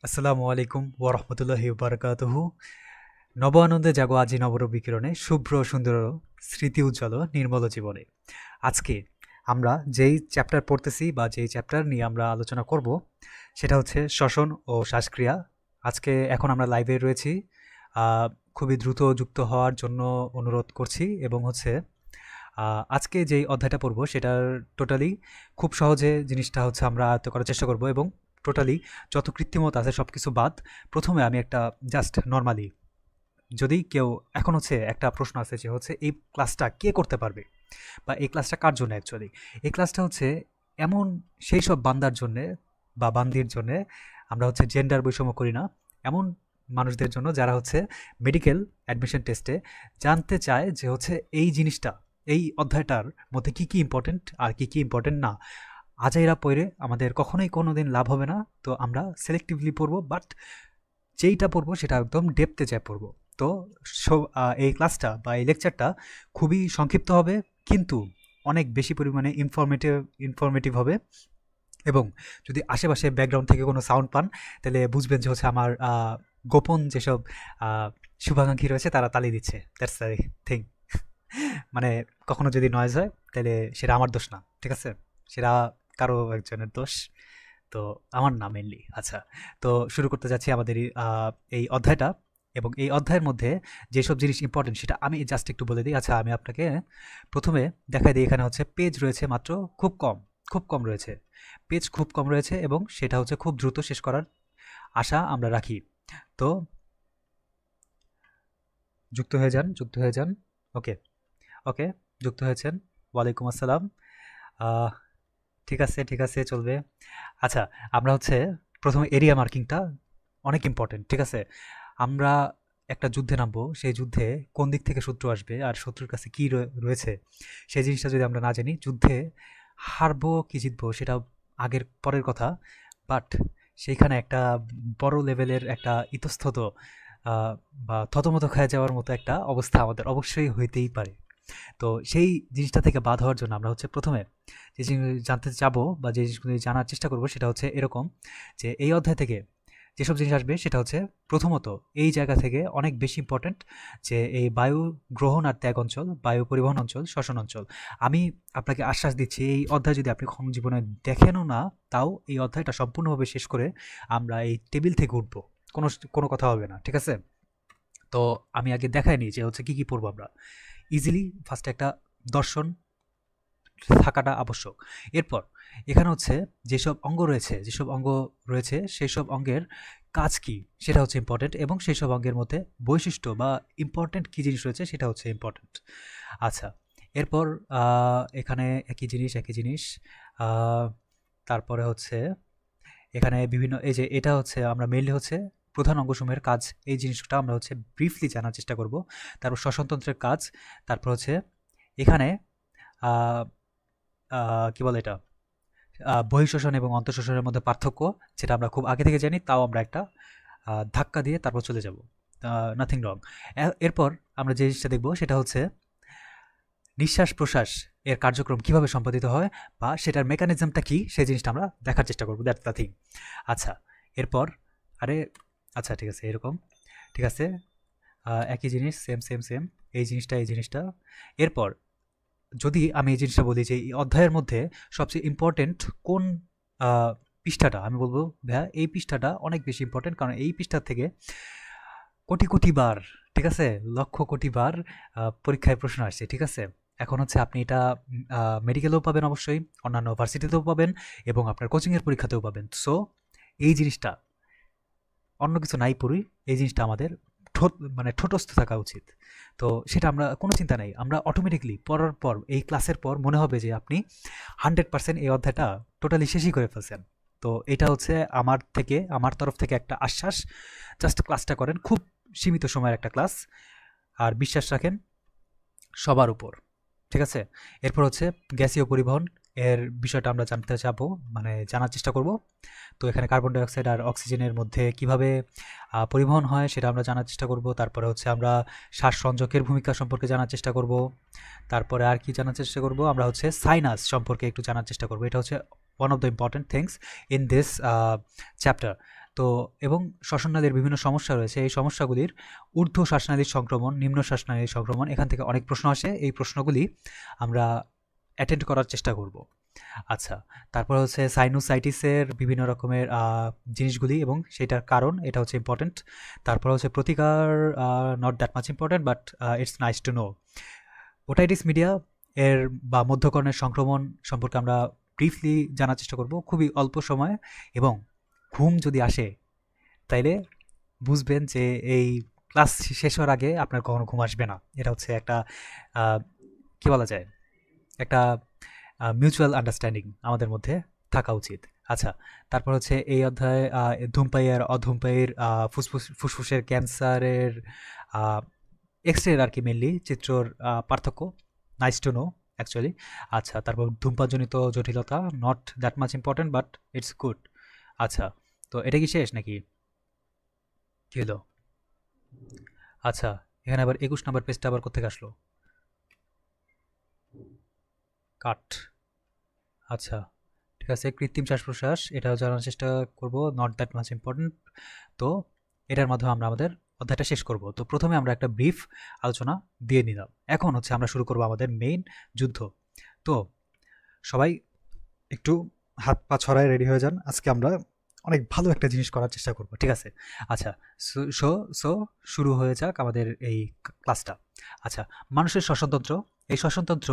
আসসালামু আলাইকুম ওয়া রাহমাতুল্লাহি ওয়া বারাকাতুহু। নব আনন্দে জাগো আজি নবর বিকিরণে, শুভ্র সুন্দর স্মৃতি উজ্জ্বল নির্মল জীবনে। আজকে আমরা যেই চ্যাপ্টার পড়তেছি বা যেই চ্যাপ্টার নিয়ে আমরা আলোচনা করব সেটা হচ্ছে শ্বসন ও শ্বাসক্রিয়া। এখন আমরা লাইভে রয়েছি। আহ, খুবই দ্রুত যুক্ত হওয়ার জন্য অনুরোধ করছি এবং হচ্ছে আজকে যেই অধ্যায়টা পড়ব সেটার টোটালি খুব সহজে জিনিসটা হচ্ছে আমরা আয়ত্ত করার চেষ্টা করব এবং টোটালি যত কৃত্রিমতা আছে সব কিছু বাদ। প্রথমে আমি একটা জাস্ট নর্মালি, যদি কেউ এখন হচ্ছে একটা প্রশ্ন আছে যে হচ্ছে এই ক্লাসটা কে করতে পারবে বা এই ক্লাসটা কার জন্য অ্যাকচুয়ালি। এই ক্লাসটা হচ্ছে এমন সেই সব বান্দার জন্যে বা বান্দির জন্যে, আমরা হচ্ছে জেন্ডার বৈষম্য করি না, এমন মানুষদের জন্য যারা হচ্ছে মেডিকেল অ্যাডমিশন টেস্টে জানতে চায় যে হচ্ছে এই জিনিসটা, এই অধ্যায়টার মধ্যে কি কি ইম্পর্টেন্ট আর কি কি ইম্পর্টেন্ট না। আজাইরা পড়ে আমাদের কখনোই কোনো দিন লাভ হবে না। তো আমরা সিলেক্টিভলি পড়বো, বাট যেইটা পড়বো সেটা একদম ডেপথে যায় পড়বো। তো এই ক্লাসটা বা এই লেকচারটা খুবই সংক্ষিপ্ত হবে, কিন্তু অনেক বেশি পরিমাণে ইনফরমেটিভ হবে। এবং যদি আশেপাশে ব্যাকগ্রাউন্ড থেকে কোনো সাউন্ড পান তাহলে বুঝবেন যে হচ্ছে আমার গোপন যেসব আহ, শুভাকাঙ্ক্ষী রয়েছে তারা তালি দিচ্ছে, দ্যাটস দ্য থিং। মানে কখনো যদি নয়েজ হয় তাহলে সেটা আমার দোষ না, ঠিক আছে? সেটা কারো একজনের দোষ, তো আমার না মেনলি। আচ্ছা, তো শুরু করতে যাচ্ছি আমাদের এই অধ্যায়টা। এবং এই অধ্যায়ের মধ্যে যেসব জিনিস ইম্পর্টেন্ট সেটা আমি জাস্ট একটু বলে দিই। আচ্ছা, আমি আপনাকে প্রথমে দেখাই দিই। এখানে হচ্ছে পেজ রয়েছে মাত্র খুব কম, খুব কম রয়েছে, পেজ খুব কম রয়েছে এবং সেটা হচ্ছে খুব দ্রুত শেষ করার আশা আমরা রাখি। তো যুক্ত হয়ে যান, যুক্ত হয়ে যান। ওকে, ওকে, যুক্ত হয়েছেন। ওয়ালাইকুম আসসালাম। আহ, ঠিক আছে, ঠিক আছে, চলবে। আচ্ছা, আমরা হচ্ছে প্রথমে এরিয়া মার্কিংটা অনেক ইম্পর্টেন্ট, ঠিক আছে? আমরা একটা যুদ্ধে নামবো, সেই যুদ্ধে কোন দিক থেকে শত্রু আসবে আর শত্রুর কাছে কী রয়েছে সেই জিনিসটা যদি আমরা না জানি, যুদ্ধে হারবো কি জিতবো সেটা আগের পরের কথা। বাট সেইখানে একটা বড় লেভেলের একটা ইতস্তত আহ, বা থতমত খেয়ে যাওয়ার মতো একটা অবস্থা আমাদের অবশ্যই হইতেই পারে। তো সেই জিনিসটা থেকে বাদ হওয়ার জন্য আমরা হচ্ছে প্রথমে যে জিনিসগুলি জানতে চাবো বা যে জিনিসগুলি জানার চেষ্টা করবো সেটা হচ্ছে এরকম, যে এই অধ্যায় থেকে যেসব জিনিস আসবে সেটা হচ্ছে প্রথমত এই জায়গা থেকে অনেক বেশি ইম্পর্ট্যান্ট, যে এই বায়ু গ্রহণ আর ত্যাগ অঞ্চল, বায়ু পরিবহন অঞ্চল, শ্বসন অঞ্চল। আমি আপনাকে আশ্বাস দিচ্ছি, এই অধ্যায় যদি আপনি কখনো জীবনে দেখেনও না, তাও এই অধ্যায়টা সম্পূর্ণভাবে শেষ করে আমরা এই টেবিল থেকে উঠবো, কোনো কোনো কথা হবে না, ঠিক আছে? তো আমি আগে দেখাই নিই যে হচ্ছে কী কী পড়বো আমরা। ইজিলি ফার্স্টে একটা দর্শন থাকাটা আবশ্যক। এরপর এখানে হচ্ছে যেসব অঙ্গ রয়েছে সেই সব অঙ্গের কাজ কি সেটা হচ্ছে ইম্পর্টেন্ট, এবং সেই সব অঙ্গের মধ্যে বৈশিষ্ট্য বা ইম্পর্টেন্ট কী জিনিস রয়েছে সেটা হচ্ছে ইম্পর্টেন্ট। আচ্ছা, এরপর এখানে একই জিনিস আহ, তারপরে হচ্ছে এখানে বিভিন্ন, এই যে এটা হচ্ছে আমরা মেইনলি হচ্ছে প্রধান অঙ্গসমূহের কাজ, এই জিনিসটা আমরা হচ্ছে ব্রিফলি জানার চেষ্টা করব। তারপর শ্বসনতন্ত্রের কাজ, তারপর হচ্ছে এখানে আহ, কি বলে এটা, বহিঃশ্বসন এবং অন্তঃশ্বসনের মধ্যে পার্থক্য, যেটা আমরা খুব আগে থেকে জানি, তাও আমরা একটা ধাক্কা দিয়ে তারপর চলে যাব, নাথিং রং। এরপর আমরা যে জিনিসটা দেখব সেটা হচ্ছে নিঃশ্বাস প্রশ্বাস এর কার্যক্রম কিভাবে সম্পাদিত হয় বা সেটার মেকানিজমটা কি, সেই জিনিসটা আমরা দেখার চেষ্টা করবো, দ্যাটস দ্য থিং। আচ্ছা, এরপর আরে আচ্ছা, ঠিক আছে, এরকম, ঠিক আছে, একই জিনিস, সেম সেম সেম, এই জিনিসটা। এরপর যদি আমি এই জিনিসটা বলি যে এই অধ্যায়ের মধ্যে সবচেয়ে ইম্পর্টেন্ট কোন আহ, পৃষ্ঠাটা, আমি বলবো ভাইয়া এই পৃষ্ঠাটা অনেক বেশি ইম্পর্টেন্ট, কারণ এই পৃষ্ঠা থেকে কোটি কোটি বার, ঠিক আছে, লক্ষ কোটি বার পরীক্ষায় প্রশ্ন আসছে, ঠিক আছে? এখন হচ্ছে আপনি এটা মেডিকেলেও পাবেন, অবশ্যই অন্যান্য ভার্সিটিতেও পাবেন এবং আপনার কোচিংয়ের পরীক্ষাতেও পাবেন। সো এই জিনিসটা অন্য কিছু নাই পড়ি, এই জিনিসটা আমাদের মানে ঠোঁটস্থ থাকা উচিত। তো সেটা আমরা কোনো চিন্তা নেই, আমরা অটোমেটিকলি পড়ার পর এই ক্লাসের পর মনে হবে যে আপনি 100% এই অধ্যায়টা টোটালি শেষই করে ফেলছেন। তো এটা হচ্ছে আমার তরফ থেকে একটা আশ্বাস। জাস্ট ক্লাসটা করেন, খুব সীমিত সময়ের একটা ক্লাস, আর বিশ্বাস রাখেন সবার উপর, ঠিক আছে? এরপর হচ্ছে গ্যাসীয় পরিবহন এর বিষয়টা আমরা জানতে চাবো, মানে জানার চেষ্টা করব। তো এখানে কার্বন ডাইঅক্সাইড আর অক্সিজেনের মধ্যে কিভাবে পরিবহন হয় সেটা আমরা জানার চেষ্টা করব। তারপরে হচ্ছে আমরা শ্বাস সংযোগের ভূমিকা সম্পর্কে জানার চেষ্টা করব। তারপরে আর কি জানার চেষ্টা করব, আমরা হচ্ছে সাইনাস সম্পর্কে একটু জানার চেষ্টা করব। এটা হচ্ছে one of the important things in this chapter. তো এবং শ্বসননালীর বিভিন্ন সমস্যা রয়েছে, এই সমস্যাগুলির ঊর্ধ্ব শ্বাসনালীর সংক্রমণ, নিম্ন শ্বাসনালীর সংক্রমণ, এখান থেকে অনেক প্রশ্ন আসে। এই প্রশ্নগুলি আমরা অ্যাটেন্ড করার চেষ্টা করব। আচ্ছা, তারপর হচ্ছে সাইনোসাইটিসের বিভিন্ন রকমের জিনিসগুলি এবং সেটার কারণ, এটা হচ্ছে ইম্পর্টেন্ট। তারপর হচ্ছে প্রতিকার, not that much important, but it's nice to no. Otitis media এর বা মধ্যকর্ণের সংক্রমণ সম্পর্কে আমরা ব্রিফলি জানার চেষ্টা করব খুবই অল্প সময়। এবং ঘুম যদি আসে তাইলে বুঝবেন যে এই ক্লাস শেষ হওয়ার আগে আপনার কখনো ঘুম আসবে না। এটা হচ্ছে একটা কি বলা যায়, একটা মিউচুয়াল আন্ডারস্ট্যান্ডিং আমাদের মধ্যে থাকা উচিত। আচ্ছা, তারপর হচ্ছে এই অধ্যায়ে ধূমপায়ী আর অধূমপায়ীর ফুসফুসের ক্যান্সারের এক্স রে আর কি মেনলি চিত্রর পার্থক্য, নাইস টু নো অ্যাকচুয়ালি। আচ্ছা, তারপর ধূমপানজনিত জটিলতা, not that much important but it's good. আচ্ছা, তো এটা কি শেষ নাকি কি হলো? আচ্ছা, এখানে আবার 21 নম্বর পেজটা আবার কোথেকে আসলো? কাট। আচ্ছা, ঠিক আছে, কৃত্রিম শ্বাস প্রশ্বাস এটাও জানার চেষ্টা করব, নট দ্যাট মাচ ইম্পর্টেন্ট। তো এটার মাধ্যমে আমরা আমাদের অধ্যায়টা শেষ করব। তো প্রথমে আমরা একটা ব্রিফ আলোচনা দিয়ে নিলাম, এখন হচ্ছে আমরা শুরু করব আমাদের মেইন যুদ্ধ। তো সবাই একটু হাত পা ছড়ায় রেডি হয়ে যান, আজকে আমরা অনেক ভালো একটা জিনিস করার চেষ্টা করব, ঠিক আছে? আচ্ছা, সো সো শুরু হয়ে যাক আমাদের এই ক্লাসটা। আচ্ছা, মানুষের শ্বসনতন্ত্র, এই শ্বসনতন্ত্র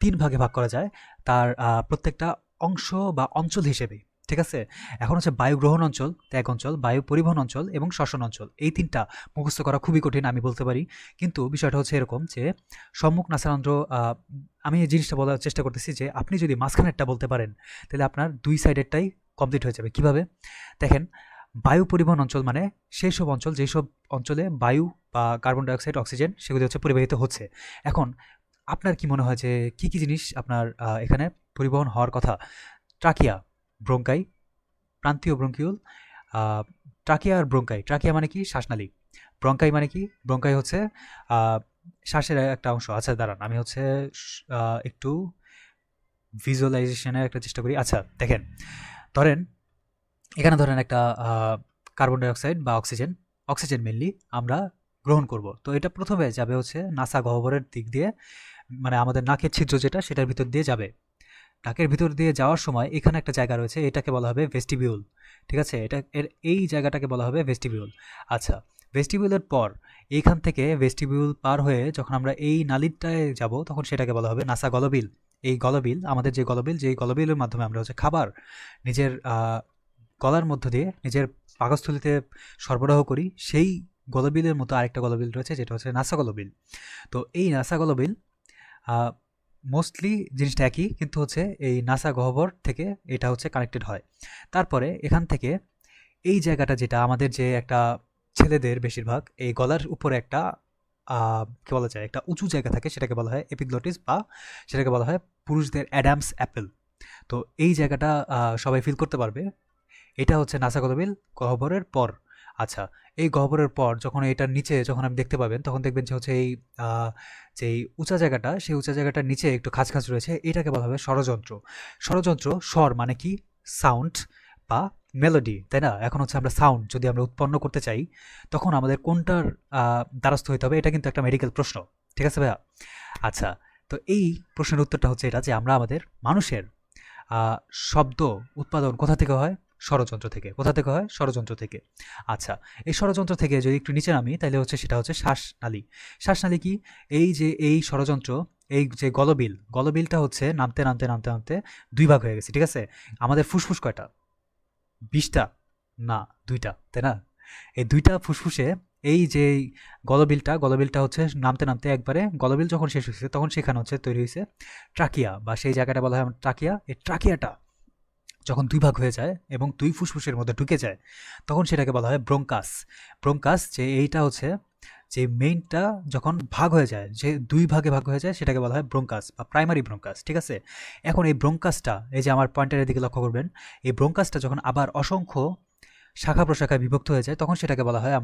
3 ভাগে ভাগ করা যায় তার প্রত্যেকটা অংশ বা অঞ্চল হিসেবে, ঠিক আছে? এখন হচ্ছে বায়ু গ্রহণ অঞ্চল, ত্যাগ অঞ্চল, বায়ু পরিবহন অঞ্চল এবং শ্বসন অঞ্চল। এই 3টা মুখস্থ করা খুবই কঠিন আমি বলতে পারি, কিন্তু বিষয়টা হচ্ছে এরকম যে সম্মুখ নাসারন্ধ্র, আমি এই জিনিসটা বলার চেষ্টা করতেছি যে আপনি যদি মাঝখানেরটা বলতে পারেন তাহলে আপনার 2 সাইডেরটাই কমপ্লিট হয়ে যাবে। কিভাবে? দেখেন, বায়ু পরিবহন অঞ্চল মানে সেই সব অঞ্চল যেসব অঞ্চলে বায়ু বা কার্বন ডাইঅক্সাইড, অক্সিজেন সেগুলি হচ্ছে পরিবাহিত হচ্ছে। এখন আপনার কি মনে হয় যে কি কি জিনিস আপনার এখানে পরিবহন হওয়ার কথা? ট্রাকিয়া, ব্রঙ্কাই, প্রান্তীয় ব্রঙ্কিউল, ট্রাকিয়া আর ব্রঙ্কাই। ট্রাকিয়া মানে কি? শ্বাসনালী। ব্রঙ্কাই মানে কি? ব্রঙ্কাই হচ্ছে শ্বাসের একটা অংশ। আচ্ছা দাঁড়ান, আমি হচ্ছে একটু ভিজুয়ালাইজেশনের একটা চেষ্টা করি। আচ্ছা দেখেন, ধরেন এখানে ধরেন একটা কার্বন ডাইঅক্সাইড বা অক্সিজেন, অক্সিজেন মেনলি আমরা গ্রহণ করব। তো এটা প্রথমে যাবে হচ্ছে নাসা গহ্বরের দিক দিয়ে, মানে আমাদের নাকের ছিদ্র যেটা সেটার ভিতর দিয়ে যাবে। নাকের ভিতর দিয়ে যাওয়ার সময় এখানে একটা জায়গা রয়েছে, এটাকে বলা হবে ভেস্টিবিউল, ঠিক আছে? এই জায়গাটাকে বলা হবে ভেস্টিবিউল। আচ্ছা, ভেস্টিবিউলের পর এইখান থেকে ভেস্টিবিউল পার হয়ে যখন আমরা এই নালীটায় যাব তখন সেটাকে বলা হবে নাসা গলবিল। এই গলবিল, আমাদের যে গলবিল, যেই গলবিলের মাধ্যমে আমরা হচ্ছে খাবার নিজের গলার মধ্য দিয়ে নিজের পাকস্থলীতে সরবরাহ করি, সেই গলবিলের মতো আরেকটা গলবিল রয়েছে যেটা হচ্ছে নাসা গলবিল। তো এই নাসা গলবিল মোস্টলি জিনিসটা একই, কিন্তু হচ্ছে এই নাসা গহ্বর থেকে এটা হচ্ছে কানেক্টেড হয়। তারপরে এখান থেকে এই জায়গাটা যেটা আমাদের যে একটা ছেলেদের বেশিরভাগ এই গলার উপরে একটা কি বলা যায়, একটা উঁচু জায়গা থাকে, সেটাকে বলা হয় এপিগ্লটিস, বা সেটাকে বলা হয় পুরুষদের অ্যাডামস অ্যাপেল। তো এই জায়গাটা সবাই ফিল করতে পারবে, এটা হচ্ছে নাসা গহ্বরের পর। আচ্ছা, এই গহ্বরের পর যখন এটার নিচে যখন আপনি দেখতে পাবেন তখন দেখবেন যে হচ্ছে এই যেই উঁচা জায়গাটা, সেই উঁচা জায়গাটার নিচে একটু খাঁজ খাঁজ রয়েছে, এটাকে বলা হবে স্বরযন্ত্র। স্বরযন্ত্র, স্বর মানে কি? সাউন্ড বা মেলোডি, তাই না? এখন হচ্ছে আমরা সাউন্ড যদি আমরা উৎপন্ন করতে চাই তখন আমাদের কোনটার দ্বারস্থ হতে হবে? এটা কিন্তু একটা মেডিকেল প্রশ্ন, ঠিক আছে ভাইয়া? আচ্ছা, তো এই প্রশ্নের উত্তরটা হচ্ছে এটা যে আমরা আমাদের মানুষের শব্দ উৎপাদন কোথা থেকে হয়? ষড়যন্ত্র থেকে। কোথা থেকে হয়? ষড়যন্ত্র থেকে। আচ্ছা, এই ষড়যন্ত্র থেকে যদি একটু নিচে নামি তাহলে হচ্ছে সেটা হচ্ছে শ্বাসনালী। শ্বাসনালী কি? এই যে এই ষড়যন্ত্র, এই যে গলবিল, গলবিলটা হচ্ছে নামতে নামতে নামতে নামতে 2 ভাগ হয়ে গেছে, ঠিক আছে? আমাদের ফুসফুস কয়টা? 20টা না, 2টা, তাই না? এই 2টা ফুসফুসে এই যে গলবিলটা হচ্ছে নামতে নামতে একবারে গলবিল যখন শেষ হয়েছে তখন সেখানে হচ্ছে তৈরি হয়েছে ট্রাকিয়া, বা সেই জায়গাটা বলা হয় ট্রাকিয়া। এই ট্রাকিয়াটা যখন 2 ভাগ হয়ে যায় এবং 2 ফুসফুসের মধ্যে ঢুকে যায় তখন সেটাকে বলা হয় ব্রঙ্কাস। ব্রঙ্কাস যে এইটা হচ্ছে যে মেইনটা যখন ভাগ হয়ে যায়, যে 2 ভাগে ভাগ হয়ে যায়, সেটাকে বলা হয় ব্রঙ্কাস বা প্রাইমারি ব্রঙ্কাস, ঠিক আছে? এখন এই ব্রঙ্কাসটা, এই যে আমার পয়েন্টারের দিকে লক্ষ্য করবেন, এই ব্রঙ্কাসটা যখন আবার অসংখ্য শাখা প্রশাখায় বিভক্ত হয়ে যায় তখন সেটাকে বলা হয়,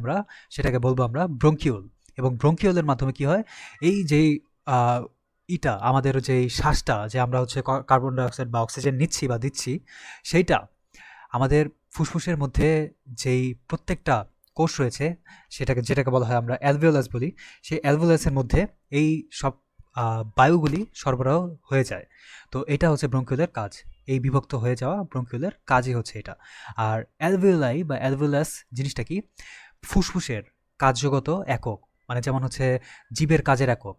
সেটাকে বলবো আমরা ব্রঙ্কিউল। এবং ব্রঙ্কিউলের মাধ্যমে কি হয়? এই যে আমাদের যে শ্বাসটা, যে আমরা হচ্ছে কার্বন ডাইঅক্সাইড বা অক্সিজেন নিচ্ছি বা দিচ্ছি, সেইটা আমাদের ফুসফুসের মধ্যে যেই প্রত্যেকটা কোষ রয়েছে যেটাকে বলা হয় আমরা অ্যালভিওলাস বলি, সেই অ্যালভিওলাসের মধ্যে এই সব বায়ুগুলি সরবরাহ হয়ে যায়। তো এটা হচ্ছে ব্রঙ্কিওলের কাজ। এই বিভক্ত হয়ে যাওয়া ব্রঙ্কিওলের কাজই হচ্ছে এটা। আর অ্যালভিওলাই বা অ্যালভিওলাস জিনিসটা কি? ফুসফুসের কার্যগত একক, মানে যেমন হচ্ছে জীবের কাজের একক,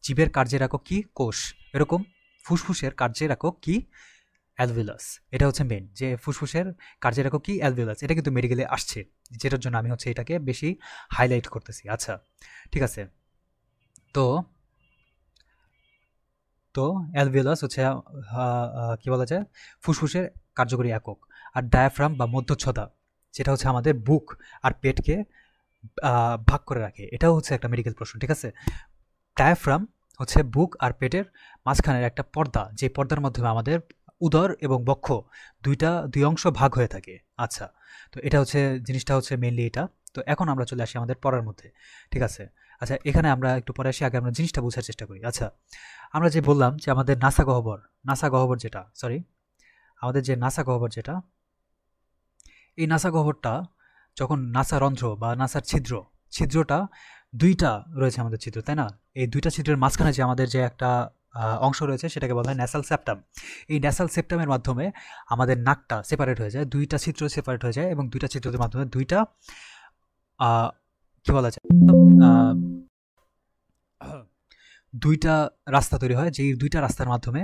জীবের কার্যের একক কি? কোষ। এরকম ফুসফুসের কার্যের একক কি? অ্যালভিওলাস। এটা হচ্ছে মেন, যে ফুসফুসের কার্যের একক কি? অ্যালভিওলাস। এটা কিন্তু মেডিকেলে আসছে, যেটার জন্য আমি হচ্ছে এটাকে বেশি হাইলাইট করতেছি। আচ্ছা, ঠিক আছে। তো তো অ্যালভিওলাস হচ্ছে কি বলা যায়, ফুসফুসের কার্যকরী একক। আর ডায়াফ্রাম বা মধ্যচ্ছদা, যেটা হচ্ছে আমাদের বুক আর পেটকে ভাগ করে রাখে, এটাও হচ্ছে একটা মেডিকেল প্রশ্ন, ঠিক আছে। ডায়াফ্রাম হচ্ছে বুক আর পেটের মাঝখানের একটা পর্দা, যে পর্দার মাধ্যমে আমাদের উদর এবং বক্ষ দুই অংশ ভাগ হয়ে থাকে। আচ্ছা, তো এটা হচ্ছে জিনিসটা হচ্ছে মেইনলি এটা। তো এখন আমরা চলে আসি আমাদের পড়ার মধ্যে, ঠিক আছে। আচ্ছা, এখানে আমরা একটু পরে আসি, আগে আমরা জিনিসটা বোঝার চেষ্টা করি। আচ্ছা, আমরা যে বললাম যে আমাদের নাসা গহ্বর যেটা, সরি, আমাদের যে নাসা গহ্বর যেটা, এই নাসা গহ্বরটা যখন নাসা রন্ধ্র বা নাসার ছিদ্রটা দুইটা রয়েছে আমাদের ছিদ্র, তাই না? এই দুইটা ছিদ্রের মাঝখানে যে আমাদের যে একটা অংশ রয়েছে সেটাকে বলা হয় ন্যাসাল সেপ্টাম। এই ন্যাসাল সেপ্টামের মাধ্যমে আমাদের নাকটা সেপারেট হয়ে যায়, দুইটা ছিদ্র সেপারেট হয়ে যায়, এবং দুইটা ছিদ্রের মাধ্যমে দুইটা কি বলা যায়, দুইটা রাস্তা তৈরি হয়, যেই দুইটা রাস্তার মাধ্যমে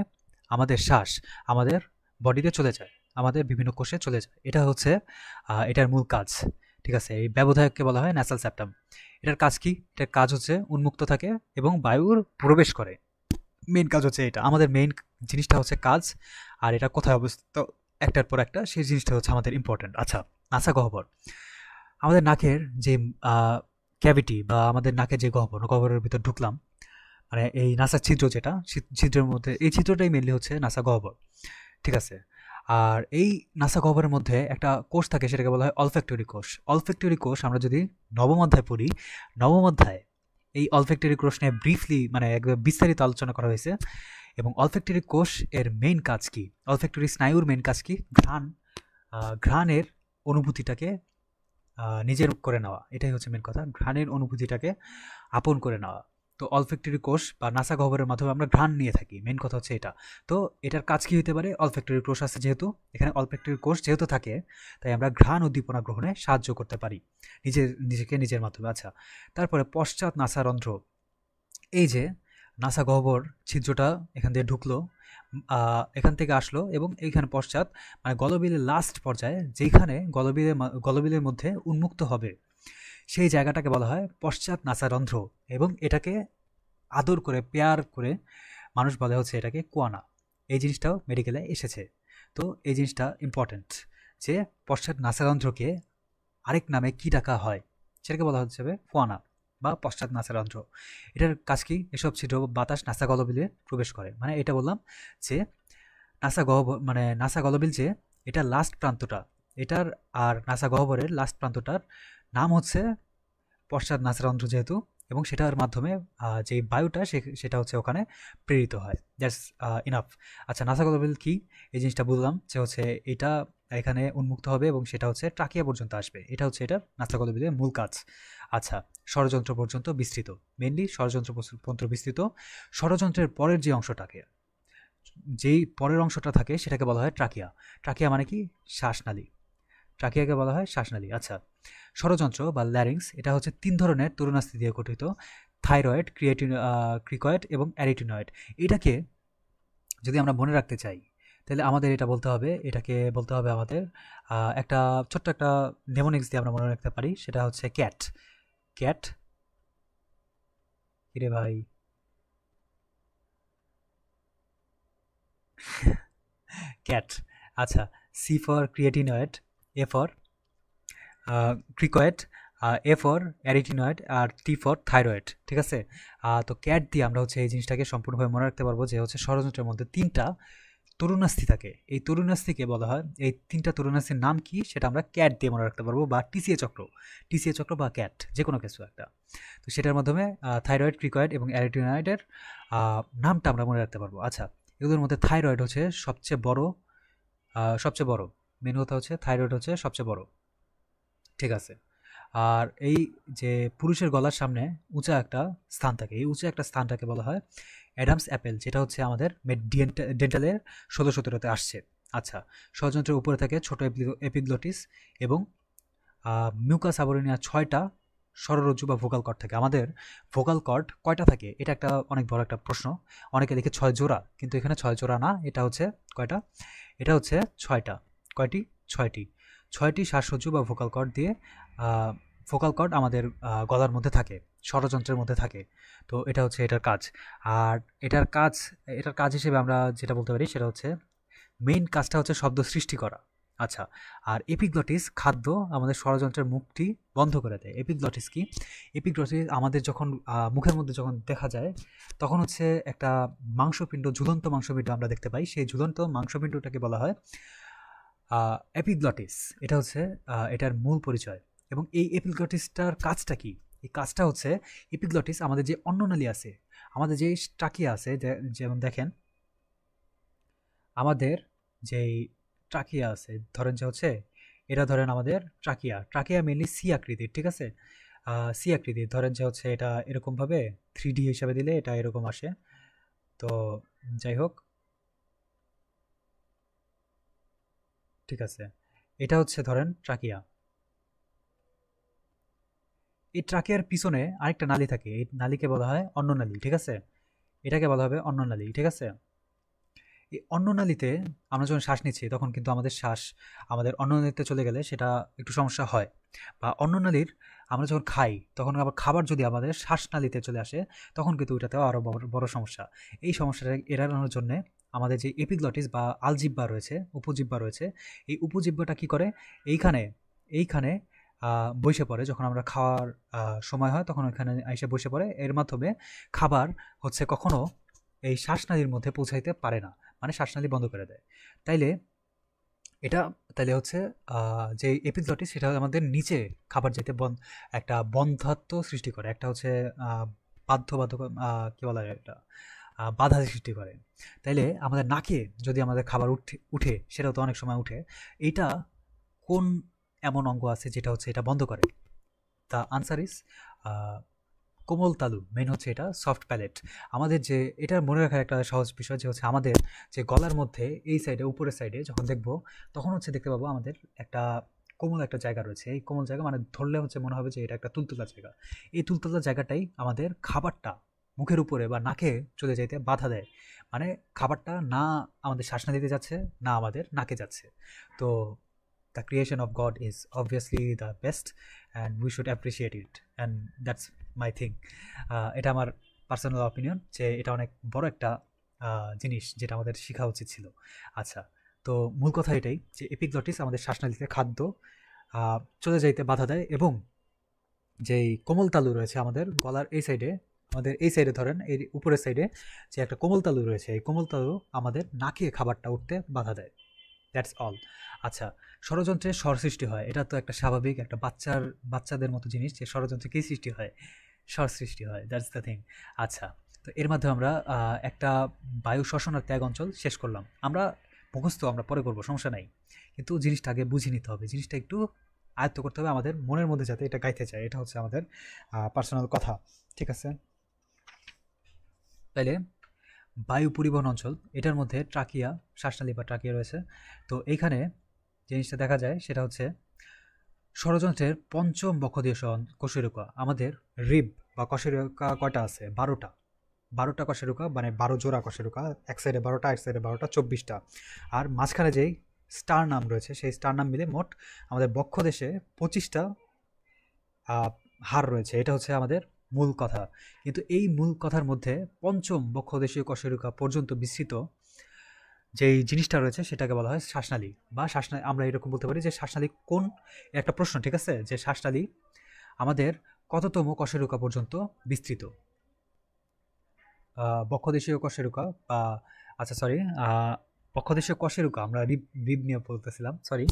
আমাদের শ্বাস আমাদের বডিতে চলে যায়, আমাদের বিভিন্ন কোষে চলে যায়। এটা হচ্ছে এটার মূল কাজ, ঠিক আছে। এই ব্যবধায়ককে বলা হয় ন্যাসাল সেপ্টাম। এটার কাজ কি? এটার কাজ হচ্ছে উন্মুক্ত থাকে এবং বায়ুর প্রবেশ করে। মেইন কাজ হচ্ছে এটা, আমাদের মেইন জিনিসটা হচ্ছে কাজ। আর এটা কোথায় অবস্থিত একটার পর একটা, সেই জিনিসটা হচ্ছে আমাদের ইম্পর্টেন্ট। আচ্ছা, নাসা গহ্বর, আমাদের নাকের যে ক্যাভিটি বা আমাদের নাকের যে গহ্বরের ভিতর ঢুকলাম, মানে এই নাসার ছিদ্র যেটা, ছিদ্রের মধ্যে এই ছিদ্রটাই মেনলি হচ্ছে নাসা গহ্বর, ঠিক আছে। আর এই নাসা গহ্বরের মধ্যে একটা কোষ থাকে, সেটাকে বলা হয় অলফ্যাক্টরি কোষ। অলফ্যাক্টরি কোষ আমরা যদি নবম অধ্যায় পড়ি, নবম অধ্যায় এই অলফ্যাক্টরি কোষ নিয়ে ব্রিফলি, মানে একদম বিস্তারিত আলোচনা করা হয়েছে। এবং অলফ্যাক্টরি কোষ এর মেইন কাজ কি? অলফ্যাক্টরি স্নায়ুর মেইন কাজ কি? ঘ্রাণের অনুভূতিটাকে নিজের করে নেওয়া, এটাই হচ্ছে মেন কথা, ঘ্রাণের অনুভূতিটাকে আপন করে নেওয়া। তো অলফ্যাক্টরি কোষ বা নাসা গহ্বরের মাধ্যমে আমরা ঘ্রাণ নিয়ে থাকি, মেন কথা হচ্ছে এটা। তো এটার কাজ কি হতে পারে? অলফ্যাক্টরি কোষ আছে যেহেতু, এখানে অলফ্যাক্টরি কোষ যেহেতু থাকে, তাই আমরা ঘ্রাণ উদ্দীপনা গ্রহণে সাহায্য করতে পারি নিজের মাধ্যমে। আচ্ছা, তারপরে পশ্চাৎ নাসারন্ধ্র, এই যে নাসা গহ্বর ছিদ্রটা এখান দিয়ে ঢুকলো, এখান থেকে আসলো, এবং এইখানে পশ্চাৎ মানে গলবিলের লাস্ট পর্যায়ে যেখানে গলবিলের মধ্যে উন্মুক্ত হবে, সেই জায়গাটাকে বলা হয় পশ্চাৎ নাসারন্ধ্র। এবং এটাকে আদর করে পেয়ার করে মানুষ বলে হচ্ছে এটাকে কোয়ানা। এই জিনিসটাও মেডিকেলে এসেছে। তো এই জিনিসটা ইম্পর্ট্যান্ট, যে পশ্চাৎ নাসারন্ধ্রকে আরেক নামে কি ডাকা হয়, সেটাকে বলা হচ্ছে কোয়ানা বা পশ্চাৎ নাসারন্ধ্র। এটার কাজ কি? এসব ছিদ্র বাতাস নাসা গলবিলে প্রবেশ করে। মানে এটা বললাম যে নাসা গলবিল যে এটা লাস্ট প্রান্তটা, এটার আর নাসা গহ্বরের লাস্ট প্রান্তটার নাম হচ্ছে পশ্চাৎ নাসারন্ধ্র যেহেতু, এবং সেটার মাধ্যমে যে বায়ুটা সেটা হচ্ছে ওখানে প্রেরিত হয়। That's enough. আচ্ছা, নাসা গলবিল কি? এই জিনিসটা বললাম যে হচ্ছে এটা এখানে উন্মুক্ত হবে এবং সেটা হচ্ছে ট্রাকিয়া পর্যন্ত আসবে। এটা হচ্ছে এটা নাসা গলবিলের মূল কাজ। আচ্ছা, ষড়যন্ত্র পর্যন্ত বিস্তৃত, মেনলি ষড়যন্ত্র পর্যন্ত বিস্তৃত। ষড়যন্ত্রের পরের যে অংশটাকে, যেই পরের অংশটা থাকে সেটাকে বলা হয় ট্রাকিয়া। ট্রাকিয়া মানে কি? শ্বাসনালী। ট্রাকিয়াকে বলা হয় শ্বাসনালী। আচ্ছা, ষড়যন্ত্র বা ল্যারিংস, এটা হচ্ছে 3 ধরনের তরুণাস্থি দিয়ে গঠিত: থাইরয়েড, ক্রিকয়েড এবং অ্যারিটিনয়েড। এটাকে যদি আমরা মনে রাখতে চাই, তাহলে আমাদের এটাকে বলতে হবে আমাদের একটা ছোট্ট একটা নেমোনিক্স দিয়ে আমরা মনে রাখতে পারি, সেটা হচ্ছে ক্যাট। ক্যাট, কিরে ভাই, ক্যাট। আচ্ছা, C for creatinoid, A for cricoid, A for arytenoid, আর টি ফর থাইরয়েড, ঠিক আছে। তো ক্যাট দিয়ে আমরা হচ্ছে এই জিনিসটাকে সম্পূর্ণভাবে মনে রাখতে পারবো, যে হচ্ছে ষড়যন্ত্রের মধ্যে 3টা তরুণাস্থি থাকে। এই তরুণাস্থিকে বলা হয়, এই 3টা তরুণাস্থির নাম কি সেটা আমরা ক্যাট দিয়ে মনে রাখতে পারবো, বা টিসিএ চক্র বা ক্যাট, যে কোনো কিছু একটা। তো সেটার মাধ্যমে থাইরয়েড, ক্রিকয়েড এবং অ্যারিটিনয়েডের নামটা আমরা মনে রাখতে পারবো। আচ্ছা, এগুলোর মধ্যে থাইরয়েড হচ্ছে সবচেয়ে বড়, মেন কথা হচ্ছে থাইরয়েড হচ্ছে সবচেয়ে বড়, ঠিক আছে। আর এই যে পুরুষের গলার সামনে উঁচা একটা স্থান থাকে, এই উঁচা একটা স্থানটাকে বলা হয় অ্যাডামস অ্যাপেল, যেটা হচ্ছে আমাদের ডেন্টালের ১৬-১৭তে আসছে। আচ্ছা, ষড়যন্ত্রের উপরে থাকে ছোট এপিগ্লটিস এবং মিউকাস আবরণীয় ৬টা স্বররজ্জু বা ভোকাল কর্ড থাকে। আমাদের ভোকাল কর্ড কয়টা থাকে? এটা একটা অনেক বড় একটা প্রশ্ন। অনেকে দেখে ৬ জোড়া, কিন্তু এখানে ৬ জোড়া না, এটা হচ্ছে কয়টা? এটা হচ্ছে ৬টা। কয়টি? ৬টি। ৬টি শ্বাসরজ্জু বা ভোকাল কর্ড দিয়ে ভোকাল কর্ড আমাদের গলার মধ্যে থাকে, স্বরযন্ত্রের মধ্যে থাকে। তো এটা হচ্ছে এটার কাজ। আর এটার কাজ হিসেবে আমরা যেটা বলতে পারি সেটা হচ্ছে মেইন কাজটা হচ্ছে শব্দ সৃষ্টি করা। আচ্ছা, আর এপিগ্লটিস খাদ্য আমাদের স্বরযন্ত্রের মুখটি বন্ধ করে দেয়। এপিগ্লটিস কি? এপিগ্লটিস আমাদের যখন মুখের মধ্যে যখন দেখা যায়, তখন হচ্ছে একটা মাংসপিণ্ড, ঝুলন্ত মাংসপিণ্ড আমরা দেখতে পাই। সেই ঝুলন্ত মাংসপিণ্ডটাকে বলা হয় এপিগ্লটিস। এটা হচ্ছে এটার মূল পরিচয়। এবং এই এপিগ্লটিসটার কাজটা কি? এই কাজটা হচ্ছে এপিগ্লটিস আমাদের যে অন্ননালী আছে, আমাদের যে ট্রাকিয়া আছে, যেমন দেখেন আমাদের যেই ট্রাকিয়া আছে, ধরেন যে হচ্ছে এটা ধরেন আমাদের ট্রাকিয়া মেনলি সি আকৃতির, ঠিক আছে। সি আকৃতির ধরেন যে হচ্ছে এটা এরকমভাবে 3D হিসাবে দিলে এটা এরকম আসে। তো যাই হোক, ঠিক আছে, এটা হচ্ছে ধরেন ট্রাকিয়া। এই ট্রাকিয়ার পিছনে আরেকটা নালী থাকে, এই নালীকে বলা হয় অন্ননালী, ঠিক আছে। এটাকে বলা হবে অন্ননালী, ঠিক আছে। এই অন্ননালীতে আমরা যখন শ্বাস নিচ্ছি তখন কিন্তু আমাদের শ্বাস আমাদের অন্ননালীতে চলে গেলে সেটা একটু সমস্যা হয়। বা অন্ননালীর আমরা যখন খাই তখন আবার খাবার যদি আমাদের শ্বাসনালীতে চলে আসে তখন কিন্তু ওইটাতেও আরও বড় বড় সমস্যা। এই সমস্যাটা এড়ানোর জন্য আমাদের যে এপিগ্লটিস বা আলজিহ্বা রয়েছে, উপজিহ্বা রয়েছে, এই উপজিহ্বাটা কি করে? এইখানে এইখানে বসে পড়ে, যখন আমরা খাওয়ার সময় হয় তখন ওইখানে এসে বসে পড়ে। এর মাধ্যমে খাবার হচ্ছে কখনো এই শ্বাসনালীর মধ্যে পৌঁছাইতে পারে না, মানে শ্বাসনালী বন্ধ করে দেয়। তাইলে এটা তাইলে হচ্ছে যে এপিগ্লটিস সেটা আমাদের নিচে খাবার যেতে একটা বন্ধ্যাত্ব সৃষ্টি করে, একটা হচ্ছে বাধ্যবাধক, কি বলা যায় এটা, বাধা সৃষ্টি করে। তাইলে আমাদের নাকে যদি আমাদের খাবার উঠে সেটাও তো অনেক সময় উঠে, এইটা কোন এমন অঙ্গ আছে যেটা হচ্ছে এটা বন্ধ করে? দ্য আনসার ইজ কোমল তালু। মেন হচ্ছে এটা সফট প্যালেট। আমাদের যে এটা মনে রাখার একটা সহজ বিষয় যে হচ্ছে আমাদের যে গলার মধ্যে এই সাইডে উপরের সাইডে যখন দেখব তখন হচ্ছে দেখতে পাবো আমাদের একটা কোমল একটা জায়গা রয়েছে। এই কোমল জায়গা মানে ধরলে হচ্ছে মনে হবে যে এটা একটা তুলতুলা জায়গা। এই তুলতুলা জায়গাটাই আমাদের খাবারটা মুখের উপরে বা নাকে চলে যাইতে বাধা দেয়। মানে খাবারটা না আমাদের শ্বাসনালীতে যাচ্ছে, না আমাদের নাকে যাচ্ছে। তো the creation of God is obviously the best and we should appreciate it, and that's my thing. এটা আমার পার্সোনাল অপিনিয়ন যে এটা অনেক বড় একটা জিনিস যেটা আমাদের শেখা উচিত ছিল। আচ্ছা, তো মূল কথা এটাই যে এপিগ্লটিস আমাদের শ্বাসনালীতে খাদ্য চলে যাইতে বাধা দেয়, এবং যেই কোমল তালু রয়েছে আমাদের গলার এই সাইডে, আমাদের এই সাইডে ধরেন এই উপরের সাইডে যে একটা কোমল তালু রয়েছে, এই কোমল তালু আমাদের নাকে খাবারটা উঠতে বাধা দেয়। That's all. আচ্ছা, ষড়যন্ত্রে স্বর সৃষ্টি হয়, এটা তো একটা স্বাভাবিক একটা বাচ্চাদের মতো জিনিস যে ষড়যন্ত্রে কী সৃষ্টি হয়? স্বর সৃষ্টি হয়, দ্যাটস দ্য থিং। আচ্ছা, তো এর মাধ্যমে আমরা একটা বায়ু শ্বসন আর ত্যাগ অঞ্চল শেষ করলাম। আমরা মুখস্থ আমরা পরে করবো, সমস্যা নাই, কিন্তু জিনিসটা আগে বুঝে নিতে হবে, জিনিসটা একটু আয়ত্ত করতে হবে আমাদের মনের মধ্যে যাতে এটা গাইতে চায়। এটা হচ্ছে আমাদের পার্সোনাল কথা, ঠিক আছে। তাইলে বায়ু পরিবহন অঞ্চল, এটার মধ্যে ট্রাকিয়া, শ্বাসনালী বা ট্রাকিয়া রয়েছে। তো এইখানে জিনিসটা দেখা যায় সেটা হচ্ছে ষড়যন্ত্রের পঞ্চম বক্ষদেশ কশেরুকা। আমাদের রিব বা কশেরুকা কয়টা আছে? 12টা। 12টা কশেরুকা, মানে 12 জোড়া কশেরুকা, এক সাইডে 12টা, এক সাইডে 12টা, 24টা। আর মাঝখানে যেই স্টার নাম রয়েছে সেই স্টার নাম মিলে মোট আমাদের বক্ষদেশে 25টা হাড় রয়েছে। এটা হচ্ছে আমাদের মূল কথা। কিন্তু এই মূল কথার মধ্যে পঞ্চম বক্ষদেশীয় কশেরুকা পর্যন্ত বিস্তৃত যেই জিনিসটা রয়েছে সেটাকে বলা হয় শ্বাসনালী বা শ্বাসনালী। আমরা এরকম বলতে পারি যে শ্বাসনালী কোন, একটা প্রশ্ন, ঠিক আছে, যে শ্বাসনালী আমাদের কততম কশেরুকা পর্যন্ত বিস্তৃত? বক্ষদেশীয় কশেরুকা বা, আচ্ছা সরি, বক্ষদেশীয় কশেরুকা, আমরা রিব রিব নিয়ে বলতেছিলাম, সরি,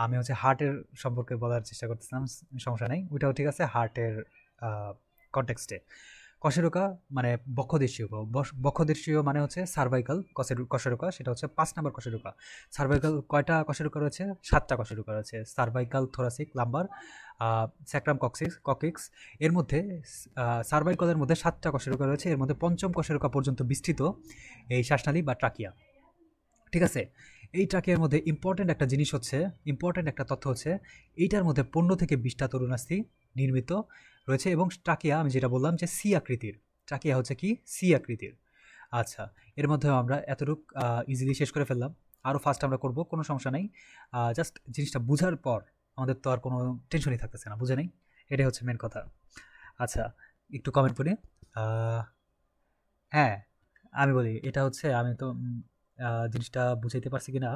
আমি হচ্ছে হার্টের সম্পর্কে বলার চেষ্টা করতেছিলাম, সমস্যা নেই, ওইটাও ঠিক আছে হার্টের কনটেক্সটে। কশেরুকা মানে বক্ষদেশীয়, বক্ষদেশীয় মানে হচ্ছে সার্ভাইকাল কশেরুকা, সেটা হচ্ছে ৫ নম্বর কশেরুকা। সার্ভাইকাল কয়টা কশেরুকা রয়েছে? ৭টা কশেরুকা রয়েছে। Cervical, thoracic, lumber, sacrum, ককিক্স। এর মধ্যে সার্ভাইকালের মধ্যে ৭টা কশেরুকা রয়েছে, এর মধ্যে পঞ্চম কশেরুকা পর্যন্ত বিস্তৃত এই শ্বাসনালী বা ট্রাকিয়া। ঠিক আছে, এই ট্রাকিয়ার মধ্যে ইম্পর্টেন্ট একটা তথ্য হচ্ছে এইটার মধ্যে ১৫ থেকে ২০টা তরুণাস্থি নির্মিত রয়েছে, এবং ট্রাকিয়া আমি যেটা বললাম যে সি আকৃতির, ট্রাকিয়া হচ্ছে কি সি আকৃতির। আচ্ছা, এর মধ্যে আমরা এতটুক ইজিলি শেষ করে ফেললাম। আরও ফাস্ট আমরা করব, কোনো সমস্যা নেই। জাস্ট জিনিসটা বুঝার পর আমাদের তো আর কোনো টেনশনই থাকতেছে না, বুঝে নেই, এটাই হচ্ছে মেন কথা। আচ্ছা, একটু কমেন্ট করি। হ্যাঁ, আমি বলি, এটা হচ্ছে আমি তো জিনিসটা বুঝাইতে পারছি কিনা।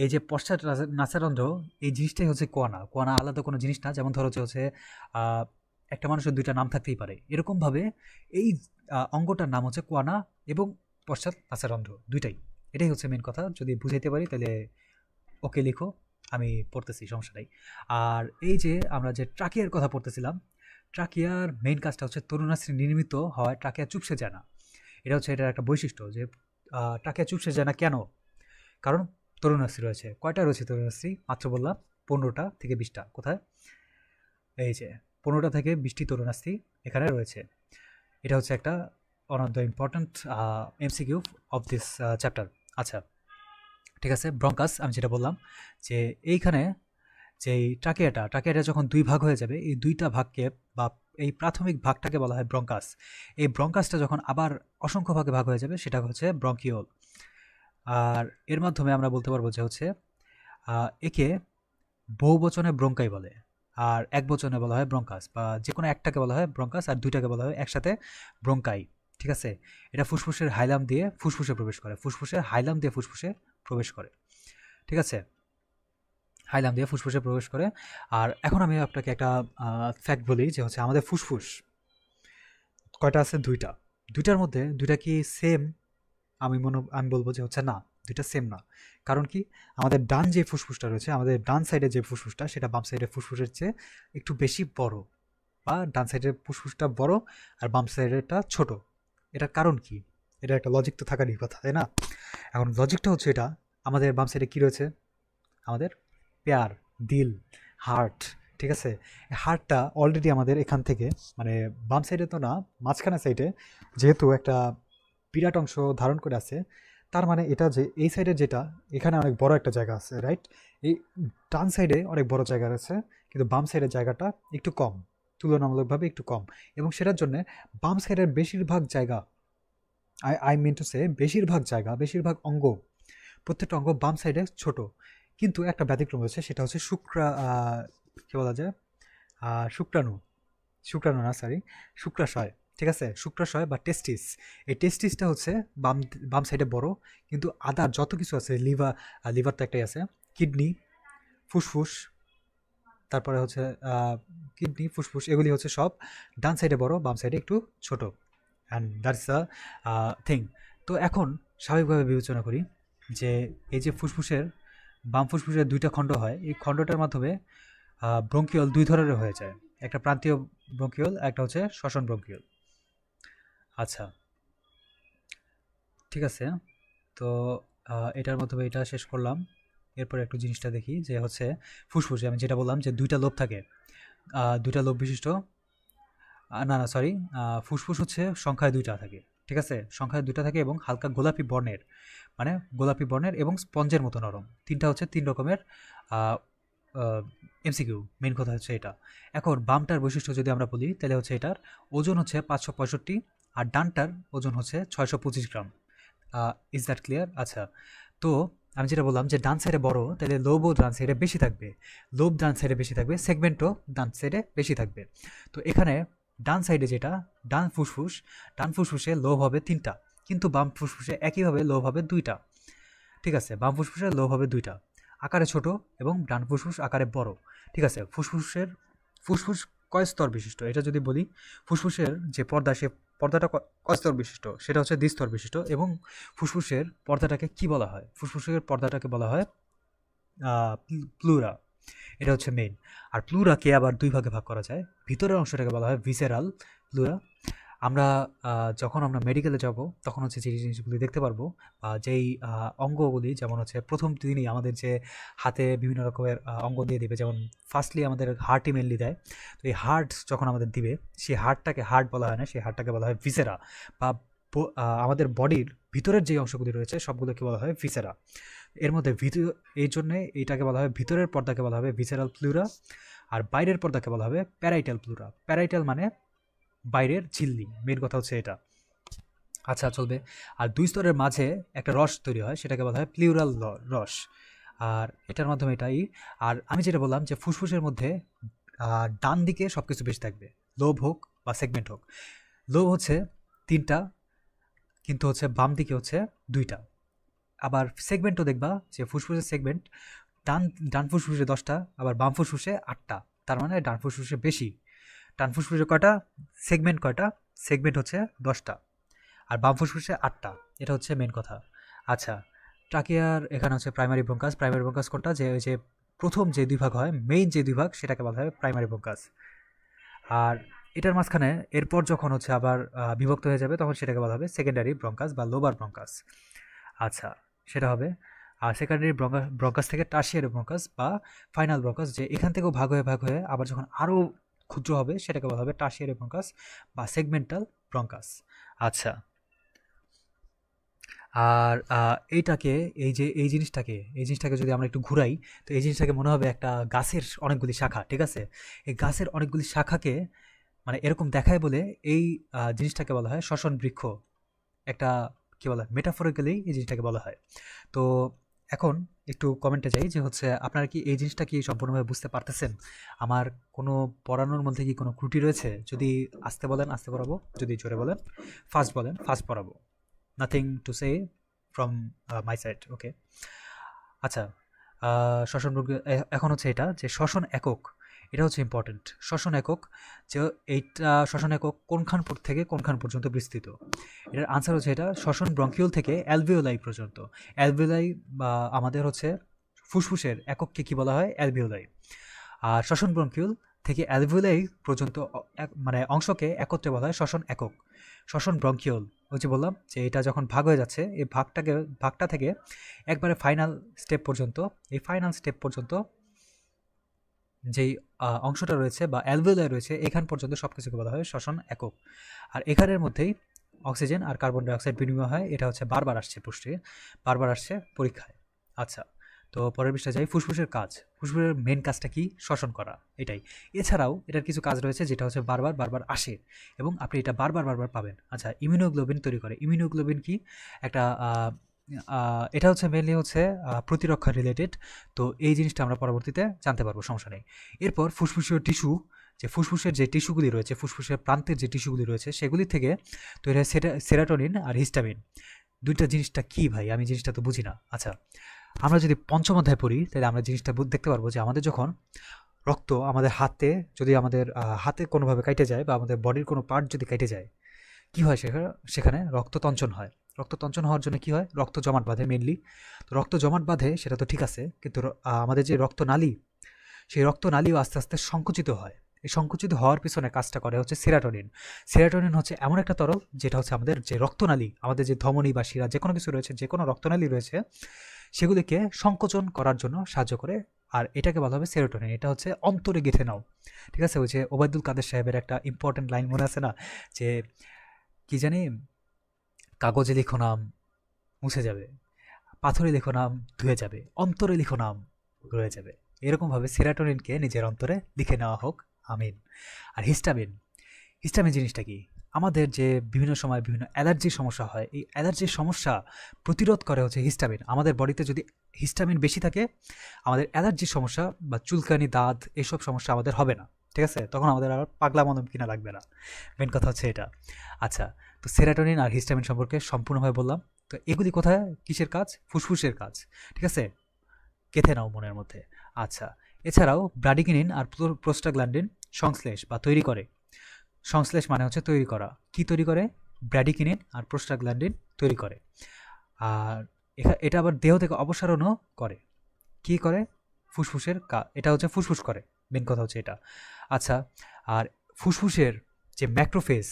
এই যে পশ্চাৎ নাসারন্ধ্র, এই জিনিসটাই হচ্ছে কোয়ানা। কোয়ানা আলাদা কোনো জিনিস না। যেমন ধরো হচ্ছে একটা মানুষের দুইটা নাম থাকতেই পারে, এরকমভাবে এই অঙ্গটার নাম হচ্ছে কোয়ানা এবং পশ্চাৎ নাসারন্ধ্র, দুইটাই। এটাই হচ্ছে মেন কথা। যদি বুঝাইতে পারি তাহলে ওকে লিখো, আমি পড়তেছি, সমস্যা নেই। আর এই যে আমরা যে ট্রাকিয়ার কথা পড়তেছিলাম, ট্রাকিয়ার মেইন কাজটা হচ্ছে তরুণাশ্রী নির্মিত হয়, ট্রাকিয়া চুপসে যায় না। এটা হচ্ছে এটার একটা বৈশিষ্ট্য যে ট্রাকিয়া চুপসে যায় না কেন? কারণ তরুণাশ্রী রয়েছে। কয়টা রয়েছে তরুণাশ্রী? মাত্র বললাম ১৫টা থেকে ২০টা। কোথায়? এই যে ১৫টা থেকে ২০টি তরুণাশ্রী এখানে রয়েছে। এটা হচ্ছে একটা one of the important MCQ of this chapter. আচ্ছা, ঠিক আছে। ব্রঙ্কাস আমি যেটা বললাম যে এইখানে যে ট্রাকিয়াটা যখন ২ ভাগ হয়ে যাবে, এই ২টা ভাগকে বা এই প্রাথমিক ভাগটাকে বলা হয় ব্রঙ্কাস। এই ব্রঙ্কাসটা যখন আবার অসংখ্য ভাগে ভাগ হয়ে যাবে, সেটা হচ্ছে ব্রঙ্কিওল। আর এর মাধ্যমে আমরা বলতে পারবো যে হচ্ছে একে বহুবচনে ব্রঙ্কাই বলে, আর একবচনে বলা হয় ব্রঙ্কাস, বা যে কোনো একটাকে বলা হয় ব্রঙ্কাস আর দুইটাকে বলা হয় একসাথে ব্রঙ্কাই। ঠিক আছে, এটা ফুসফুসের হাইলাম দিয়ে ফুসফুসে প্রবেশ করে, ফুসফুসের হাইলাম দিয়ে ফুসফুসে প্রবেশ করে। ঠিক আছে, হাইলাম দিয়ে ফুসফুসে প্রবেশ করে। আর এখন আমি আপনাকে একটা ফ্যাক্ট বলি যে হচ্ছে আমাদের ফুসফুস কয়টা আছে? দুইটা। দুইটার মধ্যে দুইটা কি সেম? আমি বলবো যে হচ্ছে না, দুইটা সেম না। কারণ কি, আমাদের ডান যে ফুসফুসটা রয়েছে, আমাদের ডান সাইডে যে ফুসফুসটা, সেটা বাম সাইডের ফুসফুসের চেয়ে একটু বেশি বড়, বা ডান সাইডের ফুসফুসটা বড় আর বাম সাইডেরটা ছোট। এটার কারণ কি? এটা একটা লজিক তো থাকারই কথা, তাই না? এখন লজিকটা হচ্ছে এটা, আমাদের বাম সাইডে কি রয়েছে? আমাদের পেয়ার, দিল, হার্ট। ঠিক আছে, হার্টটা অলরেডি আমাদের এখান থেকে, মানে বাম সাইডে তো না, মাঝখানে সাইডে যেহেতু একটা বিরাট অংশ ধারণ করে আছে, তার মানে এটা যে এই সাইডে যেটা, এখানে অনেক বড় একটা জায়গা আছে, রাইট? এই ডান সাইডে অনেক বড় জায়গা আছে, কিন্তু বাম সাইডের জায়গাটা একটু কম, তুলনামূলকভাবে একটু কম। এবং সেটার জন্য বাম সাইডের বেশিরভাগ জায়গা, আই মিন টু সে বেশিরভাগ অঙ্গ, প্রত্যেকটা অঙ্গ বাম সাইডে ছোট। কিন্তু একটা ব্যতিক্রম রয়েছে, সেটা হচ্ছে কী বলা যায়, শুক্রাণু, না সরি, শুক্রাশয়। ঠিক আছে, শুক্রাশয় বা টেস্টিস। এই টেস্টিসটা হচ্ছে বাম সাইডে বড়, কিন্তু আদার যত কিছু আছে, লিভার তো একটাই আছে, কিডনি, ফুসফুস, তারপরে হচ্ছে কিডনি, ফুসফুস, এগুলি হচ্ছে সব ডান সাইডে বড়, বাম সাইডে একটু ছোট। And that's the thing. তো এখন স্বাভাবিকভাবে বিবেচনা করি যে এই যে বাম ফুসফুসের দুইটা খণ্ড হয়, এই খণ্ডটার মাধ্যমে ব্রঙ্কিওল দুই ধরনের হয়ে যায়, একটা প্রান্তীয় ব্রঙ্কিওল, একটা হচ্ছে শ্বসন ব্রঙ্কিওল। আচ্ছা, ঠিক আছে। তো এটার মাধ্যমে এটা শেষ করলাম। এরপর একটু জিনিসটা দেখি যে হচ্ছে ফুসফুসে আমি যেটা বললাম যে দুইটা লোব থাকে, দুইটা লোব বিশিষ্ট, না সরি, ফুসফুস হচ্ছে সংখ্যায় দুইটা থাকে। ঠিক আছে, সংখ্যায় দুইটা থাকে এবং হালকা গোলাপি বর্ণের এবং স্পঞ্জের মতো নরম। তিনটা হচ্ছে 3 রকমের এমসিকিউ, মেন কথা হচ্ছে এটা। এখন বামটার বৈশিষ্ট্য যদি আমরা বলি, তাহলে হচ্ছে এটার ওজন হচ্ছে 565, আর ডানটার ওজন হচ্ছে 625 গ্রাম। Is that clear? আচ্ছা, তো আমি যেটা বললাম যে ডান সাইডে বড়, তাহলে লোবও ডান সাইডে বেশি থাকবে, সেগমেন্টও ডান সাইডে বেশি থাকবে। তো এখানে ডান সাইডে যেটা, ডান ফুসফুসে লোব হবে 3টা, কিন্তু বাম ফুসফুসে একইভাবে লোব হবে 2টা। ঠিক আছে, বাম ফুসফুসে লোব হবে 2টা, আকারে ছোট, এবং ডান ফুসফুস আকারে বড়। ঠিক আছে, ফুসফুস কয় স্তর বিশিষ্ট? এটা যদি বলি, ফুসফুসের যে পর্দা, সে পর্দাটা কয় স্তর বিশিষ্ট? সেটা হচ্ছে দ্বিস্তর বিশিষ্ট। এবং ফুসফুসের পর্দাটাকে কি বলা হয়? ফুসফুসের পর্দাটাকে বলা হয় প্লুরা। এটা হচ্ছে মেইন। আর প্লুরাকে আবার 2 ভাগে ভাগ করা যায়। ভিতরের অংশটাকে বলা হয় ভিসেরাল প্লুরা, আমরা যখন আমরা মেডিকেলে যাব তখন হচ্ছে যে জিনিসগুলি দেখতে পারবো, যেই অঙ্গগুলি যেমন হচ্ছে প্রথম দিনই আমাদের যে হাতে বিভিন্ন রকমের অঙ্গ দিয়ে দিবে, যেমন ফার্স্টলি আমাদের হার্টই মেনলি দেয়। তো এই হার্ট যখন আমাদের দিবে, সেই হার্টটাকে হার্ট বলা হয় না, সেই হার্টটাকে বলা হয় ভিসেরা, বা আমাদের বডির ভিতরের যে অংশগুলি রয়েছে সবগুলোকে বলা হয় ভিসেরা। এর মধ্যে এই জন্যে এইটাকে বলা হয়, ভিতরের পর্দাকে বলা হবে ভিসেরাল প্লুরা, আর বাইরের পর্দাকে বলা হবে প্যারাইটাল প্লুরা। প্যারাইটাল মানে বাইরের ঝিল্লি, মেন কথা হচ্ছে এটা। আচ্ছা, চলবে। আর দুই স্তরের মাঝে একটা রস তৈরি হয়, সেটাকে বলা হয় প্লিউরাল রস। আর এটার মাধ্যমে এটাই। আর আমি যেটা বললাম যে ফুসফুসের মধ্যে ডান দিকে সব কিছু বেশি থাকবে, লোব হোক বা সেগমেন্ট হোক। লোব হচ্ছে 3টা, কিন্তু হচ্ছে বাম দিকে হচ্ছে 2টা। আবার সেগমেন্টও দেখবা যে ফুসফুসের সেগমেন্ট ডান ডান ফুসফুসে 10টা, আবার বাম ফুসফুসে 8টা। তার মানে ডান ফুসফুসে বেশি। ডান ফুসফুসে কয়টা? সেগমেন্ট কয়টা? সেগমেন্ট হচ্ছে 10টা, আর বাম ফুসফুসে 8টা। এটা হচ্ছে মেন কথা। আচ্ছা, ট্রাকিয়ার এখানে হচ্ছে প্রাইমারি ব্রঙ্কাস। প্রাইমারি ব্রঙ্কাস কোনটা? যে ওই যে প্রথম যে 2 ভাগ হয়, মেইন যে 2 ভাগ, সেটাকে বলা হয় প্রাইমারি ব্রঙ্কাস। আর এটার মাঝখানে এরপর যখন হচ্ছে আবার বিভক্ত হয়ে যাবে, তখন সেটাকে বলা হবে সেকেন্ডারি ব্রঙ্কাস বা লোবার ব্রঙ্কাস। আচ্ছা, সেটা হবে। আর সেকেন্ডারি ব্রঙ্কাস থেকে টার্সিয়ারি ব্রঙ্কাস বা ফাইনাল ব্রঙ্কাস, যে এখান থেকেও ভাগ হয়ে আবার যখন আরও ক্ষুদ্র হবে, সেটাকে বলা হবে টার্সিয়ারি ব্রঙ্কাস বা সেগমেন্টাল ব্রঙ্কাস। আচ্ছা, আর এইটাকে, এই জিনিসটাকে যদি আমরা একটু ঘুরাই, তো এই জিনিসটাকে মনে হবে একটা গাছের অনেকগুলি শাখা, ঠিক আছে? এই গাছের অনেকগুলি শাখাকে মানে এরকম দেখায় বলে এই জিনিসটাকে বলা হয় শ্বসন বৃক্ষ। একটা কি বলা হয়, মেটাফরিক্যালি এই জিনিসটাকে বলা হয়। তো এখন একটু কমেন্টে যাই যে হচ্ছে আপনারা কি এই জিনিসটা কি সম্পূর্ণভাবে বুঝতে পারতেছেন? আমার কোনো পড়ানোর মধ্যে কি কোনো ত্রুটি রয়েছে? যদি আস্তে বলেন আস্তে পড়াবো, যদি জোরে বলেন ফাস্ট বলেন ফাস্ট পড়াবো। Nothing to say from my side, okay? আচ্ছা, শ্বসন এখন হচ্ছে এটা যে শ্বসন একক, এটা হচ্ছে ইম্পর্টেন্ট। শ্বসন একক, যে এইটা শ্বসন একক কোনখান থেকে কোনখান পর্যন্ত বিস্তৃত? এটার আনসার হচ্ছে এটা শ্বসন ব্রঙ্কিউল থেকে অ্যালভিওলাই পর্যন্ত। অ্যালভিওলাই বা আমাদের হচ্ছে ফুসফুসের একককে কি বলা হয়? অ্যালভিওলাই। আর শ্বসন ব্রঙ্কিউল থেকে অ্যালভিওলাই পর্যন্ত মানে অংশকে একত্রে বলা হয় শ্বসন একক। শ্বসন ব্রঙ্কিউল, ওই যে বললাম যে এটা যখন ভাগ হয়ে যাচ্ছে, এই ভাগটা থেকে একবারে ফাইনাল স্টেপ পর্যন্ত, এই ফাইনাল স্টেপ পর্যন্ত যেই অংশটা রয়েছে বা অ্যালভিওলাই রয়েছে, এখান পর্যন্ত সব কিছুকে বলা হয় শ্বসন একক। আর এখানের মধ্যেই অক্সিজেন আর কার্বন ডাইঅক্সাইড বিনিময় হয়। এটা হচ্ছে বারবার আসছে বারবার আসছে পরীক্ষায়। আচ্ছা, তো পরের বিষয়ে যাই। ফুসফুসের কাজ, ফুসফুসের মেন কাজটা কি? শ্বসন করা, এটাই। এছাড়াও এটার কিছু কাজ রয়েছে যেটা হচ্ছে বারবার আসে এবং আপনি এটা বারবার পাবেন। আচ্ছা, ইমিউনোগ্লোবিন তৈরি করে। ইমিউনোগ্লোবিন কি? একটা এটা হচ্ছে মেনলি হচ্ছে প্রতিরক্ষা রিলেটেড। তো এই জিনিসটা আমরা পরবর্তীতে জানতে পারবো, সমস্যা নেই। এরপর ফুসফুসীয় টিস্যু, যে ফুসফুসের যে টিস্যুগুলি রয়েছে, ফুসফুসের প্রান্তের যে টিস্যুগুলি রয়েছে, সেগুলি থেকে তৈরি হয় সেরাটোনিন আর হিস্টামিন। দুইটা জিনিসটা কি ভাই? আমি জিনিসটা তো বুঝি না। আচ্ছা, আমরা যদি পঞ্চম অধ্যায় পড়ি, তাহলে আমরা জিনিসটা দেখতে পারবো যে আমাদের যখন রক্ত আমাদের হাতে, যদি আমাদের হাতে কোনোভাবে কাটে যায় বা আমাদের বডির কোনো পার্ট যদি কেটে যায়, কি হয়? সেখানে রক্ততঞ্চন হয়। রক্ততঞ্চন হওয়ার জন্য কি হয়? রক্ত জমাট বাঁধে মেনলি। তো রক্ত জমাট বাঁধে, সেটা তো ঠিক আছে, কিন্তু আমাদের যে রক্তনালী, সেই রক্তনালীও আস্তে আস্তে সংকুচিত হয়। এই সংকুচিত হওয়ার পিছনে কাজটা করে হচ্ছে সেরাটোনিন। সেরাটোনিন হচ্ছে এমন একটা তরল যেটা হচ্ছে আমাদের যে রক্তনালী, আমাদের যে ধমনী বা শিরা, যে কোনো কিছু রয়েছে, যে কোনো রক্তনালী রয়েছে, সেগুলিকে সংকোচন করার জন্য সাহায্য করে। আর এটাকে বলা হবে সেরোটোনিন। এটা হচ্ছে অন্তরে গেঁথে নাও, ঠিক আছে? ওই যে ওবায়দুল কাদের সাহেবের একটা ইম্পর্টেন্ট লাইন মনে আছে না, যে কি জানি, কাগজে লিখো নাম মুছে যাবে, পাথরে লিখো নাম ধুয়ে যাবে, অন্তরে লিখো নাম রয়ে যাবে। এরকমভাবে সেরাটোনিনকে নিজের অন্তরে লিখে নেওয়া হোক, আমিন। আর হিস্টামিন, হিস্টামিন জিনিসটা কি? আমাদের যে বিভিন্ন সময় বিভিন্ন অ্যালার্জির সমস্যা হয়, এই অ্যালার্জির সমস্যা প্রতিরোধ করে হচ্ছে হিস্টামিন। আমাদের বডিতে যদি হিস্টামিন বেশি থাকে, আমাদের অ্যালার্জির সমস্যা বা চুলকানি, দাঁত, এইসব সমস্যা আমাদের হবে না, ঠিক আছে? তখন আমাদের আর পাগলা মদম কিনা লাগবে না। মেন কথা হচ্ছে এটা। আচ্ছা, তো সেরাটোনিন আর হিস্টামিন সম্পর্কে সম্পূর্ণভাবে বললাম। তো এগুলি কোথায়, কিসের কাজ? ফুসফুসের কাজ, ঠিক আছে? গেঁথে নাও মনের মধ্যে। আচ্ছা, এছাড়াও ব্রাডিকিনিন আর প্রোস্টাগ্ল্যান্ডিন সংশ্লেষ বা তৈরি করে। সংশ্লেষ মানে হচ্ছে তৈরি করা। কি তৈরি করে? ব্র্যাডিকিনিন আর প্রোস্টাগ্ল্যান্ডিন তৈরি করে। আর এটা আবার দেহ থেকে অপসারণও করে। কি করে? ফুসফুসের এটা হচ্ছে ফুসফুস করে, মেন কথা হচ্ছে এটা। আচ্ছা, আর ফুসফুসের যে ম্যাক্রোফেজ,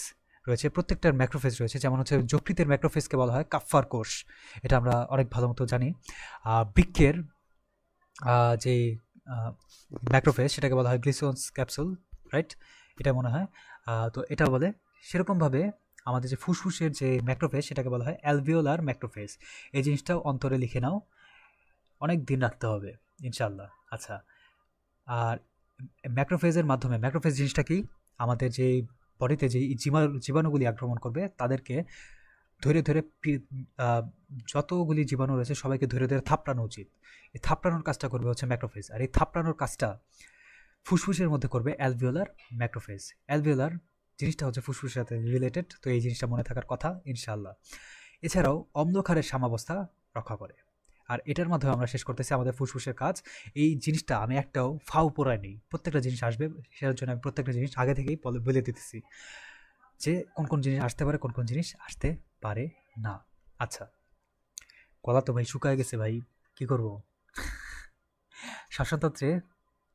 রয়েছে, প্রত্যেকটার ম্যাক্রোফেজ রয়েছে। যেমন হচ্ছে যকৃতের ম্যাক্রোফেজকে বলা হয় কাপ্ফার কোষ, এটা আমরা অনেক ভালো মতো জানি। বৃক্কের যে ম্যাক্রোফেজ সেটাকে বলা হয় গ্লিসন্স ক্যাপসুল, রাইট? এটা মনে হয় তো এটা বলে। সেরকমভাবে আমাদের যে ফুসফুসের যে ম্যাক্রোফেজ সেটাকে বলা হয় অ্যালভিওলার ম্যাক্রোফেজ। এই জিনিসটাও অন্তরে লিখে নাও, অনেক দিন রাখতে হবে ইনশাল্লাহ। আচ্ছা, আর ম্যাক্রোফেজের মাধ্যমে, ম্যাক্রোফেজ জিনিসটা কি, আমাদের যে বডিতে যে জীবাণুগুলি আক্রমণ করবে তাদেরকে ধরে ধরে যতগুলি জীবাণু রয়েছে সবাইকে ধরে ধরে থাপড়ানো উচিত। এই থাপড়ানোর কাজটা করবে হচ্ছে ম্যাক্রোফেজ, আর এই থাপড়ানোর কাজটা ফুসফুসের মধ্যে করবে অ্যালভিওলার ম্যাক্রোফেজ। অ্যালভিওলার জিনিসটা হচ্ছে ফুসফুসের সাথে রিলেটেড, তো এই জিনিসটা মনে থাকার কথা ইনশাআল্লাহ। এছাড়াও অম্লক্ষারের সাম্যাবস্থা রক্ষা করে, আর এটার মাধ্যমে আমরা শেষ করতেছি আমাদের ফুসফুসের কাজ। এই জিনিসটা আমি একটাও ফাও পোড়ায় নেই, প্রত্যেকটা জিনিস আসবে, সেটার জন্য আমি প্রত্যেকটা জিনিস আগে থেকেই বলে দিতেছি যে কোন কোন জিনিস আসতে পারে, কোন কোন জিনিস আসতে পারে না। আচ্ছা, গলা তো ভাই শুকায় গেছে ভাই, কি করব। শ্বসনতন্ত্রে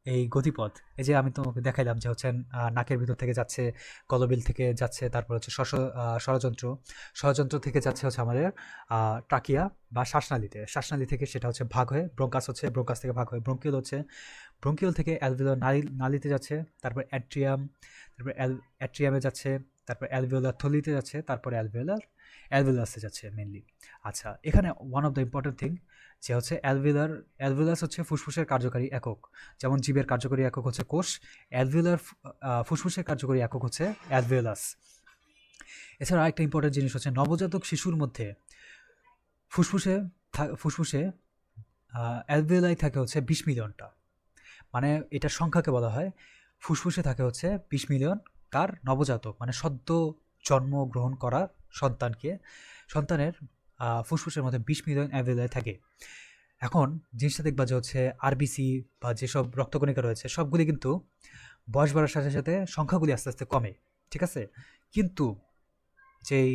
এই গতিপথ, এই যে আমি তোমাকে দেখাইলাম যে হচ্ছে নাকের ভিতর থেকে যাচ্ছে, কলবিল থেকে যাচ্ছে, তারপর হচ্ছে ষড়যন্ত্র, ষড়যন্ত্র থেকে যাচ্ছে হচ্ছে আমাদের ট্রাকিয়া বা শ্বাসনালীতে, শ্বাসনালী থেকে সেটা হচ্ছে ভাগ হয়ে ব্রঙ্কাস হচ্ছে, ব্রঙ্কাস থেকে ভাগ হয়ে ব্রঙ্কিওল হচ্ছে, ব্রঙ্কিওল থেকে অ্যালভিওলার নালীতে যাচ্ছে, তারপর অ্যাট্রিয়াম, তারপর অ্যাট্রিয়ামে যাচ্ছে, তারপর অ্যালভিওলার থলিতে যাচ্ছে, তারপর অ্যালভিওলাসে যাচ্ছে মেনলি। আচ্ছা, এখানে one of the important thing যে হচ্ছে অ্যালভিওলাস হচ্ছে ফুসফুসের কার্যকারী একক। যেমন জীবের কার্যকরী একক হচ্ছে কোষ, অ্যালভিওলার ফুসফুসের কার্যকরী একক হচ্ছে অ্যালভিওলাস। এছাড়া আরেকটা ইম্পর্টেন্ট জিনিস হচ্ছে নবজাতক শিশুর মধ্যে ফুসফুসে অ্যালভিওলাই থাকে হচ্ছে 20 মিলিয়নটা। মানে এটার সংখ্যাকে বলা হয়, ফুসফুসে থাকে হচ্ছে 20 মিলিয়ন কার, নবজাতক মানে সদ্য জন্মগ্রহণ করা সন্তানের ফুসফুসের মধ্যে 20 মিলিয়ন অ্যালভিওলাই থাকে। এখন জিনিসটা দেখবা যে হচ্ছে আরবিসি বা যেসব রক্তকণিকা রয়েছে সবগুলি কিন্তু বয়স বাড়ার সাথে সাথে সংখ্যাগুলি আস্তে আস্তে কমে, ঠিক আছে? কিন্তু যেই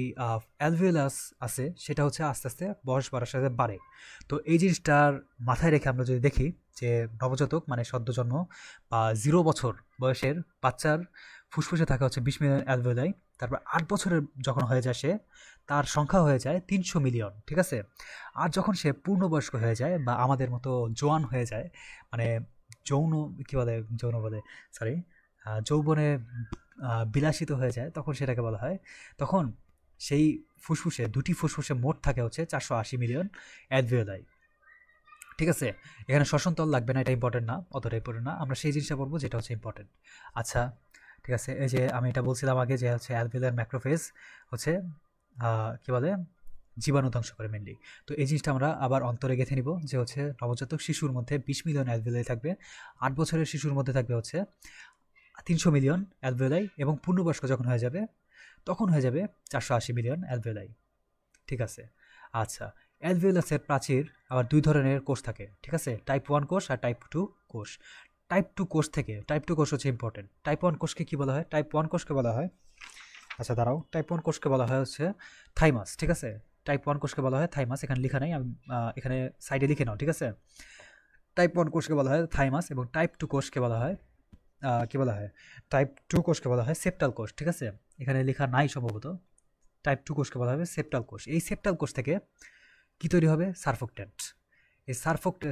অ্যালভিওলাস আছে সেটা হচ্ছে আস্তে আস্তে বয়স বাড়ার সাথে বাড়ে। তো এই জিনিসটার মাথায় রেখে আমরা যদি দেখি যে নবজাতক মানে সদ্য জন্ম বা 0 বছর বয়সের বাচ্চার ফুসফুসে থাকা হচ্ছে 20 মিলিয়ন অ্যালভিওলাই, তারপর 8 বছরের যখন হয়ে যায় সে, তার সংখ্যা হয়ে যায় 300 মিলিয়ন, ঠিক আছে? আর যখন সে পূর্ণবয়স্ক হয়ে যায় বা আমাদের মতো জোয়ান হয়ে যায়, মানে যৌন কী বলে, যৌন বলে সরি যৌবনে বিলাসিত হয়ে যায়, তখন সেটাকে বলা হয়, তখন সেই দুটি ফুসফুসে মোট থাকে হচ্ছে 480 মিলিয়ন অ্যালভিওলাই, ঠিক আছে? এখানে শ্বসনতল লাগবে না, এটা ইম্পর্টেন্ট না, অতটা ইম্পর্টেন্ট না, আমরা সেই জিনিসটা পড়বো যেটা হচ্ছে ইম্পর্টেন্ট। আচ্ছা, ঠিক আছে। এই যে আমি এটা বলছিলাম আগে যে হচ্ছে অ্যালভিওলার ম্যাক্রোফেজ হচ্ছে কী বলে, জীবাণু ধ্বংস করে মেনলি। তো এই জিনিসটা আমরা আবার অন্তরে গেঁথে নিব যে হচ্ছে নবজাতক শিশুর মধ্যে 20 মিলিয়ন অ্যালভিওলাই থাকবে, 8 বছরের শিশুর মধ্যে থাকবে হচ্ছে 300 মিলিয়ন অ্যালভিওলাই, এবং পূর্ণবয়স্ক যখন হয়ে যাবে তখন হয়ে যাবে 480 মিলিয়ন অ্যালভিওলাই, ঠিক আছে? আচ্ছা, অ্যালভিওলাসের প্রাচীর আবার 2 ধরনের কোষ থাকে, ঠিক আছে? টাইপ 1 কোষ আর টাইপ 2 কোষ। টাইপ 2 কোষ থেকে, টাইপ 2 কোষ হচ্ছে ইম্পর্টেন্ট। টাইপ 1 কোষকে কী বলা হয়? টাইপ 1 কোষকে বলা হয়, আচ্ছা দাঁড়াও, টাইপ 1 কোষকে বলা হয় হচ্ছে থাইমাস, ঠিক আছে? টাইপ 1 কোষকে বলা হয় থাইমাস, এখানে লেখা নেই, আমি এখানে সাইডে লিখে নাও, ঠিক আছে? টাইপ 1 কোষকে বলা হয় থাইমাস, এবং টাইপ 2 কোষকে বলা হয় কী বলা হয়? টাইপ 2 কোষকে বলা হয় সেপ্টাল কোষ, ঠিক আছে? এখানে লেখা নাই সম্ভবত। টাইপ 2 কোষকে বলা হবে সেপ্টাল কোষ। এই সেপ্টাল কোষ থেকে কী তৈরি হবে? সারফেক্ট্যান্ট। এই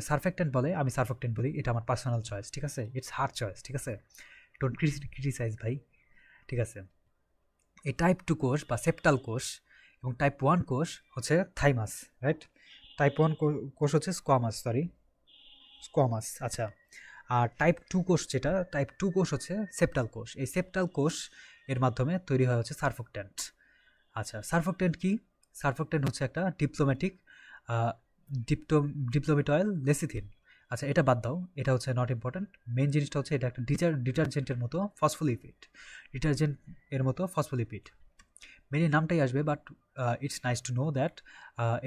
সারফেক্ট্যান্ট বলে, আমি সারফেক্ট্যান্ট বলি, এটা আমার পার্সোনাল চয়েস, ঠিক আছে? ইটস হার চয়েস, ঠিক আছে? ডোন্ট ক্রিটিসাইজ ভাই, ঠিক আছে? এই টাইপ 2 কোষ বা সেপ্টাল কোষ এবং টাইপ 1 কোষ হচ্ছে থাইমাস, রাইট? টাইপ 1 কোষ হচ্ছে স্কোয়ামাস, আচ্ছা। আর টাইপ 2 কোষ যেটা, টাইপ 2 কোষ হচ্ছে সেপ্টাল কোষ। এই সেপ্টাল কোষ এর মাধ্যমে তৈরি হয় হচ্ছে সারফেক্ট্যান্ট। আচ্ছা, সারফেক্ট্যান্ট কি? সারফেক্ট্যান্ট হচ্ছে একটা ডিপ্লোমেটয়েল লেসিথিন। আচ্ছা, এটা বাদ দাও, এটা হচ্ছে নট ইম্পর্ট্যান্ট। মেন জিনিসটা হচ্ছে এটা একটা ডিটারজেন্টের মতো ফসফোলিপিড, ডিটারজেন্ট এর মতো ফসফোলিপিড, মেনে নামটাই আসবে, but it's nice to know that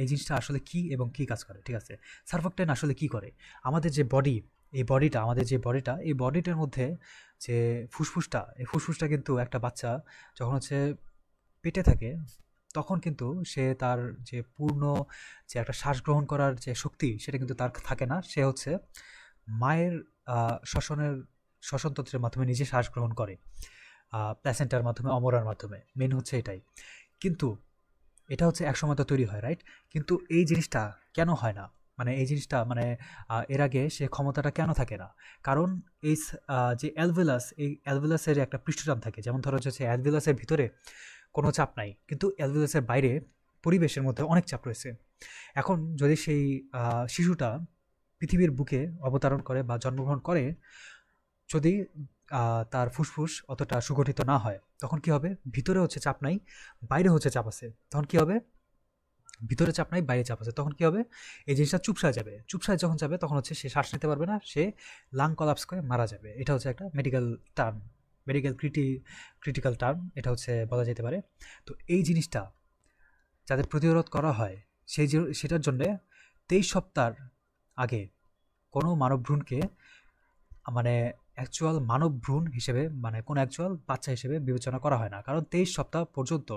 এই জিনিসটা আসলে কী এবং কী কাজ করে, ঠিক আছে? সারফেক্ট্যান্ট আসলে কী করে? আমাদের যে বডি, এই বডিটার মধ্যে যে এই ফুসফুসটা কিন্তু একটা বাচ্চা যখন হচ্ছে পেটে থাকে তখন কিন্তু সে তার যে পূর্ণ যে একটা শ্বাস গ্রহণ করার যে শক্তি সেটা কিন্তু তার থাকে না। সে হচ্ছে মায়ের শ্বসনতন্ত্রের মাধ্যমে নিজে শ্বাস গ্রহণ করে। প্ল্যাসেন্টার মাধ্যমে, অমরার মাধ্যমে, মেন হচ্ছে এটাই। কিন্তু এটা হচ্ছে একসময় তো তৈরি হয়, রাইট? কিন্তু এই জিনিসটা কেন হয় না, মানে এই জিনিসটা মানে এর আগে সে ক্ষমতাটা কেন থাকে না? কারণ এই যে অ্যালভেলাস, এই অ্যালভেলাসের একটা পৃষ্ঠটান থাকে। যেমন ধরো হচ্ছে অ্যালভেলাসের ভিতরে কোনো চাপ নাই, কিন্তু অ্যালভেলাসের বাইরে পরিবেশের মধ্যে অনেক চাপ রয়েছে। এখন যদি সেই শিশুটা পৃথিবীর বুকে অবতরণ করে বা জন্মগ্রহণ করে, যদি তার ফুসফুস অতটা সুগঠিত না হয়, তখন কি হবে? ভিতরে হচ্ছে চাপ নাই, বাইরে হচ্ছে চাপ আছে। তখন কি হবে? ভিতরে চাপ নাই, বাইরে চাপ আছে। তখন কি হবে? এই জিনিসটা চুপসায় যাবে। চুপসায় যখন যাবে তখন হচ্ছে সে শ্বাস নিতে পারবে না, সে লাং কলাপস করে মারা যাবে। এটা হচ্ছে একটা medical term, medical critical term, এটা হচ্ছে বলা যেতে পারে। তো এই জিনিসটা যাদের প্রতিরোধ করা হয়, সেটার জন্যে 23 সপ্তাহ আগে কোনো মানব ভ্রূণকে মানে অ্যাকচুয়াল মানব ভ্রূণ হিসেবে, মানে কোনো অ্যাকচুয়াল বাচ্চা হিসেবে বিবেচনা করা হয় না। কারণ 23 সপ্তাহ পর্যন্ত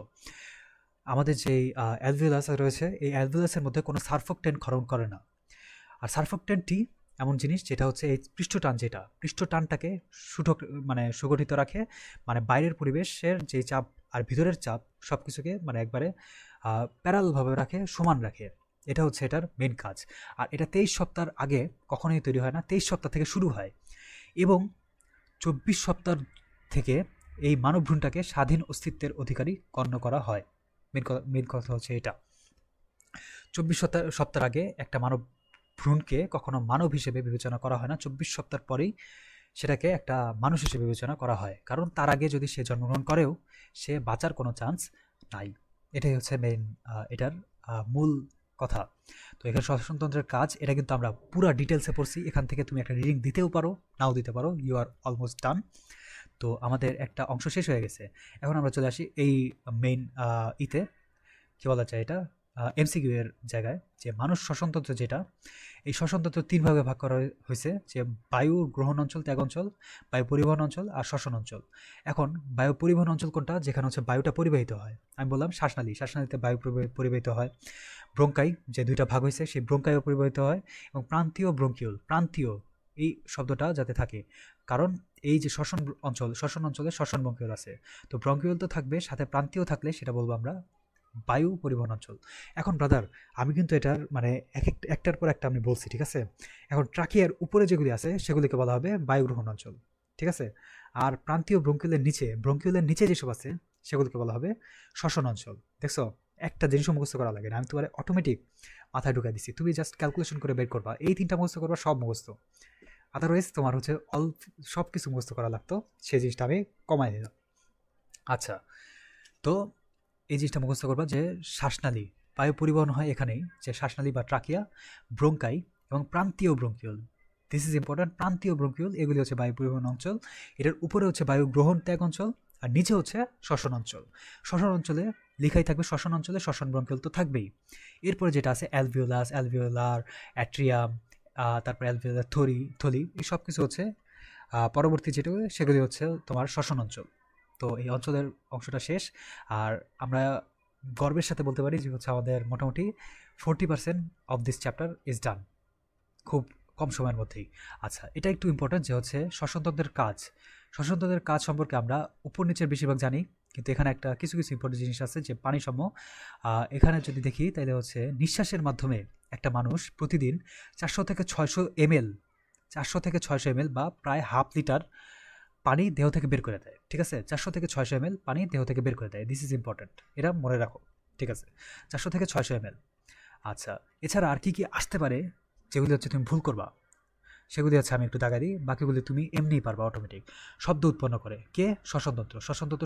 আমাদের যেই অ্যালভিওলাস রয়েছে, এই অ্যালভিওলাসের মধ্যে কোনো সারফোকটেন ক্ষরণ করে না। আর সারফোকটেনটি এমন জিনিস যেটা হচ্ছে এই পৃষ্ঠটান, যেটা পৃষ্ঠটানটাকে মানে সুগঠিত রাখে, মানে বাইরের পরিবেশের যে চাপ আর ভিতরের চাপ সব কিছুকে মানে একবারে প্যারালভাবে রাখে, সমান রাখে। এটা হচ্ছে এটার মেন কাজ। আর এটা 23 সপ্তাহ আগে কখনোই তৈরি হয় না, 23 সপ্তাহ থেকে শুরু হয়। এবং 24 সপ্তাহ থেকে এই মানব ভ্রূণটাকে স্বাধীন অস্তিত্বের অধিকারী গণ্য করা হয়। মেন কথা হচ্ছে এটা। 24 সপ্তাহ আগে একটা মানব ভ্রূণকে কখনো মানব হিসেবে বিবেচনা করা হয় না। 24 সপ্তাহ পরেই সেটাকে একটা মানুষ হিসেবে বিবেচনা করা হয়। কারণ তার আগে যদি সে জন্মগ্রহণ করেও, সে বাঁচার কোনো চান্স নাই। এটাই হচ্ছে মেইন এটার মূল কথা। তো এখানে শ্বসনতন্ত্রের কাজ, এটা কিন্তু আমরা পুরো ডিটেলসে পড়ছি। এখান থেকে তুমি একটা রিডিং দিতেও পারো, নাও দিতে পারো। You are almost done. তো আমাদের একটা অংশ শেষ হয়ে গেছে। এখন আমরা চলে আসি এই মেইন ইতে, কী বলা যায় এটা, এমসিকিউ এর জায়গায়, যে মানুষ শ্বসনতন্ত্র যেটা, এই শ্বসনতন্ত্র 3 ভাগে ভাগ করা হয়েছে, যে বায়ু গ্রহণ অঞ্চল, ত্যাগ অঞ্চল, বায়ু পরিবহন অঞ্চল আর শ্বসন অঞ্চল। এখন বায়ু পরিবহন অঞ্চল কোনটা? যেখানে হচ্ছে বায়ুটা পরিবাহিত হয়। আমি বললাম শ্বাসনালী, শ্বাসনালীতে বায়ু পরিবাহিত হয়। ব্রঙ্কাই, যে 2টা ভাগ হয়েছে, সেই ব্রঙ্কাইও পরিবাহিত হয়। এবং প্রান্তীয় ব্রঙ্কিউল, প্রান্তীয় এই শব্দটা যাতে থাকে, কারণ এই যে শ্বসন অঞ্চলে শ্বসন ব্রঙ্কিউল আছে। তো ব্রঙ্কিউল তো থাকবে, সাথে প্রান্তীয় থাকলে সেটা বলবো আমরা বায়ু পরিবহন অঞ্চল। এখন ব্রাদার, আমি কিন্তু এটার মানে একটার পর একটা আমি বলছি, ঠিক আছে? এখন ট্রাকিয়ার উপরে যেগুলি আছে সেগুলিকে বলা হবে বায়ু গ্রহণ অঞ্চল, ঠিক আছে? আর প্রান্তীয় ব্রঙ্কিউলের নিচে যেসব আছে সেগুলিকে বলা হবে শ্বসন অঞ্চল। দেখছো, একটা জিনিসও মুখস্থ করা লাগে না, আমি তোমার অটোমেটিক মাথায় ঢুকাই দিচ্ছি। তুমি জাস্ট ক্যালকুলেশন করে বের করবা, এই 3টা মুখস্থ করবা, সব মুখস্থ। আদারওয়াইজ তোমার হচ্ছে সব কিছু মুখস্থ করা লাগতো, সেই জিনিসটা আমি কমাই দিলাম। আচ্ছা, তো এই জিনিসটা মুখস্থ করবা যে শ্বাসনালী, বায়ু পরিবহন হয় এখানেই, যে শ্বাসনালী বা ট্রাকিয়া, ব্রঙ্কাই এবং প্রান্তীয় ব্রঙ্কিউল। This is important. প্রান্তীয় ব্রঙ্কিউল এগুলি হচ্ছে বায়ু পরিবহন অঞ্চল, এটার উপরে হচ্ছে বায়ু গ্রহণ ত্যাগ অঞ্চল, আর নিচে হচ্ছে শ্বসন অঞ্চল। শ্বসন অঞ্চলে লেখাই থাকবে শ্বসন অঞ্চলে শ্বসন ব্রঙ্কিউল তো থাকবেই। এরপরে যেটা আছে অ্যালভিওলাস, অ্যালভিওলার, অ্যাট্রিয়াম, তারপরে অ্যালভিওলার থলি, এই সব কিছু হচ্ছে পরবর্তী যেটা সেগুলি হচ্ছে তোমার শ্বসন অঞ্চল। তো এই অঞ্চলের অংশটা শেষ। আর আমরা গর্বের সাথে বলতে পারি যে হচ্ছে আমাদের মোটামুটি 40% of this chapter is done, খুব কম সময়ের মধ্যেই। আচ্ছা, এটা একটু ইম্পর্ট্যান্ট যে হচ্ছে শ্বসনতন্ত্রের কাজ সম্পর্কে আমরা উপর নিচের বেশিরভাগ জানি, কিন্তু এখানে একটা কিছু ইম্পর্টেন্ট জিনিস আছে, যে পানিসম্য। এখানে যদি দেখি তাহলে হচ্ছে নিঃশ্বাসের মাধ্যমে একটা মানুষ প্রতিদিন 400 থেকে 600 ml বা প্রায় হাফ লিটার পানি দেহ থেকে বের করে দেয়, ঠিক আছে? 400 থেকে 600 ml পানি দেহ থেকে বের করে দেয়। দিস ইজ ইম্পর্ট্যান্ট, এটা মনে রাখো, ঠিক আছে? 400 থেকে 600 ml। আচ্ছা, এছাড়া আর কি আসতে পারে যেগুলি হচ্ছে তুমি ভুল করবা, সেগুলি হচ্ছে আমি একটু দাগা দিই, বাকিগুলি তুমি এমনিই পারবা অটোমেটিক। শব্দ উৎপন্ন করে কে? শ্বসনতন্ত্র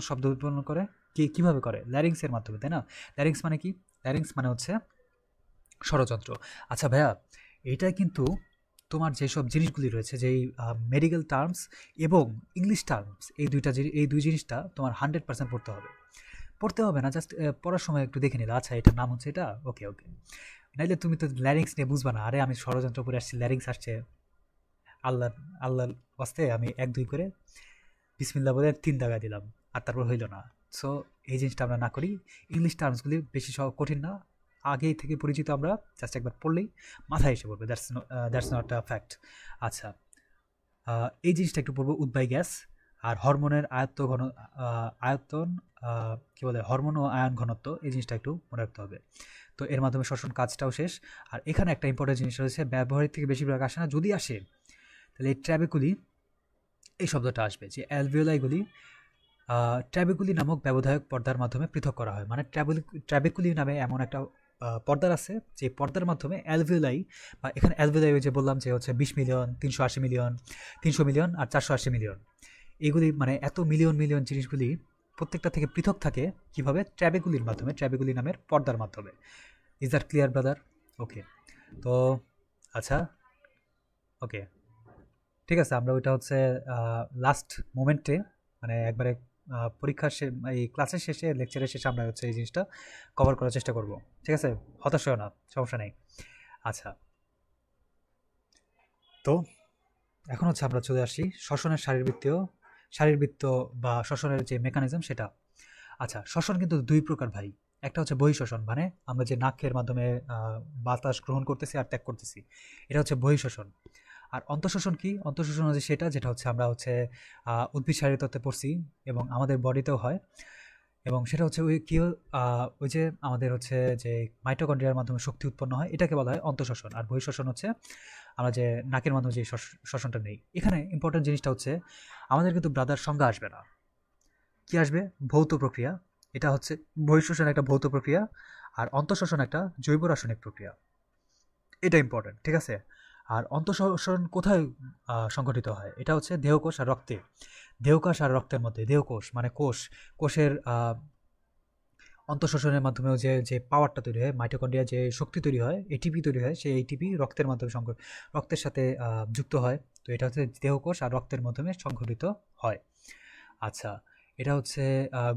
শব্দ উৎপন্ন করে কীভাবে করে? ল্যারিংসের মাধ্যমে, তাই না? ল্যারিংস মানে কি? ল্যারিংস মানে হচ্ছে ষড়যন্ত্র। আচ্ছা ভাইয়া, এইটা কিন্তু তোমার যেসব জিনিসগুলি রয়েছে, যেই মেডিকেল টার্মস এবং ইংলিশ টার্মস, এই দুই জিনিসটা তোমার 100% পড়তে হবে না, জাস্ট পড়ার সময় একটু দেখে নিলে, আচ্ছা এটার নাম হচ্ছে এটা, ওকে। নাইলে তুমি তো ল্যারিংস নিয়ে বুঝবা না। আরে আমি ষড়যন্ত্র করে আসছি, ল্যারিংস আসছে, আল্লাহ আল্লাহর ওয়াস্তে আমি 1 2 করে বিসমিল্লাহ বলে 3 দাগা দিলাম, আর তারপর হইল না। সো এই জিনিসটা আমরা না করি। ইংলিশ টার্মসগুলি বেশি কঠিন না, আগেই থেকে পরিচিত, আমরা জাস্ট একবার পড়লেই মাথায় এসে পড়বে। That's not a fact. আচ্ছা, এই জিনিসটা একটু পড়বো, উদ্বায়ী গ্যাস। আর হরমোনের আয়তন, কি বলে, হরমোন ও আয়ন ঘনত্ব, এই জিনিসটা একটু মনে রাখতে হবে। তো এর মাধ্যমে শ্বসন কাজটাও শেষ। আর এখানে একটা ইম্পর্টেন্ট জিনিস রয়েছে, ব্যবহারিক থেকে বেশিরভাগ আসে না, যদি আসে তাহলে এই ট্র্যাবেকুলি এই শব্দটা আসবে, যে অ্যালভিওলাইগুলি ট্র্যাবেকুলি নামক ব্যবধায়ক পর্দার মাধ্যমে পৃথক করা হয়। মানে ট্র্যাবেকুলি নামে এমন একটা পর্দার আছে, যে পর্দার মাধ্যমে অ্যালভিওলাই, বা এখানে অ্যালভিওলাই যে বললাম যে হচ্ছে 20 মিলিয়ন, 380 মিলিয়ন, 300 মিলিয়ন আর 480 মিলিয়ন, এগুলি মানে এত মিলিয়ন মিলিয়ন জিনিসগুলি প্রত্যেকটা থেকে পৃথক থাকে কিভাবে? ট্র্যাবেকুলির মাধ্যমে, ট্র্যাবেকুলি নামের পর্দার মাধ্যমে। Is that clear brother? Okay. তো আচ্ছা, ওকে, ঠিক আছে। আমরা ওইটা হচ্ছে লাস্ট মোমেন্টে, মানে একবারে পরীক্ষার এই ক্লাসের শেষে, লেকচারের শেষে আমরা হচ্ছে এই জিনিসটা কভার করার চেষ্টা করব। ঠিক আছে, হতাশ হও না, সমস্যা নেই। আচ্ছা, তো এখন হচ্ছে আমরা চলে আসি শ্বসনের শারীরবৃত্ত বা শ্বসনের যে মেকানিজম সেটা। আচ্ছা, শ্বসন কিন্তু দুই প্রকার ভাই। একটা হচ্ছে বহিঃশ্বসন, মানে আমরা যে নাকের মাধ্যমে বাতাস গ্রহণ করতেছি আর ত্যাগ করতেছি, এটা হচ্ছে বহিঃশ্বসন। আর অন্তঃশ্বসন কি? অন্তঃশ্বসন হচ্ছে সেটা, যেটা হচ্ছে আমরা হচ্ছে উদ্ভিদ শারীরতত্ত্বে পড়ছি এবং আমাদের বডিতেও হয়। এবং সেটা হচ্ছে ওই কি, ওই যে আমাদের হচ্ছে যে মাইটোকন্ড্রিয়ার মাধ্যমে শক্তি উৎপন্ন হয়, এটাকে বলা হয় অন্তঃশ্বসন। আর বহিঃশ্বসন হচ্ছে আমরা যে নাকের মাধ্যমে যে শ্বসনটা নেই। এখানে ইম্পর্টেন্ট জিনিসটা হচ্ছে আমাদের কিন্তু ব্রাদার সংজ্ঞা আসবে না, কি আসবে? ভৌত প্রক্রিয়া। এটা হচ্ছে বহিঃশ্বসন একটা ভৌত প্রক্রিয়া, আর অন্তঃশ্বসন একটা জৈব রাসায়নিক প্রক্রিয়া। এটা ইম্পর্টেন্ট, ঠিক আছে? আর অন্তঃশ্বসন কোথায় সংঘটিত হয়? এটা হচ্ছে দেহকোষ আর রক্তে। দেহকোষ আর রক্তের মধ্যে, দেহকোষ মানে কোষের অন্তঃশ্বসনের মাধ্যমেও যে যে পাওয়ারটা তৈরি হয়, মাইটোকন্ড্রিয়া যে শক্তি তৈরি হয়, এটিপি তৈরি হয়, সেই এটিপি রক্তের মাধ্যমে রক্তের সাথে যুক্ত হয়। তো এটা হচ্ছে দেহকোষ আর রক্তের মাধ্যমে সংঘটিত হয়। আচ্ছা, এটা হচ্ছে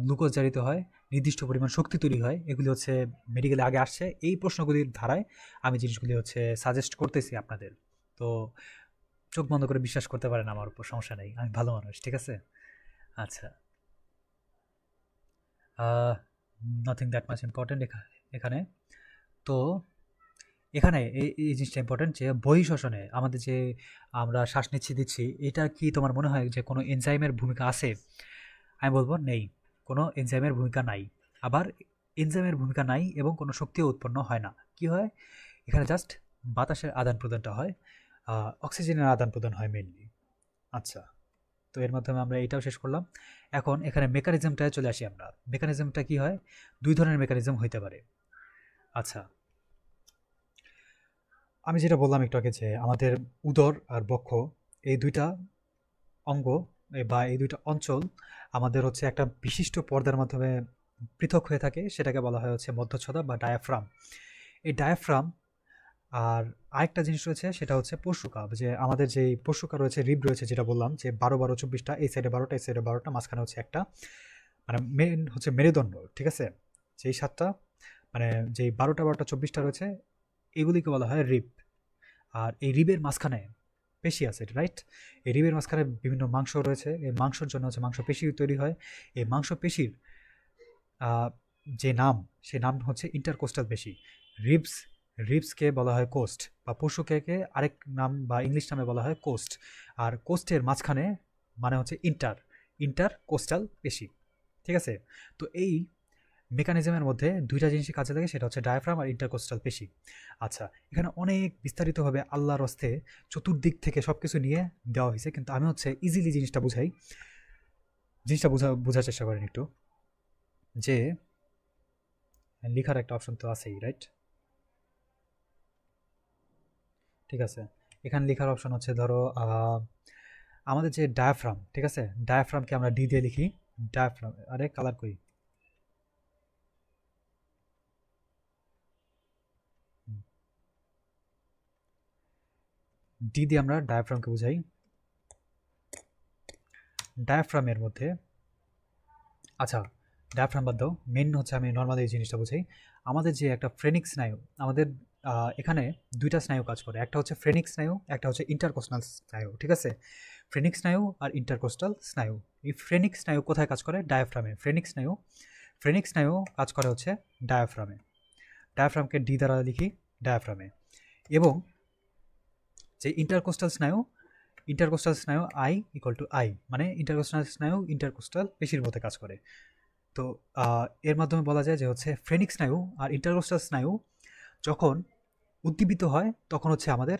গ্লুকোজ জারিত হয়, নির্দিষ্ট পরিমাণ শক্তি তৈরি হয়। এগুলি হচ্ছে মেডিকেলে আগে আসছে, এই প্রশ্নগুলির ধারায় আমি জিনিসগুলি হচ্ছে সাজেস্ট করতেছি আপনাদের। তো চোখ বন্ধ করে বিশ্বাস করতে পারেন আমার উপর, সমস্যা নেই, আমি ভালো মানুষ, ঠিক আছে? আচ্ছা, নাথিং দ্যাট মাচ ইম্পর্টেন্ট এখানে। তো এখানে এই জিনিসটা ইম্পর্টেন্ট, যে বহিঃশ্বসনে আমাদের যে আমরা শ্বাস দিচ্ছি, এটা কি তোমার মনে হয় যে কোনো এনজাইমের ভূমিকা আছে? আমি বলবো নেই, কোনো এনজাইমের ভূমিকা নাই। আবার এনজাইমের ভূমিকা নাই এবং কোনো শক্তিও উৎপন্ন হয় না। কি হয় এখানে? জাস্ট বাতাসের আদান প্রদানটা হয়, অক্সিজেনের আদান প্রদান হয় মেনলি। আচ্ছা, তো এর মাধ্যমে আমরা এটাও শেষ করলাম। এখন এখানে মেকানিজমটায় চলে আসি আমরা। মেকানিজমটা কি হয়? দুই ধরনের মেকানিজম হইতে পারে। আচ্ছা, আমি যেটা বললাম একটু আগে, যে আমাদের উদর আর বক্ষ, এই দুইটা অঙ্গ বা এই দুইটা অঞ্চল আমাদের হচ্ছে একটা বিশিষ্ট পর্দার মাধ্যমে পৃথক হয়ে থাকে, সেটাকে বলা হয় হচ্ছে মধ্যচ্ছদা বা ডায়াফ্রাম। এই ডায়াফ্রাম, আর আরেকটা জিনিস রয়েছে সেটা হচ্ছে পশুকা, যে আমাদের যে পশুকা রয়েছে, রিব রয়েছে, যেটা বললাম যে 12-12-24টা, এই সাইডে 12টা, এই সাইডে 12টা, মাঝখানে হচ্ছে একটা, মানে মেন হচ্ছে মেরুদণ্ড, ঠিক আছে? যেই 7টা, মানে যেই 12টা 12টা 24টা রয়েছে, এগুলিকে বলা হয় রিব। আর এই রিবের মাঝখানে পেশি আছে, রাইট? এই রিবের মাঝখানে বিভিন্ন মাংস রয়েছে, এই মাংসর জন্য হচ্ছে মাংসপেশি তৈরি হয়। এই মাংসপেশির যে নাম, সে নাম হচ্ছে ইন্টারকোস্টাল পেশি। রিবস রিবসকে বলা হয় কোস্ট, বা পশুকে আরেক নাম বা ইংলিশ নামে বলা হয় কোস্ট। আর কোস্টের মাঝখানে মানে হচ্ছে ইন্টারকোস্টাল পেশি, ঠিক আছে? তো এই মেকানিজমের মধ্যে দুইটা জিনিসই কাজে লাগে, সেটা হচ্ছে ডায়াফ্রাম আর ইন্টারকোস্টাল পেশি। আচ্ছা, এখানে অনেক বিস্তারিতভাবে আল্লাহর হস্তে চতুর্দিক থেকে সব কিছু নিয়ে দেওয়া হয়েছে, কিন্তু আমি হচ্ছে ইজিলি জিনিসটা বুঝাই, জিনিসটা বোঝার চেষ্টা করেন একটু। যে লেখার একটা অপশন তো আছেই, রাইট? ঠিক আছে, এখানে লেখার অপশন হচ্ছে, ধরো আমাদের যে ডায়াফ্রাম, ঠিক আছে, ডায়াফ্রামকে আমরা ডি দিয়ে লিখি। ডায়াফ্রাম, আরে কালার কই? ডি দিয়ে আমরা ডায়াফ্রামকে বুঝাই। ডায়াফ্রামের মধ্যে, আচ্ছা ডায়াফ্রাম বাদ দাও, মেন হচ্ছে আমি নর্মালি এই জিনিসটা বুঝাই। আমাদের যে একটা ফ্রেনিক স্নায়ু, আমাদের এখানে দুইটা স্নায়ু কাজ করে, একটা হচ্ছে ফ্রেনিক স্নায়ু, একটা হচ্ছে ইন্টারকোস্টাল স্নায়ু, ঠিক আছে? ফ্রেনিক স্নায়ু আর ইন্টারকোস্টাল স্নায়ু। এই ফ্রেনিক স্নায়ু কোথায় কাজ করে? ডায়াফ্রামে। ফ্রেনিক স্নায়ু কাজ করে হচ্ছে ডায়াফ্রামে। ডায়াফ্রামকে ডি দ্বারা লিখি, ডায়াফ্রামে। এবং যে ইন্টারকোস্টাল স্নায়ু, ইন্টারকোস্টাল স্নায়ু আই ইকুয়াল টু আই, মানে ইন্টারকোস্টাল স্নায়ু ইন্টারকোস্টাল পেশির মধ্যে কাজ করে। তো এর মাধ্যমে বলা যায় যে হচ্ছে ফ্রেনিক স্নায়ু আর ইন্টারকোস্টাল স্নায়ু যখন উদ্দীপিত হয় তখন হচ্ছে আমাদের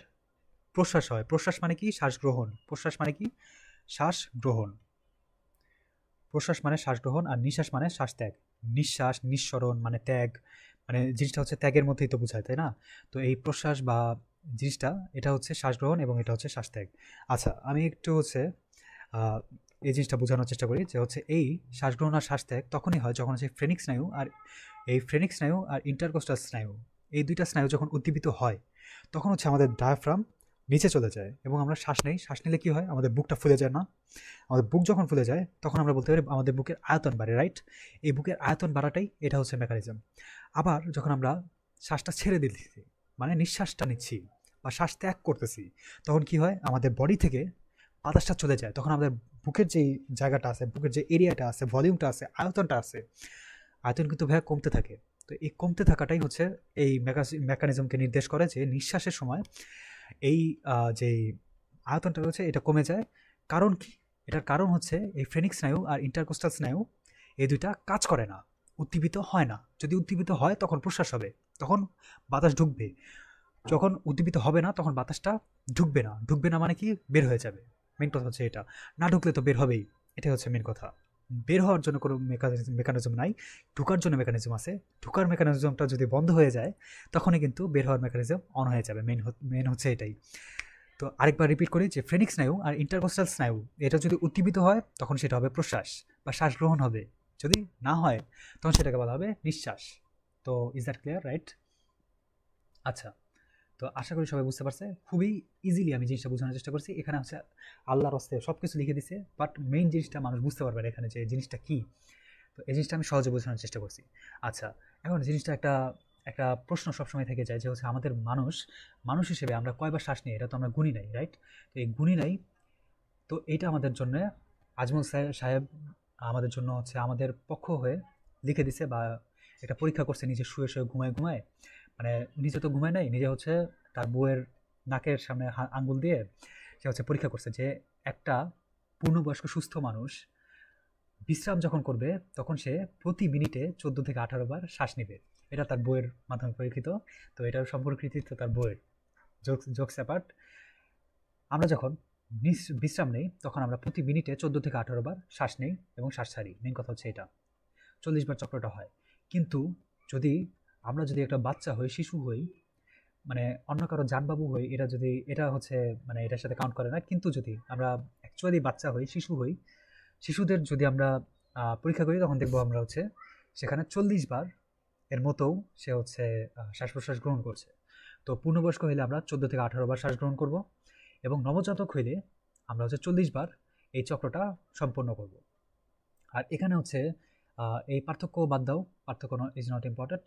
প্রশ্বাস হয়। প্রশ্বাস মানে কি? শ্বাস গ্রহণ। প্রশ্বাস মানে কি? শ্বাস গ্রহণ। প্রশ্বাস মানে শ্বাস গ্রহণ আর নিঃশ্বাস মানে শ্বাস ত্যাগ। নিঃশ্বাস নিঃসরণ মানে ত্যাগ, মানে জিনিসটা হচ্ছে ত্যাগের মধ্যেই তো বোঝায়, তাই না? তো এই প্রশ্বাস বা জিনিসটা এটা হচ্ছে শ্বাস গ্রহণ এবং এটা হচ্ছে শ্বাস ত্যাগ। আচ্ছা, আমি একটু হচ্ছে আহ, এই জিনিসটা বোঝানোর চেষ্টা করি যে হচ্ছে এই শ্বাস গ্রহণ আর শ্বাস ত্যাগ তখনই হয় যখন হচ্ছে ফ্রেনিক স্নায়ু আর এই ফ্রেনিক স্নায়ু আর ইন্টারকোস্টাল স্নায়ু, এই দুইটা স্নায়ু যখন উদ্দীপিত হয় তখন হচ্ছে আমাদের ডায়াফ্রাম নিচে চলে যায় এবং আমরা শ্বাস নেই। শ্বাস নিলে কি হয়? আমাদের বুকটা ফুলে যায় না? আমাদের বুক যখন ফুলে যায় তখন আমরা বলতে পারি আমাদের বুকের আয়তন বাড়ে, রাইট? এই বুকের আয়তন বাড়াটাই এটা হচ্ছে মেকানিজম। আবার যখন আমরা শ্বাসটা ছেড়ে দিচ্ছি, মানে নিঃশ্বাসটা নিচ্ছি বা শ্বাস ত্যাগ করতেছি, তখন কি হয়? আমাদের বডি থেকে বাতাসটা চলে যায়। তখন আমাদের বুকের যে জায়গাটা আছে, বুকের যে এরিয়াটা আছে, ভলিউমটা আছে, আয়তনটা আছে, আয়তন কিন্তু ভাইয়া কমতে থাকে। তো এই কমতে থাকাটাই হচ্ছে এই মেকানিজমকে নির্দেশ করে যে নিঃশ্বাসের সময় এই যে আয়তনটা রয়েছে এটা কমে যায়। কারণ কি? এটার কারণ হচ্ছে এই ফ্রেনিক স্নায়ু আর ইন্টারকোস্টাল স্নায়ু এই দুইটা কাজ করে না, উদ্দীপিত হয় না। যদি উদ্দীপিত হয় তখন প্রশ্বাস হবে, তখন বাতাস ঢুকবে। যখন উদ্দীপিত হবে না তখন বাতাসটা ঢুকবে না। ঢুকবে না মানে কি? বের হয়ে যাবে। মেন কথা হচ্ছে এটা। না ঢুকলে তো বের হবেই, এটাই হচ্ছে মেন কথা। বের হওয়ার জন্য কোনো মেকানিজম নাই, ঢুকার জন্য মেকানিজম আছে। ঢুকার মেকানিজমটা যদি বন্ধ হয়ে যায় তখনই কিন্তু বের হওয়ার মেকানিজম অন হয়ে যাবে। মেন হচ্ছে এটাই। তো আরেকবার রিপিট করি যে ফ্রেনিক স্নায়ু আর ইন্টারকোস্টাল স্নায়ু এটা যদি উদ্দীপিত হয় তখন সেটা হবে প্রশ্বাস বা শ্বাস গ্রহণ হবে। যদি না হয় তখন সেটাকে বলা হবে নিঃশ্বাস। তো ইজ দ্যাট ক্লিয়ার, রাইট? আচ্ছা, তো আশা করি সবাই বুঝতে পারছে। খুবই ইজিলি আমি জিনিসটা বোঝানোর চেষ্টা করছি। এখানে হচ্ছে আল্লাহর হস্তে সব কিছু লিখে দিছে, বাট মেইন জিনিসটা মানুষ বুঝতে পারবে না এখানে যে জিনিসটা কী। তো এই জিনিসটা আমি সহজে বোঝানোর চেষ্টা করছি। আচ্ছা, এখন জিনিসটা একটা একটা প্রশ্ন সবসময় থেকে যায় যে হচ্ছে আমাদের মানুষ হিসেবে আমরা কয়বার শ্বাস নিই এটা তো আমরা গুনি নাই, রাইট? তো এই গুনি নাই। তো এইটা আমাদের জন্য আজমল সাহেব আমাদের জন্য হচ্ছে আমাদের পক্ষ হয়ে লিখে দিছে, বা এটা পরীক্ষা করছে নিজে শুয়ে শুয়ে ঘুমায় ঘুমায়। মানে নিজে তো ঘুমায় নাই, নিজে হচ্ছে তার বউয়ের নাকের সামনে আঙ্গুল দিয়ে সে হচ্ছে পরীক্ষা করছে যে একটা পূর্ণবয়স্ক সুস্থ মানুষ বিশ্রাম যখন করবে তখন সে প্রতি মিনিটে 14 থেকে 18 বার শ্বাস নেবে। এটা তার বইয়ের মাধ্যমে পরীক্ষিত। তো এটার সম্পূর্ণ কৃতিত্ব তার বইয়ের। জোকস অ্যাপার্ট, আমরা যখন বিশ্রাম নেই তখন আমরা প্রতি মিনিটে 14 থেকে 18 বার শ্বাস নেই এবং শ্বাস ছাড়ি। মেন কথা হচ্ছে এটা 40 বার চক্রটা হয়। কিন্তু যদি আমরা যদি একটা বাচ্চা হই, শিশু হই, মানে অন্য কারো জানবাবু হই, এটা যদি এটা হচ্ছে মানে এটার সাথে কাউন্ট করে না। কিন্তু যদি আমরা অ্যাকচুয়ালি বাচ্চা হই, শিশু হই, শিশুদের যদি আমরা পরীক্ষা করি তখন দেখবো আমরা হচ্ছে সেখানে 40 বার এর মতোও সে হচ্ছে শ্বাস প্রশ্বাস গ্রহণ করছে। তো পূর্ণবয়স্ক হইলে আমরা 14 থেকে 18 বার শ্বাস গ্রহণ করব এবং নবজাতক হইলে আমরা হচ্ছে 40 বার এই চক্রটা সম্পন্ন করব। আর এখানে হচ্ছে এই পার্থক্য বাদ দাও, পার্থক্য ইজ নট ইম্পর্টেন্ট।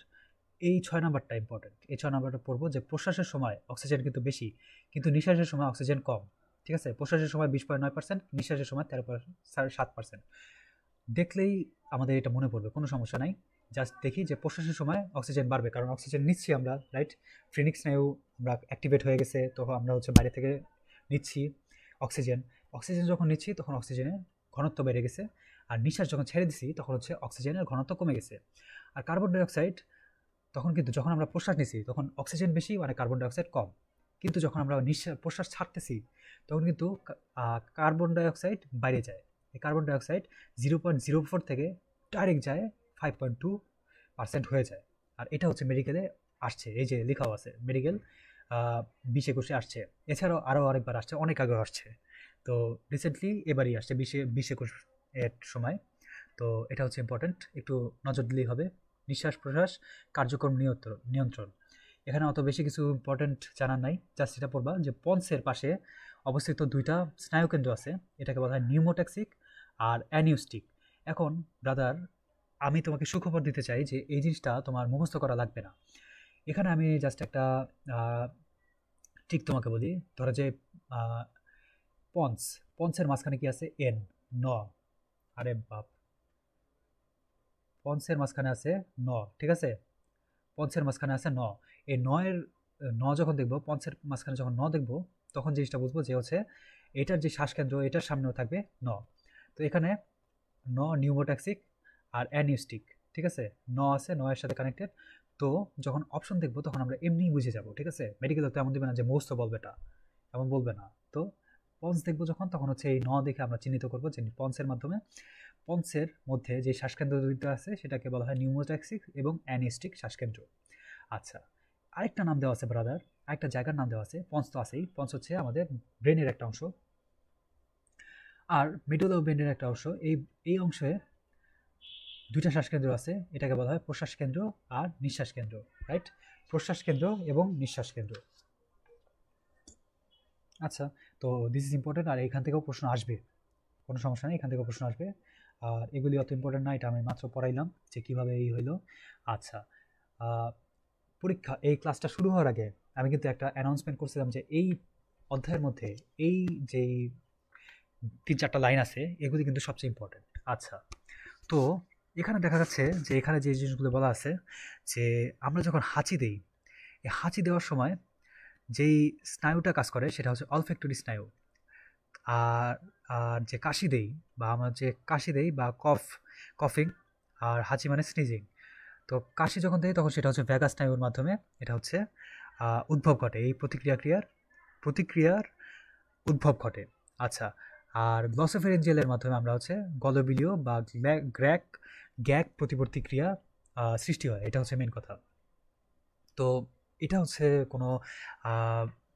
এই 6 নাম্বারটা ইম্পর্টেন্ট। এই 6 নাম্বারটা পড়বো যে প্রশ্বাসের সময় অক্সিজেন কিন্তু বেশি, কিন্তু নিঃশ্বাসের সময় অক্সিজেন কম। ঠিক আছে? প্রশ্বাসের সময় 20.9%, নিঃশ্বাসের সময় 13.7%। দেখলেই আমাদের এটা মনে পড়বে, কোনো সমস্যা নাই। জাস্ট দেখি যে প্রশ্বাসের সময় অক্সিজেন বাড়বে, কারণ অক্সিজেন নিচ্ছি আমরা, রাইট? ফ্রেনিক স্নায়ু আমরা অ্যাক্টিভেট হয়ে গেছে, তখন আমরা হচ্ছে বাইরে থেকে নিচ্ছি অক্সিজেন। অক্সিজেন যখন নিচ্ছি তখন অক্সিজেনের ঘনত্ব বেড়ে গেছে, আর নিঃশ্বাস যখন ছেড়ে দিচ্ছি তখন হচ্ছে অক্সিজেনের ঘনত্ব কমে গেছে। আর কার্বন ডাইঅক্সাইড তখন কিন্তু যখন আমরা প্রশ্বাস নিচ্ছি তখন অক্সিজেন বেশি মানে কার্বন ডাইঅক্সাইড কম। কিন্তু যখন আমরা প্রশ্বাস ছাড়তেছি তখন কিন্তু কার্বন ডাইঅক্সাইড বাইরে যায়। এই কার্বন ডাইঅক্সাইড 0.04 থেকে ডাইরেক্ট যায় 5.2% হয়ে যায়। আর এটা হচ্ছে মেডিকেলে আসছে, এই যে লেখাও আছে মেডিকেল 20-21-এ আসছে। এছাড়াও আরও আরেকবার আসছে, অনেক আগেও আসছে। তো রিসেন্টলি এবারই আসছে 20-21 এর সময়। তো এটা হচ্ছে ইম্পর্টেন্ট, একটু নজর দিলেই হবে। নিঃশ্বাস প্রশ্বাস কার্যক্রম নিয়ন্ত্রণ, এখানে অত বেশি কিছু ইম্পর্টেন্ট জানার নাই। জাস্ট এটা পড়বা যে পন্সের পাশে অবস্থিত দুইটা স্নায়ুকেন্দ্র আছে, এটাকে বলা হয় নিউমোট্যাক্সিক আর অ্যানিউস্টিক। এখন ব্রাদার, আমি তোমাকে সুখবর দিতে চাই যে এই জিনিসটা তোমার মুখস্থ করা লাগবে না। এখানে আমি জাস্ট একটা ঠিক তোমাকে বলি। ধরো যে পন্স, পন্সের মাঝখানে কি আছে? এন, ন। আরে বাপ, পন্সের মাঝখানে আছে ন, ঠিক আছে? পঞ্চের মাঝখানে আছে ন। এই নয়ের ন যখন দেখবো, পঞ্চের মাঝখানে যখন ন দেখবো তখন জিনিসটা বুঝবো যে হচ্ছে এটার যে শ্বাসকেন্দ্র এটার সামনেও থাকবে ন। তো এখানে ন নিউমোট্যাক্সিক আর অ্যানিস্টিক, ঠিক আছে, ন আছে, ন এর সাথে কানেক্টেড। তো যখন অপশন দেখবো তখন আমরা এমনিই বুঝে যাব, ঠিক আছে। মেডিকেলে তো এমন দেবে না যে মুখস্থ বলবে এটা, এমন বলবে না। তো পন্স দেখবো যখন, তখন হচ্ছে এই ন দেখে আমরা চিহ্নিত করবো যে পন্সের মাধ্যমে, পন্সের মধ্যে যে শ্বাসকেন্দ্র দুইটা আছে সেটাকে বলা হয় নিউমোট্যাক্সিক এবং অ্যানিস্টিক শ্বাসকেন্দ্র। আচ্ছা, আরেকটা নাম দেওয়া আছে ব্রাদার, আরেকটা জায়গার নাম দেওয়া আছে। পন্স তো আছেই, পন্স হচ্ছে আমাদের ব্রেনের একটা অংশ, আর মিডল অফ ব্রেনের একটা অংশ। এই অংশে দুইটা শ্বাসকেন্দ্র আছে, এটাকে বলা হয় প্রশ্বাস কেন্দ্র আর নিঃশ্বাস কেন্দ্র, রাইট? প্রশ্বাস কেন্দ্র এবং নিঃশ্বাস কেন্দ্র। আচ্ছা, তো দিস ইজ ইম্পর্টেন্ট, আর এখান থেকেও প্রশ্ন আসবে, কোনো সমস্যা নেই, এখান থেকেও প্রশ্ন আসবে। আর এগুলি অত ইম্পর্টেন্ট না, এটা আমি মাত্র পড়াইলাম যে কীভাবে এই হইলো। আচ্ছা, পরীক্ষা এই ক্লাসটা শুরু হওয়ার আগে আমি কিন্তু একটা অ্যানাউন্সমেন্ট করছিলাম যে এই অধ্যায়ের মধ্যে এই যেই 3-4টা লাইন আছে এগুলি কিন্তু সবচেয়ে ইম্পর্টেন্ট। আচ্ছা, তো এখানে দেখা যাচ্ছে যে এখানে যে জিনিসগুলো বলা আছে যে আমরা যখন হাঁচি দেই, এই হাঁচি দেওয়ার সময় যেই স্নায়ুটা কাজ করে সেটা হচ্ছে অলফ্যাক্টরি স্নায়ু। আর আর যে কাশি দেই, বা আমরা যে কাশি দেই বা কফিং, আর হাঁচি মানে স্নিজিং। তো কাশি যখন দেয় তখন সেটা হচ্ছে ভ্যাগাস স্নায়ুর মাধ্যমে এটা হচ্ছে উদ্ভব ঘটে, এই প্রতিক্রিয়ার উদ্ভব ঘটে। আচ্ছা, আর গ্লসোফেরেঞ্জিয়ালের মাধ্যমে আমরা হচ্ছে গলবিলীয় বা গ্যাগ প্রতিবর্তী ক্রিয়া সৃষ্টি হয়, এটা হচ্ছে মেন কথা। তো এটা হচ্ছে কোনো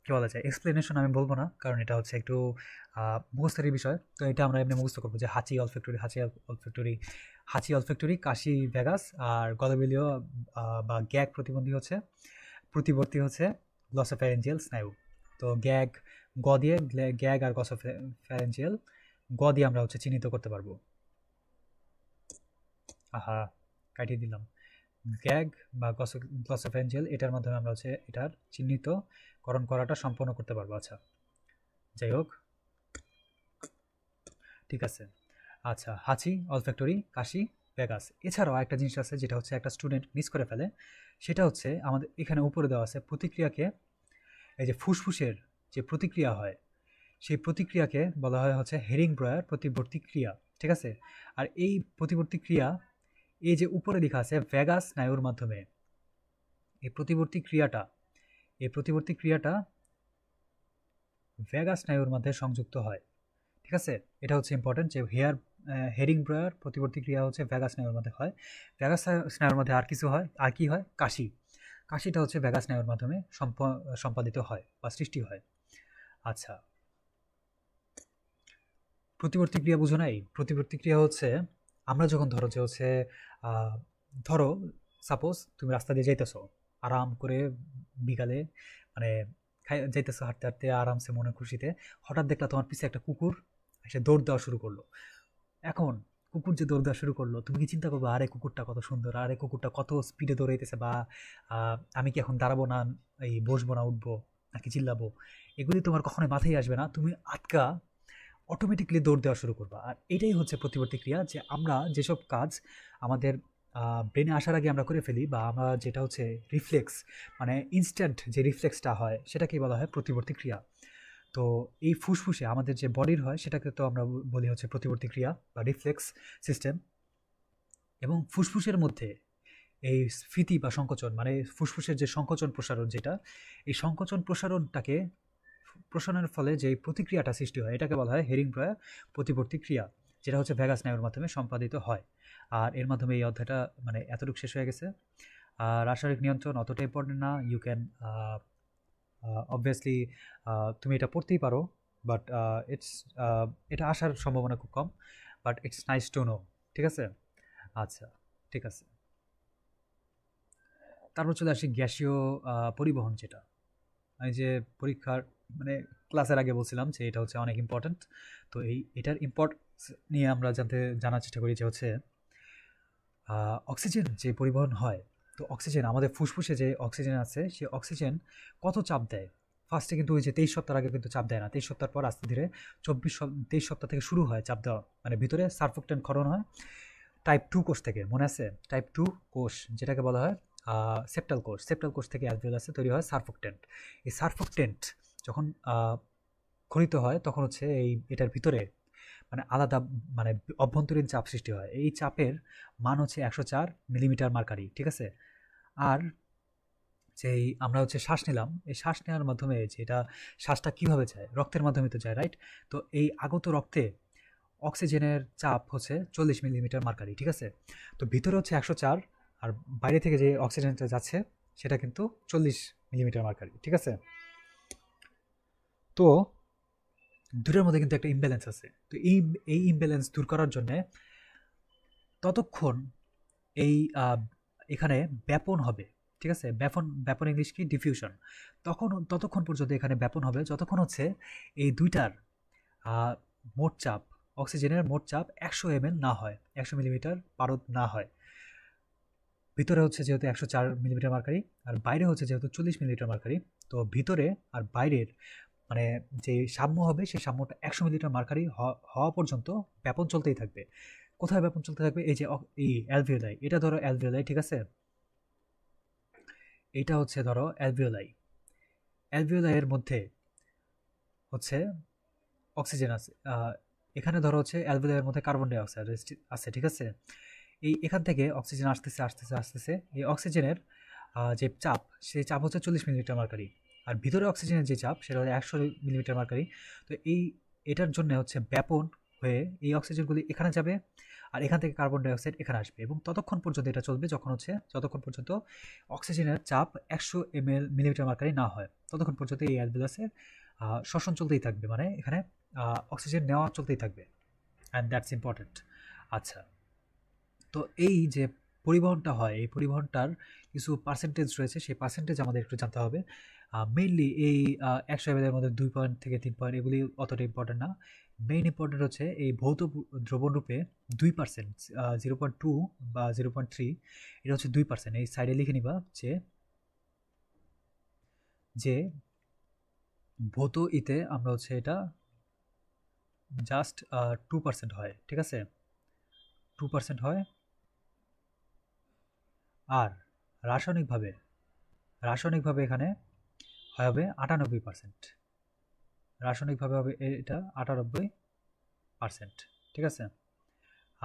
কী বলা যায় এক্সপ্লেনেশন আমি বলবো না, কারণ এটা হচ্ছে একটু মুখস্থের বিষয়। তো এটা আমরা এমনি মুখস্থ করবো যে হাঁচি অলফ্যাক্টরি, কাশি ভ্যাগাস, আর গলবিলীয় বা গ্যাগ প্রতিবর্তী হচ্ছে গ্লসোফ্যারেঞ্জিয়াল স্নায়ু। তো গ দিয়ে গ্যাগ আর গ্লসোফ্যারেঞ্জিয়াল, গ দিয়ে আমরা হচ্ছে চিহ্নিত করতে পারবো। কাটিয়ে দিলাম। গ্যাগ বা গ্লসোফ্যারেঞ্জিয়াল, এটার মাধ্যমে আমরা হচ্ছে এটার চিহ্নিতকরণ করাটা সম্পন্ন করতে পারবো। আচ্ছা, যাই হোক, ঠিক আছে। আচ্ছা, হাঁচি অলফ্যাক্টরি, কাশি ভ্যাগাস। এছাড়াও একটা জিনিস আছে যেটা হচ্ছে একটা স্টুডেন্ট মিস করে ফেলে, সেটা হচ্ছে আমাদের এখানে উপরে দেওয়া আছে প্রতিক্রিয়াকে, এই যে ফুসফুসের যে প্রতিক্রিয়া হয় সেই প্রতিক্রিয়াকে বলা হয় হচ্ছে হেরিংব্রয়ার প্রতিবর্তী ক্রিয়া, ঠিক আছে। আর এই প্রতিবর্তী ক্রিয়া, এই যে উপরে লেখা আছে ভ্যাগাস স্নায়ুর মাধ্যমে, এই প্রতিবর্তী ক্রিয়াটা ভ্যাগাস স্নায়ুর মধ্যে সংযুক্ত হয়, ঠিক আছে। এটা হচ্ছে ইম্পর্টেন্ট যে হেরিংব্রয়ার প্রতিবর্তী ক্রিয়া হচ্ছে ভ্যাগাস স্নায়ুর মধ্যে হয়। ভ্যাগাস স্নায়ুর মধ্যে আর কিছু হয়, আর কি হয়, কাশিটা হচ্ছে ভ্যাগাস স্নায়ুর মাধ্যমে সম্পাদিত হয় বা সৃষ্টি হয়। আচ্ছা, প্রতিবর্তী ক্রিয়া বুঝো নাই? প্রতিবর্তী ক্রিয়া হচ্ছে আমরা যখন ধরো সাপোজ তুমি রাস্তা দিয়ে যাইতেছো আরাম করে বিকালে, মানে যাইতেছো হাঁটতে হাঁটতে আরামসে মনে খুশিতে, হঠাৎ দেখলা তোমার পিছে একটা কুকুর এসে দৌড় দেওয়া শুরু করলো। এখন কুকুর যে দৌড় দেওয়া শুরু করলো, তুমি কি চিন্তা করবো আরে কুকুরটা কত সুন্দর, আরে কুকুরটা কত স্পিডে দৌড়াইতেছে, বা আমি কি এখন দাঁড়াবো না, এই বসবো না, উঠবো নাকি চিল্লাবো? এগুলি তোমার কখনোই মাথায় আসবে না, তুমি অটোমেটিকলি দৌড় দেওয়া শুরু করবা। আর এটাই হচ্ছে প্রতিবর্তী ক্রিয়া, যে আমরা যেসব কাজ আমাদের ব্রেনে আসার আগে আমরা করে ফেলি, বা আমরা যেটা হচ্ছে রিফ্লেক্স, মানে ইনস্ট্যান্ট যে রিফ্লেক্সটা হয় সেটাকেই বলা হয় প্রতিবর্তী ক্রিয়া। তো এই ফুসফুসে আমাদের যে বডির হয় সেটাকে তো আমরা বলি হচ্ছে প্রতিবর্তী ক্রিয়া বা রিফ্লেক্স সিস্টেম। এবং ফুসফুসের মধ্যে এই স্ফীতি বা সংকোচন, মানে ফুসফুসের যে সংকোচন প্রসারণ, যেটা এই সংকোচন প্রসারণের ফলে যে প্রতিক্রিয়াটা সৃষ্টি হয় এটাকে বলা হয় হেরিংব্রয়ার প্রতিবর্তী ক্রিয়া, যেটা হচ্ছে ভ্যাগাস স্নায়ুর মাধ্যমে সম্পাদিত হয়। আর এর মাধ্যমে এই অধ্যায়টা মানে এতটুকু শেষ হয়ে গেছে। আর রাসায়নিক নিয়ন্ত্রণ অতটা ইম্পর্টেন্ট না, ইউ ক্যান অবভিয়াসলি তুমি এটা পড়তেই পারো, বাট এটা আসার সম্ভাবনা খুব কম, but it's nice to know, ঠিক আছে। আচ্ছা, ঠিক আছে। তারপর চলে আসি গ্যাসীয় পরিবহন, যেটা আমি যে পরীক্ষার মানে ক্লাসের আগে বলছিলাম যে এটা হচ্ছে অনেক ইম্পর্ট্যান্ট। তো এটার ইম্পর্টেন্স নিয়ে আমরা জানার চেষ্টা করি যে হচ্ছে অক্সিজেন যে পরিবহন হয়, তো অক্সিজেন আমাদের ফুসফুসে যে অক্সিজেন আছে সে অক্সিজেন কত চাপ দেয়। ফার্স্টে কিন্তু ওই যে 23 সপ্তাহ আগে কিন্তু চাপ দেয় না, 23 সপ্তাহ পর আস্তে ধীরে 23 সপ্তাহ থেকে শুরু হয় চাপ দেওয়া, মানে ভিতরে সারফোক্টেন ক্ষরণ হয় টাইপ 2 কোষ থেকে, মনে আছে টাইপ 2 কোষ যেটাকে বলা হয় সেপ্টাল কোষ থেকে অ্যালভিওলাসে তৈরি হয় সারফোক্টেন্ট। এই সারফোক্টেন্ট যখন খনিত হয় তখন হচ্ছে এটার ভিতরে মানে আলাদা মানে অভ্যন্তরীণ চাপ সৃষ্টি হয়। এই চাপের মান হচ্ছে 104 মিলিমিটার মার্কারি, ঠিক আছে? আর যেই আমরা হচ্ছে শ্বাস নিলাম, এই শ্বাস নেওয়ার মাধ্যমে যেটা শ্বাসটা কিভাবে যায়, রক্তের মাধ্যমে তো যায়, রাইট? তো এই আগত রক্তে অক্সিজেনের চাপ হচ্ছে 40 মিলিমিটার মার্কারি, ঠিক আছে? তো ভিতরে হচ্ছে 104, আর বাইরে থেকে যে অক্সিজেনটা যাচ্ছে সেটা কিন্তু 40 মিলিমিটার মার্কারি, ঠিক আছে? তো দুটোর মধ্যে কিন্তু একটা ইমব্যালেন্স আছে। তো এই ইমব্যালেন্স দূর করার জন্য ততক্ষণ এই এখানে ব্যাপন হবে, ঠিক আছে? ব্যাপন, ব্যাপন ইংলিশ কি? ডিফিউশন। ততক্ষণ পর্যন্ত এখানে ব্যাপন হবে যতক্ষণ হচ্ছে এই দুইটার আহ, মোট চাপ, অক্সিজেনের মোট চাপ 100 ml না হয়, 100 মিলিমিটার পারদ না হয়। ভিতরে হচ্ছে যেহেতু 104 মিলিমিটার মার্কারি, আর বাইরে হচ্ছে যেহেতু 40 মিলিমিটার মার্কারি, তো ভিতরে আর বাইরের মানে যে সাম্য হবে সেই সাম্যটা 100 মিলিমিটার মার্কারি হওয়া পর্যন্ত ব্যাপন চলতেই থাকবে। কোথায় ব্যাপন চলতে থাকবে? এই যে এই অ্যালভিওলাই, এটা ধরো অ্যালভিওলাই, ঠিক আছে? এটা হচ্ছে ধরো অ্যালভিওলাই। অ্যালভিওলাইয়ের মধ্যে হচ্ছে অক্সিজেন আছে, এখানে ধরো হচ্ছে অ্যালভিওলাইয়ের মধ্যে কার্বন ডাই অক্সাইড আছে, ঠিক আছে? এখান থেকে অক্সিজেন আসতেছে আসতেছে আসতেছে, এই অক্সিজেনের যে চাপ, সেই চাপ হচ্ছে 40 মিলিমিটার মার্কারি। আর ভিতরে অক্সিজেনের যে চাপ সেটা হচ্ছে 100 মিলিমিটার মার্কারি। তো এটার জন্য হচ্ছে ব্যাপন হয়ে এই অক্সিজেনগুলি এখানে যাবে, আর এখান থেকে কার্বন ডাই অক্সাইড এখানে আসবে, এবং ততক্ষণ পর্যন্ত এটা চলবে যতক্ষণ পর্যন্ত অক্সিজেনের চাপ 100 মিলিমিটার মার্কারি না হয়, ততক্ষণ পর্যন্ত এই অ্যালভিওলাসের শ্বসন চলতেই থাকবে, মানে এখানে অক্সিজেন নেওয়া চলতেই থাকবে। And that's important. আচ্ছা, তো এই যে পরিবহনটা হয়, এই পরিবহনটার কিছু পার্সেন্টেজ রয়েছে, সেই পার্সেন্টেজ আমাদের একটু জানতে হবে। মেইনলি এই 100 ml-এর মধ্যে 2 পয়েন্ট থেকে 3 পয়েন্ট এগুলি অতটা ইম্পর্টেন্ট না। মেইন ইম্পর্টেন্ট হচ্ছে এই ভৌত দ্রবণ রূপে 2%, 0.2 বা 0.3, এটা হচ্ছে 2%। এই সাইডে লিখে নিবা যে যে ভৌত ইতে আমরা হচ্ছে এটা জাস্ট 2% হয়, ঠিক আছে? 2% হয়। আর রাসায়নিকভাবে রাসায়নিকভাবে এখানে হবে 98%। রাসায়নিকভাবে হবে এটা 98%, ঠিক আছে?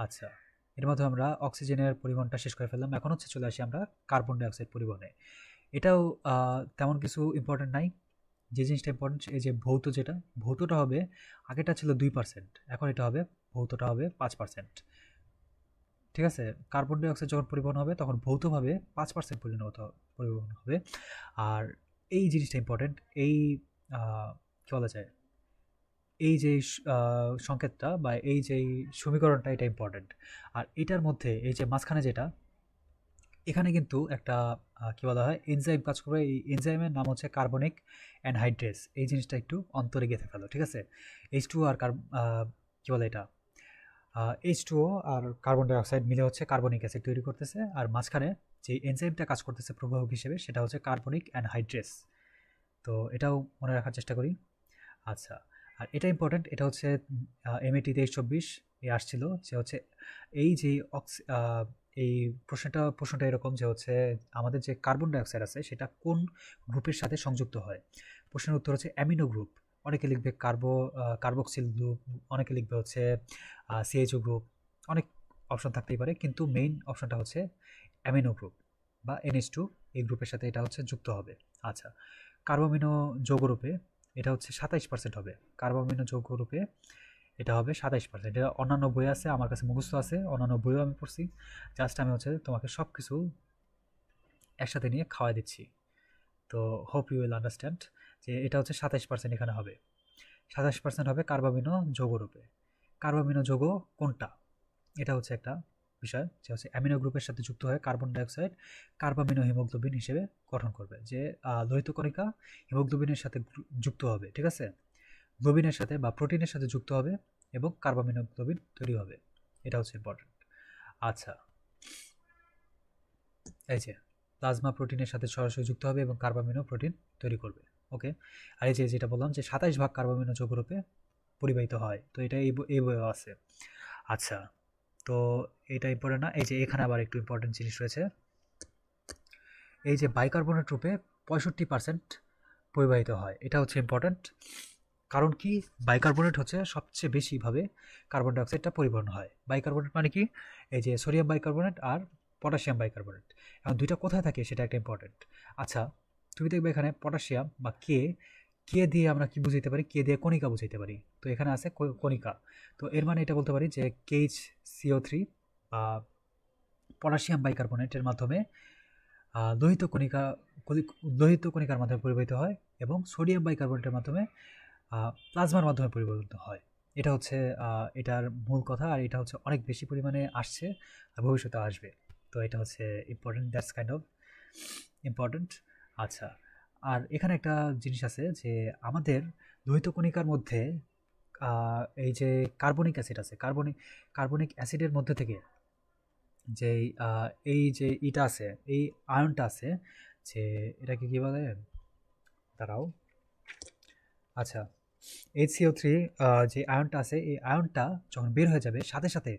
আচ্ছা, এর মধ্যে আমরা অক্সিজেনের পরিমাণটা শেষ করে ফেললাম। এখন হচ্ছে চলে আসি আমরা কার্বন ডাইঅক্সাইড পরিবহনে। এটাও তেমন কিছু ইম্পর্টেন্ট নাই। যে জিনিসটা ইম্পর্টেন্ট, এই যে ভৌত, যেটা ভৌতটা হবে, আগেটা ছিল 2%, এখন এটা হবে, ভৌতটা হবে 5%, ঠিক আছে? কার্বন ডাইঅক্সাইড যখন পরিবহন হবে তখন ভৌতভাবে 5% পরিবহন হবে। আর এই জিনিসটা ইম্পর্টেন্ট, এই কী বলা যায়, এই যে সংকেতটা বা এই যে সমীকরণটা, এটা ইম্পর্টেন্ট। আর এটার মধ্যে এই যে মাঝখানে যেটা, এখানে কিন্তু একটা কী বলা হয়, এনজাইম কাজ করবে। এই এনজাইমের নাম হচ্ছে কার্বনিক অ্যানহাইড্রেস। এই জিনিসটা একটু অন্তরে গেঁথে ফেলো, ঠিক আছে? H2 আর কী বলে এটা, H2O আর কার্বন ডাইঅক্সাইড মিলে হচ্ছে কার্বনিক অ্যাসিড তৈরি করতেছে, আর মাঝখানে যে এনজাইমটা কাজ করতেছে প্রবাহক হিসেবে সেটা হচ্ছে কার্বনিক অ্যানহাইড্রেস। তো এটাও মনে রাখার চেষ্টা করি। আচ্ছা, আর এটা ইম্পর্টেন্ট, এটা হচ্ছে MAT 2324 এ আসছিল যে হচ্ছে এই যে এই প্রশ্নটা এরকম যে হচ্ছে আমাদের যে কার্বন ডাইঅক্সাইড আছে সেটা কোন গ্রুপের সাথে সংযুক্ত হয়। প্রশ্নের উত্তর হচ্ছে অ্যামিনো গ্রুপ। অনেকে লিখবে কার্বক্সিল গ্রুপ, অনেকে লিখবে হচ্ছে CHO গ্রুপ, অনেক অপশন থাকতেই পারে, কিন্তু মেইন অপশনটা হচ্ছে অ্যামিনো গ্রুপ বা NH2, এই গ্রুপের সাথে এটা হচ্ছে যুক্ত হবে। আচ্ছা, কার্বমিনো যৌগরূপে এটা হচ্ছে 27% হবে। কার্বমিনো যৌগরূপে এটা হবে 27%। এটা অন্যান্য বই আছে, আমার কাছে মুখস্থ আছে, অন্যান্য বইও আমি পড়ছি। জাস্ট আমি হচ্ছে তোমাকে সব কিছু একসাথে নিয়ে খাওয়াই দিচ্ছি। তো হোপ ইউ উইল আন্ডারস্ট্যান্ড যে এটা হচ্ছে 27% এখানে হবে। 27% হবে কার্বামিনো যৌগরূপে। কার্বামিনো যৌগ কোনটা, এটা হচ্ছে একটা বিষয় যে হচ্ছে অ্যামিনো গ্রুপের সাথে যুক্ত হয়ে কার্বন ডাইঅক্সাইড কার্বামিনো হিমোগ্লোবিন হিসেবে গঠন করবে। যে লোহিত কণিকা হিমোগ্লোবিনের সাথে যুক্ত হবে, ঠিক আছে? গ্লোবিনের সাথে বা প্রোটিনের সাথে যুক্ত হবে এবং কার্বামিনো গ্লোবিন তৈরি হবে। এটা হচ্ছে ইম্পর্টেন্ট। আচ্ছা, এই যে প্লাজমা প্রোটিনের সাথে সরাসরি যুক্ত হবে এবং কার্বামিনো প্রোটিন তৈরি করবে। ওকে, আর এই যে যেটা বললাম যে 27 ভাগ কার্বামিনো যৌগরূপে পরিবাহিত হয়, তো এটা এই বইও আছে। আচ্ছা, তো এটা ইম্পর্টেন্ট না। এই যে এখানে আবার একটু ইম্পর্টেন্ট জিনিস রয়েছে, এই যে বাইকার্বনেট রূপে 65% পরিবাহিত হয়, এটা হচ্ছে ইম্পর্টেন্ট। কারণ কি, বাইকার্বনেট হচ্ছে সবচেয়ে বেশিভাবে কার্বন ডাইঅক্সাইডটা পরিবহন হয়। বাইকার্বনেট মানে কি, এই যে সোডিয়াম বাইকার্বনেট আর পটাশিয়াম বাইকার্বনেট, এখন দুইটা কোথায় থাকে সেটা একটা ইম্পর্টেন্ট। আচ্ছা, তুমি দেখবে এখানে পটাশিয়াম বা কে, কে দিয়ে আমরা কি বুঝাইতে পারি, কে দিয়ে কণিকা বুঝাইতে পারি। তো এখানে আছে কণিকা। তো এর মানে এটা বলতে পারি যে কেইচ CO3 বা পটাশিয়াম বাইকার্বনেটের মাধ্যমে লোহিত কণিকা, লোহিত কণিকার মাধ্যমে পরিবাহিত হয়, এবং সোডিয়াম বাইকার্বনেটের মাধ্যমে প্লাজমার মাধ্যমে পরিবর্তিত হয়। এটা হচ্ছে এটার মূল কথা, আর এটা হচ্ছে অনেক বেশি পরিমাণে আসছে আর ভবিষ্যতে আসবে। তো এটা হচ্ছে important, that's kind of important. আচ্ছা, আর এখানে একটা জিনিস আছে যে আমাদের লোহিত কণিকার মধ্যে এই যে কার্বনিক অ্যাসিড আছে, কার্বনিক অ্যাসিডের মধ্যে থেকে যে এই যে ইটা আছে, এই আয়নটা আছে, যে এটাকে কি বলে, দাঁড়াও। আচ্ছা, HCO3 যে আয়নটা আছে, এই আয়নটা যখন বের হয়ে যাবে সাথে সাথে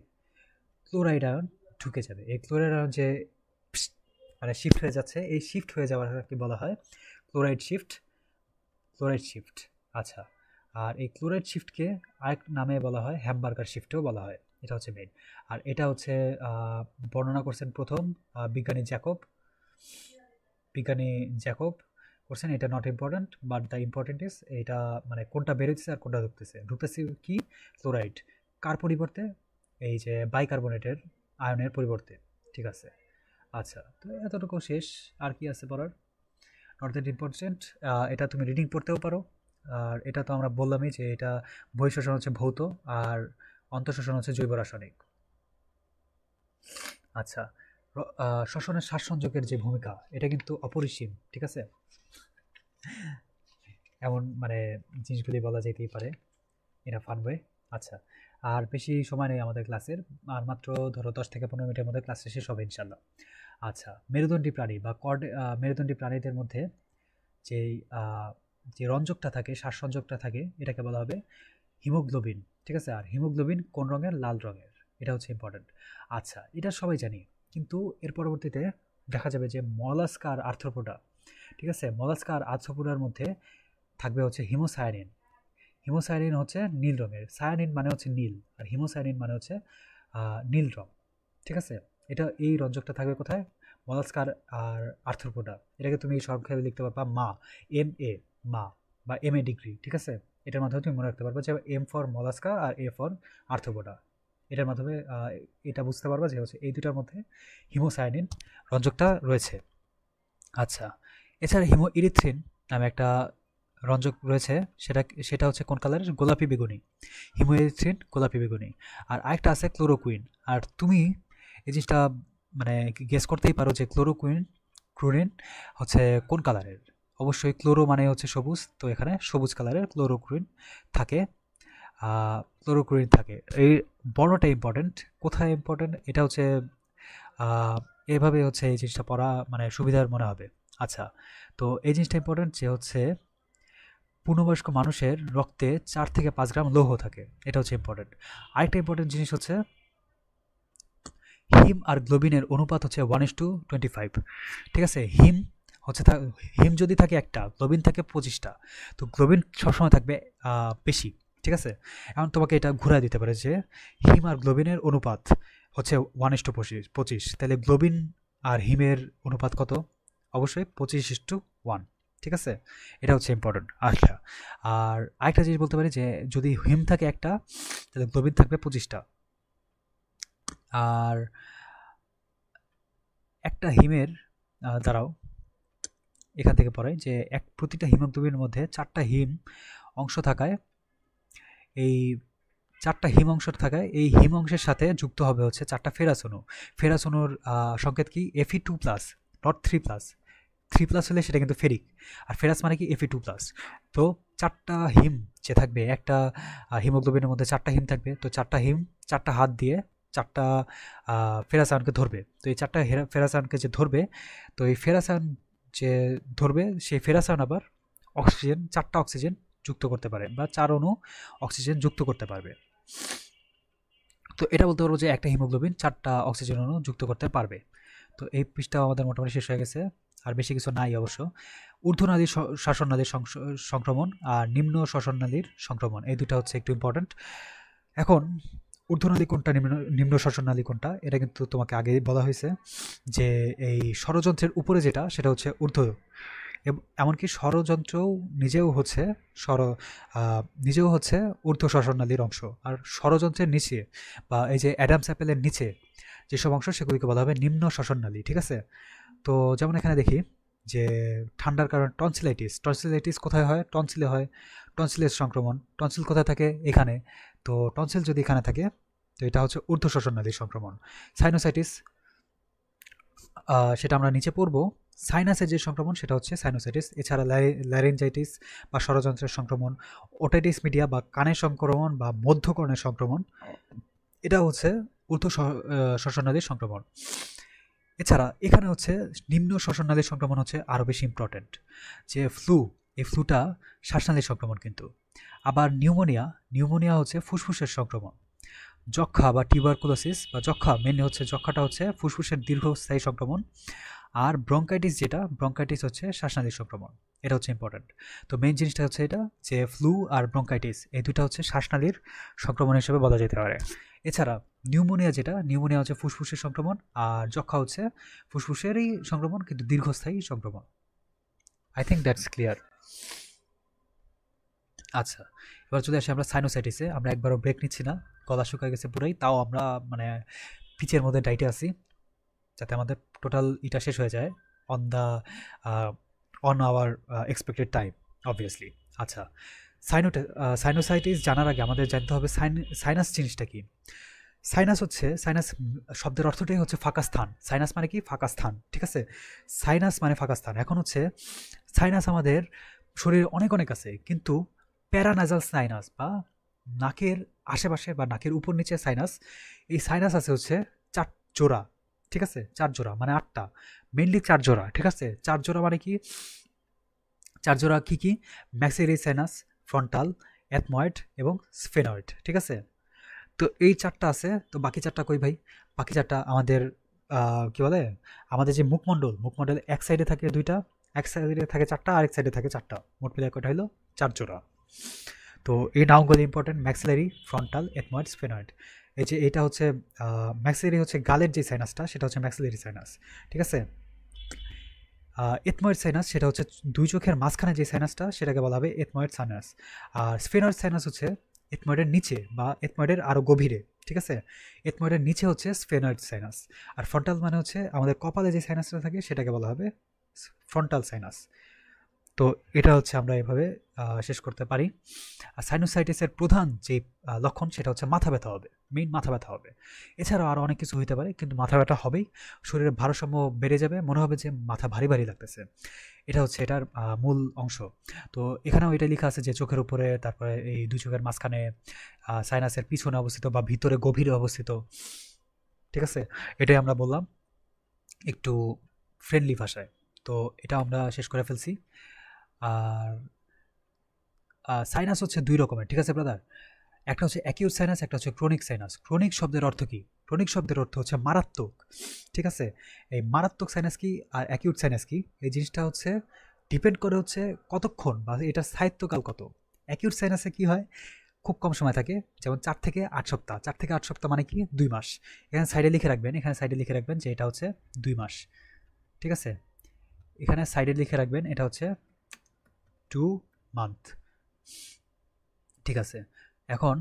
ক্লোরাইড আয়ন ঢুকে যাবে। এই ক্লোরাইড আয়ন যে মানে শিফট হয়ে যাচ্ছে, এই শিফট হয়ে যাওয়াকে বলা হয় ক্লোরাইড শিফট। ক্লোরাইড শিফট, আচ্ছা। আর এই ক্লোরাইড শিফটকে আরেক নামে বলা হয় হ্যামবার্গার শিফটও বলা হয়। এটা হচ্ছে মেইন। আর এটা হচ্ছে বর্ণনা করছেন প্রথম বিজ্ঞানী জ্যাকব। বিজ্ঞানী জ্যাকব করছেন। এটা not important, but the important is এটা মানে কোনটা বেরোচ্ছে আর কোনটা ঢুকতেছে। ঢুকতেছে কি, ক্লোরাইড। কার পরিবর্তে, এই যে বাইকার্বনেটের আয়নের পরিবর্তে। ঠিক আছে, আচ্ছা। তো এতটুকু শেষ। আর কি আছে পড়ার, নট দ্যাট ইম্পর্টেন্ট। এটা তুমি রিডিং পড়তেও পারো। আর এটা তো আমরা বললামই যে এটা বহিঃশোষণ হচ্ছে ভৌত, আর অন্তঃশোষণ হচ্ছে জৈব রাসায়নিক। আচ্ছা, শ্বসনের শ্বাসসংযোগের যে ভূমিকা, এটা কিন্তু অপরিসীম। ঠিক আছে, এমন মানে জিনিসগুলি বলা যেতেই পারে এটা ফান ওয়ে। আচ্ছা, আর বেশি সময় নেই আমাদের ক্লাসের, আর মাত্র ধরো 10 থেকে 15 মিনিটের মধ্যে ক্লাস শেষ হবে ইনশাল্লাহ। আচ্ছা, মেরুদণ্ডী প্রাণী বা মেরুদণ্ডী প্রাণীদের মধ্যে যেই যে রঞ্জকটা থাকে, শ্বাসসংযোগটা থাকে, এটাকে বলা হবে হিমোগ্লোবিন। ঠিক আছে, আর হিমোগ্লোবিন কোন রঙের, লাল রঙের। এটা হচ্ছে ইম্পর্টেন্ট। আচ্ছা, এটা সবাই জানি, কিন্তু এর পরবর্তীতে দেখা যাবে যে মলাস্কা আর আর্থ্রোপোডা, ঠিক আছে, মলাস্কা আর আর্থ্রোপোডার মধ্যে থাকবে হচ্ছে হিমোসায়ানিন। হিমোসায়ানিন হচ্ছে নীল রঙের, সায়ানিন মানে হচ্ছে নীল, আর হিমোসায়ানিন মানে হচ্ছে নীল রং। ঠিক আছে, এটা এই রঞ্জকটা থাকবে কোথায়, মলাস্কার আর আর্থ্রোপোডা। এটাকে তুমি সংক্ষেপে লিখতে পারবা মা, MA, মা, বা MA ডিগ্রি। ঠিক আছে, এটার মাধ্যমে তুমি মনে রাখতে পারবা যে M ফর মলাস্কা আর A ফর আর্থ্রোপোডা। এটার মাধ্যমে এটা বুঝতে পারবা যে হচ্ছে এই দুটার মধ্যে হিমোসায়ানিন রঞ্জকটা রয়েছে। আচ্ছা, এছাড়া ইরিথ্রিন নামে একটা রঞ্জক রয়েছে, সেটা সেটা হচ্ছে কোন কালারের, গোলাপি বেগুনি। হিমোএরিথ্রিন গোলাপি বেগুনি। আর আরেকটা আছে ক্লোরোকুইন। আর তুমি এই জিনিসটা মানে গেস করতেই পারো যে ক্লোরিন হচ্ছে কোন কালারের। অবশ্যই ক্লোরো মানে হচ্ছে সবুজ, তো এখানে সবুজ কালারের ক্লোরোকুইন থাকে। ক্লোরোকুইন থাকে। এই বর্ণটা ইম্পর্টেন্ট। কোথায় ইম্পর্টেন্ট, এটা হচ্ছে এভাবে হচ্ছে এই জিনিসটা পড়া মানে সুবিধার মনে হবে। আচ্ছা, তো এই জিনিসটা ইম্পর্টেন্ট যে হচ্ছে পূর্ণবয়স্ক মানুষের রক্তে 4 থেকে 5 গ্রাম লৌহ থাকে। এটা হচ্ছে ইম্পর্টেন্ট। আরেকটা ইম্পর্টেন্ট জিনিস হচ্ছে হিম আর গ্লোবিনের অনুপাত হচ্ছে 1:25। ঠিক আছে, হচ্ছে হিম যদি থাকে একটা, গ্লোবিন থাকে 25টা, তো গ্লোবিন সবসময় থাকবে বেশি। ঠিক আছে, এখন তোমাকে এটা ঘুরায় দিতে পারে যে হিম আর গ্লোবিনের অনুপাত হচ্ছে 1:25, তাহলে গ্লোবিন আর হিমের অনুপাত কত, অবশ্যই 25:1। ঠিক আছে, এটা হচ্ছে ইম্পর্টেন্ট। আচ্ছা, আর আরেকটা জিনিস বলতে পারি যে যদি হিম থাকে একটা, তাহলে গ্লোবিন থাকবে 25টা। আর একটা হিমের দাঁড়াও, এখান থেকে পড়াই যে প্রতিটা হিমোগ্লোবিনের মধ্যে 4টা হিম অংশ থাকায়, এই 4টা হিম অংশ থাকায় এই হিম অংশের সাথে যুক্ত হবে হচ্ছে 4টা ফেরাস অণু। ফেরাস অণুর সংকেত কি, Fe2+, নট 3+। 3+ হলে সেটা কিন্তু ফেরিক, আর ফেরাস মানে কি Fe2+। তো 4টা হিম যে থাকবে, একটা হিমোগ্লোবিনের মধ্যে 4টা হিম থাকবে, তো 4টা হিম 4টা হাত দিয়ে 4টা ফেরাস আয়নকে ধরবে। তো এই 4টা ফেরাস আয়নকে যে ধরবে, তো এই ফেরাস আয়ন যে ধরবে, সেই ফেরাস আয়ন আবার অক্সিজেন, 4টা অক্সিজেন যুক্ত করতে পারে, বা 4 অণু অক্সিজেন যুক্ত করতে পারবে। তো এটা বলতে পারবো যে একটা হিমোগ্লোবিন 4টা অক্সিজেন অণু যুক্ত করতে পারবে। তো এই পৃষ্ঠা আমাদের মোটামুটি শেষ হয়ে গেছে। আর বেশি কিছু নাই অবশ্য। ঊর্ধ্বনালীর শ্বাসনালীর সংক্রমণ আর নিম্ন শ্বাসনালীর সংক্রমণ, এই দুটো হচ্ছে একটু ইম্পর্ট্যান্ট। এখন ঊর্ধ্বনালী কোনটা, নিম্ন শ্বাসনালী কোনটা, এটা কিন্তু তোমাকে আগেই বলা হয়েছে যে এই ষড়যন্ত্রের উপরে যেটা সেটা হচ্ছে ঊর্ধ্ব, এমনকি ষড়যন্ত্রও নিজেও হচ্ছে নিজেও হচ্ছে ঊর্ধ্ব শ্বাসনালীর অংশ। আর ষড়যন্ত্রের নিচে বা এই যে অ্যাডামস অ্যাপেলের নিচে যেসব অংশ সেগুলিকে বলা হবে নিম্ন শ্বাসনালী, ঠিক আছে? তো যেমন এখানে দেখি যে ঠান্ডার কারণে টনসিলাইটিস কোথায় হয়? টনসিলে হয়। টনসিলের সংক্রমণ, টনসিল কোথায় থাকে? এখানে। তো টনসিল যদি এখানে থাকে তো এটা হচ্ছে ঊর্ধ্ব শ্বাসনালীর সংক্রমণ। সাইনোসাইটিস, সেটা আমরা নিচে পড়বো। সাইনাসের যে সংক্রমণ সেটা হচ্ছে সাইনোসাইটিস। এছাড়া ল্যারিঞ্জাইটিস বা ষড়যন্ত্রের সংক্রমণ, ওটাইটিস মিডিয়া বা কানের সংক্রমণ বা মধ্যকর্ণের সংক্রমণ, এটা হচ্ছে ঊর্ধ্ব শ্বাসনালীর সংক্রমণ। এছাড়া এখানে হচ্ছে নিম্ন শ্বাসনালীর সংক্রমণ হচ্ছে আরও বেশি ইম্পর্ট্যান্ট, যে ফ্লু, এই ফ্লুটা শ্বাসনালীর সংক্রমণ কিন্তু। আবার নিউমোনিয়া হচ্ছে ফুসফুসের সংক্রমণ। যক্ষা বা টিউবারকুলোসিস বা যক্ষা, মেনলি হচ্ছে যক্ষাটা হচ্ছে ফুসফুসের দীর্ঘস্থায়ী সংক্রমণ। আর ব্রঙ্কাইটিস হচ্ছে শ্বাসনালীর সংক্রমণ। এটা হচ্ছে ইম্পর্ট্যান্ট। তো মেইন জিনিসটা হচ্ছে এটা, যে ফ্লু আর ব্রঙ্কাইটিস এই দুটো হচ্ছে শ্বাসনালীর সংক্রমণ হিসেবে বলা যেতে পারে। এছাড়া নিউমোনিয়া হচ্ছে ফুসফুসের সংক্রমণ, আর যক্ষা হচ্ছে ফুসফুসেরই সংক্রমণ কিন্তু দীর্ঘস্থায়ী সংক্রমণ। I think that's clear. আচ্ছা, এবার যদি আসি আমরা সাইনোসাইটিসে, আমরা একবারও ব্রেক নিচ্ছি না, গলা শুকায় গেছে পুরাই, তাও আমরা মানে পিচের মধ্যে ডাইটে আছি যাতে আমাদের টোটাল এটা শেষ হয়ে যায় on our expected time obviously. আচ্ছা, সাইনোসাইটিস জানার আগে আমাদের জানতে হবে সাইনাস জিনিসটা কি। সাইনাস শব্দের অর্থটাই হচ্ছে ফাঁকা স্থান। সাইনাস মানে কি? ফাঁকা স্থান, ঠিক আছে? সাইনাস মানে ফাঁকা স্থান। এখন হচ্ছে সাইনাস আমাদের শরীরে অনেক আছে, কিন্তু প্যারানাজাল সাইনাস বা নাকের আশেপাশে বা নাকের উপর নিচে সাইনাস, এই সাইনাস আছে হচ্ছে 4 জোড়া, ঠিক আছে? 4 জোড়া মানে 8টা, মেনলি 4 জোড়া, ঠিক আছে? 4 জোড়া মানে কি? 4 জোড়া কি? ম্যাক্সিলারি সাইনাস, ফ্রন্টাল, এথময়েড এবং স্ফেনয়েড, ঠিক আছে? তো এই 4টা আছে। তো বাকি 4টা কই ভাই? বাকি 4টা আমাদের কি বলে, আমাদের যে মুখমণ্ডল এক সাইডে থাকে 2টা, এক সাইডে থাকে 4টা, আরেক সাইডে থাকে 4টা, মোট মিলে কয়টা হলো? 4 জোড়া। তো এই নামগুলো important, maxillary, frontal, ethmoid, sphenoid. এই যে এটা হচ্ছে ম্যাক্সিলারি হচ্ছে গালের যে সাইনাসটা, সেটা হচ্ছে ম্যাক্সিলারি সাইনাস, ঠিক আছে? এথময়েড সাইনাস সেটা হচ্ছে 2 চোখের মাঝখানে যে সাইনাসটা, সেটাকে বলা হবে এথময়েড সাইনাস। আর স্ফেনয়েড সাইনাস হচ্ছে এথময়েডের নিচে বা এথময়েডের আরও গভীরে, ঠিক আছে? এথময়েডের নিচে হচ্ছে স্ফেনয়েড সাইনাস। আর ফ্রন্টাল মানে হচ্ছে আমাদের কপালে যে সাইনাসটা থাকে সেটাকে বলা হবে ফ্রন্টাল সাইনাস। তো এটা হচ্ছে আমরা এভাবে শেষ করতে পারি। আর সাইনোসাইটিসের প্রধান যে লক্ষণ সেটা হচ্ছে মাথা ব্যথা হবে, মেইন মাথা ব্যথা হবে। এছাড়াও আরও অনেক কিছু হতে পারে, কিন্তু মাথা ব্যথা হবেই। শরীরের ভারসাম্য বেড়ে যাবে, মনে হবে যে মাথা ভারী লাগতেছে। এটা হচ্ছে এটার মূল অংশ। তো এখানেও এটা লেখা আছে যে চোখের উপরে, তারপরে এই 2 চোখের মাঝখানে, সাইনাসের পিছনে অবস্থিত বা ভিতরে গভীরে অবস্থিত, ঠিক আছে? এটাই আমরা বললাম একটু ফ্রেন্ডলি ভাষায়। তো এটা আমরা শেষ করে ফেলছি। আর সাইনাস হচ্ছে 2 রকমের, ঠিক আছে ব্রাদার? একটা হচ্ছে অ্যাকিউট সাইনাস, একটা হচ্ছে ক্রনিক সাইনাস। ক্রনিক শব্দের অর্থ কি? ক্রনিক শব্দের অর্থ হচ্ছে মারাত্মক, ঠিক আছে? এই মারাত্মক সাইনাস কি আর অ্যাকিউট সাইনাস কি, এই জিনিসটা হচ্ছে ডিপেন্ড করে হচ্ছে কতক্ষণ বা এটার স্থায়িত্বকাল কত। অ্যাকিউট সাইনাসে কি হয়? খুব কম সময় থাকে, যেমন 4 থেকে 8 সপ্তাহ। 4 থেকে 8 সপ্তাহ মানে কি? 2 মাস। এখানে সাইডে লিখে রাখবেন যে এটা হচ্ছে 2 মাস, ঠিক আছে? এখানে সাইডে লিখে রাখবেন এটা হচ্ছে 2 মান্থ, ঠিক আছে? এখন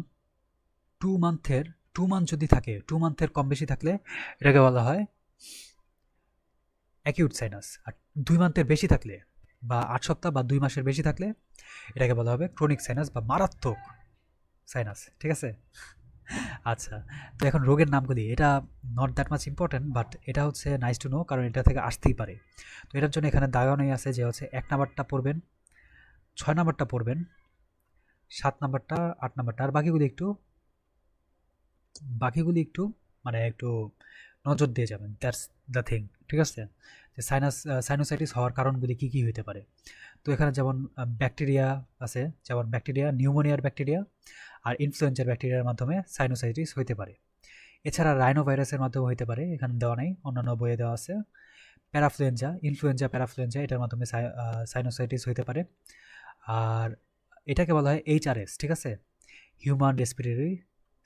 2 মান্থ যদি থাকে, 2 মান্থের কম বেশি থাকলে এটাকে বলা হয় অ্যাকিউট সাইনাস। আর 2 মান্থের বেশি থাকলে বা 8 সপ্তাহ বা 2 মাসের বেশি থাকলে এটাকে বলা হবে ক্রনিক সাইনাস বা মারাত্মক সাইনাস, ঠিক আছে? আচ্ছা, তো এখন রোগের নামগুলি, এটা not that much important, but এটা হচ্ছে নাইস টু নো, কারণ এটা থেকে আসতেই পারে। তো এটার জন্য এখানে দাগানোই আছে যে হচ্ছে 1 নাম্বারটা পড়বেন, 6 নাম্বারটা পড়বেন, 7 নাম্বারটা, 8 নাম্বারটা, আর বাকিগুলি একটু মানে একটু নজর দিয়ে যাবেন। দ্যাটস দ্য থিং, ঠিক আছে? যে সাইনোসাইটিস হওয়ার কারণগুলি কী কী হতে পারে। তো এখানে যেমন ব্যাকটেরিয়া আছে, যেমন নিউমোনিয়ার ব্যাকটেরিয়া আর ইনফ্লুয়েঞ্জার ব্যাকটেরিয়ার মাধ্যমে সাইনোসাইটিস হতে পারে। এছাড়া রাইনো ভাইরাসের মাধ্যমে হতে পারে, এখানে দেওয়া নেই, অন্যান্য বইয়ে দেওয়া আছে। প্যারাফ্লুয়েঞ্জা, ইনফ্লুয়েঞ্জা, প্যারাফ্লুয়েঞ্জা এটার মাধ্যমে সাইনোসাইটিস হইতে পারে। আর এটাকে বলা হয় এইচআরএস, ঠিক আছে? হিউম্যান রেসপিরেটরি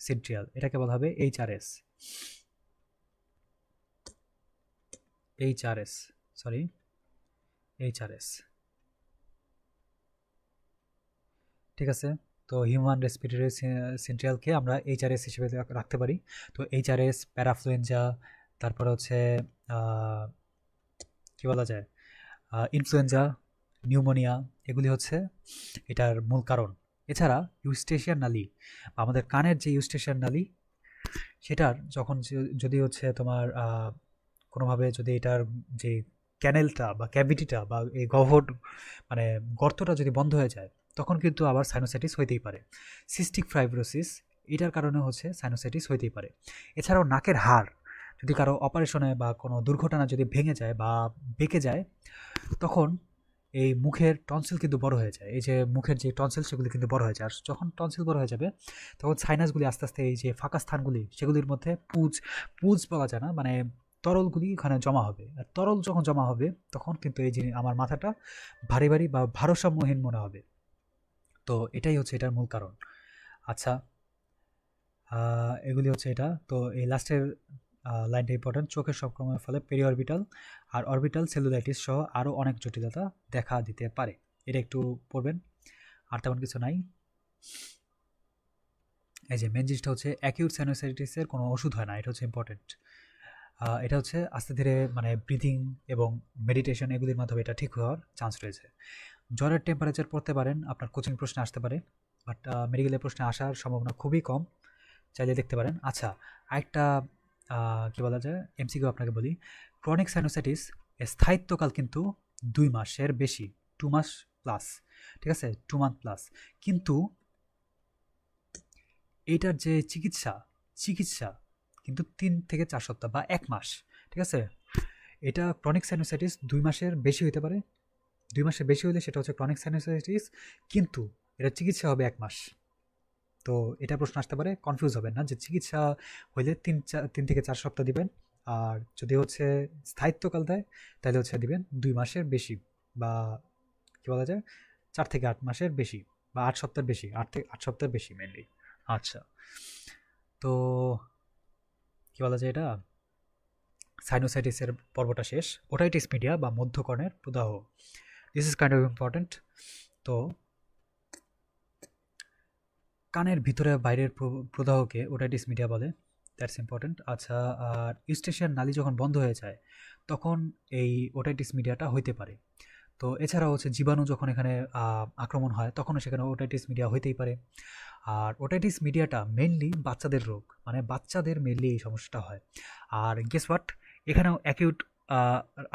সিনট্রিয়াল, এটাকে বলা হবে এইচআরএস, এইচআরএস, সরি, এইচআরএস, ঠিক আছে? তো হিউম্যান রেসপিরেটরি সিনট্রিয়ালকে আমরা এইচআরএস হিসেবে রাখতে পারি। তো এইচআরএস, প্যারাফ্লুয়েঞ্জা, তারপরে হচ্ছে কি বলা যায়, ইনফ্লুয়েঞ্জা, নিউমোনিয়া, এগুলি হচ্ছে এটার মূল কারণ। এছাড়া ইউস্টেশিয়ান নালী, আমাদের কানের যে ইউস্টেশিয়ান নালী, সেটার যখন যদি হচ্ছে তোমার কোনোভাবে যদি এটার যে ক্যানেলটা বা ক্যাভিটিটা বা এই গহ্বর মানে গর্তটা যদি বন্ধ হয়ে যায়, তখন কিন্তু আবার সাইনোসাইটিস হইতেই পারে। সিস্টিক ফাইব্রোসিস, এটার কারণে হচ্ছে সাইনোসাইটিস হইতেই পারে। এছাড়াও নাকের হাড় যদি কারো অপারেশনে বা কোনো দুর্ঘটনা যদি ভেঙে যায় বা বেঁকে যায়, তখন এই মুখের টনসিল কিন্তু বড় হয়ে যায়। এই যে মুখের যে টনসিল, সেগুলি কিন্তু বড় হয়ে যায়। আর যখন টনসিল বড় হয়ে যাবে, তখন সাইনাসগুলি আস্তে আস্তে এই যে ফাঁকা স্থানগুলি, সেগুলির মধ্যে পুজ, পুজ বলা যায় না, মানে তরলগুলি ওখানে জমা হবে। আর তরল যখন জমা হবে, তখন কিন্তু এই যে আমার মাথাটা ভারী ভারী বা ভারসাম্যহীন মনে হবে। তো এটাই হচ্ছে এটার মূল কারণ। আচ্ছা, এগুলি হচ্ছে এটা। তো এই লাস্টের লাইনটা ইম্পর্টেন্ট। চোখের সংক্রমণের ফলে পেরিঅরবিটাল আর অরবিটাল সেলুলাইটিস সহ আরও অনেক জটিলতা দেখা দিতে পারে। এটা একটু পড়বেন, আর তেমন কিছু নাই। এই যে মেন জিনিসটা হচ্ছে অ্যাকিউট সাইনোসাইটিসের কোনো ওষুধ হয় না, এটা হচ্ছে ইম্পর্টেন্ট। এটা হচ্ছে আস্তে ধীরে মানে ব্রিথিং এবং মেডিটেশন, এগুলির মাধ্যমে এটা ঠিক হওয়ার চান্স রয়েছে। জ্বরের টেম্পারেচার পড়তে পারেন, আপনার কোচিং প্রশ্নে আসতে পারে, বাট মেডিকেলের প্রশ্নে আসার সম্ভাবনা খুবই কম, চাইলে দেখতে পারেন। আচ্ছা, আরেকটা কী বলা যায়, এমসিকিউ আপনাকে বলি। ক্রনিক সাইনোসাইটিস স্থায়িত্বকাল কিন্তু 2 মাসের বেশি, 2 মাস প্লাস, ঠিক আছে, 2 মান্থ প্লাস। কিন্তু এইটার যে চিকিৎসা, চিকিৎসা কিন্তু 3 থেকে 4 সপ্তাহ বা 1 মাস, ঠিক আছে? এটা ক্রনিক সাইনোসাইটিস 2 মাসের বেশি হতে পারে। 2 মাসের বেশি হলে সেটা হচ্ছে ক্রনিক সাইনোসাইটিস, কিন্তু এটা চিকিৎসা হবে 1 মাস। তো এটা প্রশ্ন আসতে পারে, কনফিউজ হবেন না যে চিকিৎসা হইলে 3 থেকে 4 সপ্তাহ দিবেন, আর যদি হচ্ছে স্থায়িত্বকাল দেয় তাহলে হচ্ছে দিবেন 2 মাসের বেশি, বা কি বলা যায় 4 থেকে 8 মাসের বেশি, বা 8 সপ্তাহের বেশি, 8 থেকে 8 সপ্তাহের বেশি মেনলি। আচ্ছা, তো কি বলা যায়, এটা সাইনোসাইটিসের পর্বটা শেষ। ওটাইটিস মিডিয়া বা মধ্যকর্ণের প্রদাহ, this is kind of important. তো কানের ভিতরে বাইরের প্রদাহকে ওটাইটিস মিডিয়া বলে, দ্যাটস ইম্পর্টেন্ট। আচ্ছা, আর ইউস্টেশিয়ান নালী যখন বন্ধ হয়ে যায়, তখন এই ওটাইটিস মিডিয়াটা হইতে পারে। তো এছাড়াও হচ্ছে জীবাণু যখন এখানে আক্রমণ হয়, তখনও সেখানে ওটাইটিস মিডিয়া হইতেই পারে। আর ওটাইটিস মিডিয়াটা মেনলি বাচ্চাদের রোগ, মানে বাচ্চাদের মেনলি এই সমস্যাটা হয়। আর গেস হোয়াট, এখানেও অ্যাকিউট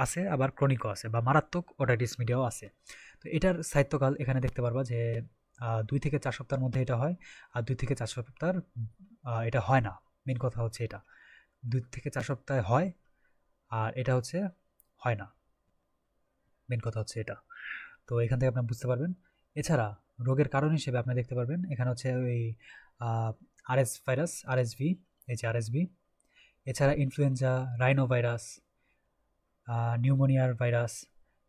আছে, আবার ক্রনিকও আছে, বা মারাত্মক ওটাইটিস মিডিয়াও আছে। তো এটার সাহিত্যকাল এখানে দেখতে পারবা যে 2 থেকে 4 সপ্তাহের মধ্যে এটা হয়, আর 2 থেকে 4 সপ্তাহ এটা হয় না। মেন কথা হচ্ছে এটা 2 থেকে 4 সপ্তাহে হয়, আর এটা হচ্ছে হয় না, মেন কথা হচ্ছে এটা। তো এখান থেকে আপনার বুঝতে পারবেন। এছাড়া রোগের কারণ হিসেবে আপনি দেখতে পারবেন এখানে হচ্ছে ওই আরএস ভাইরাস, আরএসভি, এই যে আরএসভি। এছাড়া ইনফ্লুয়েঞ্জা, রাইনো ভাইরাস, নিউমোনিয়ার ভাইরাস,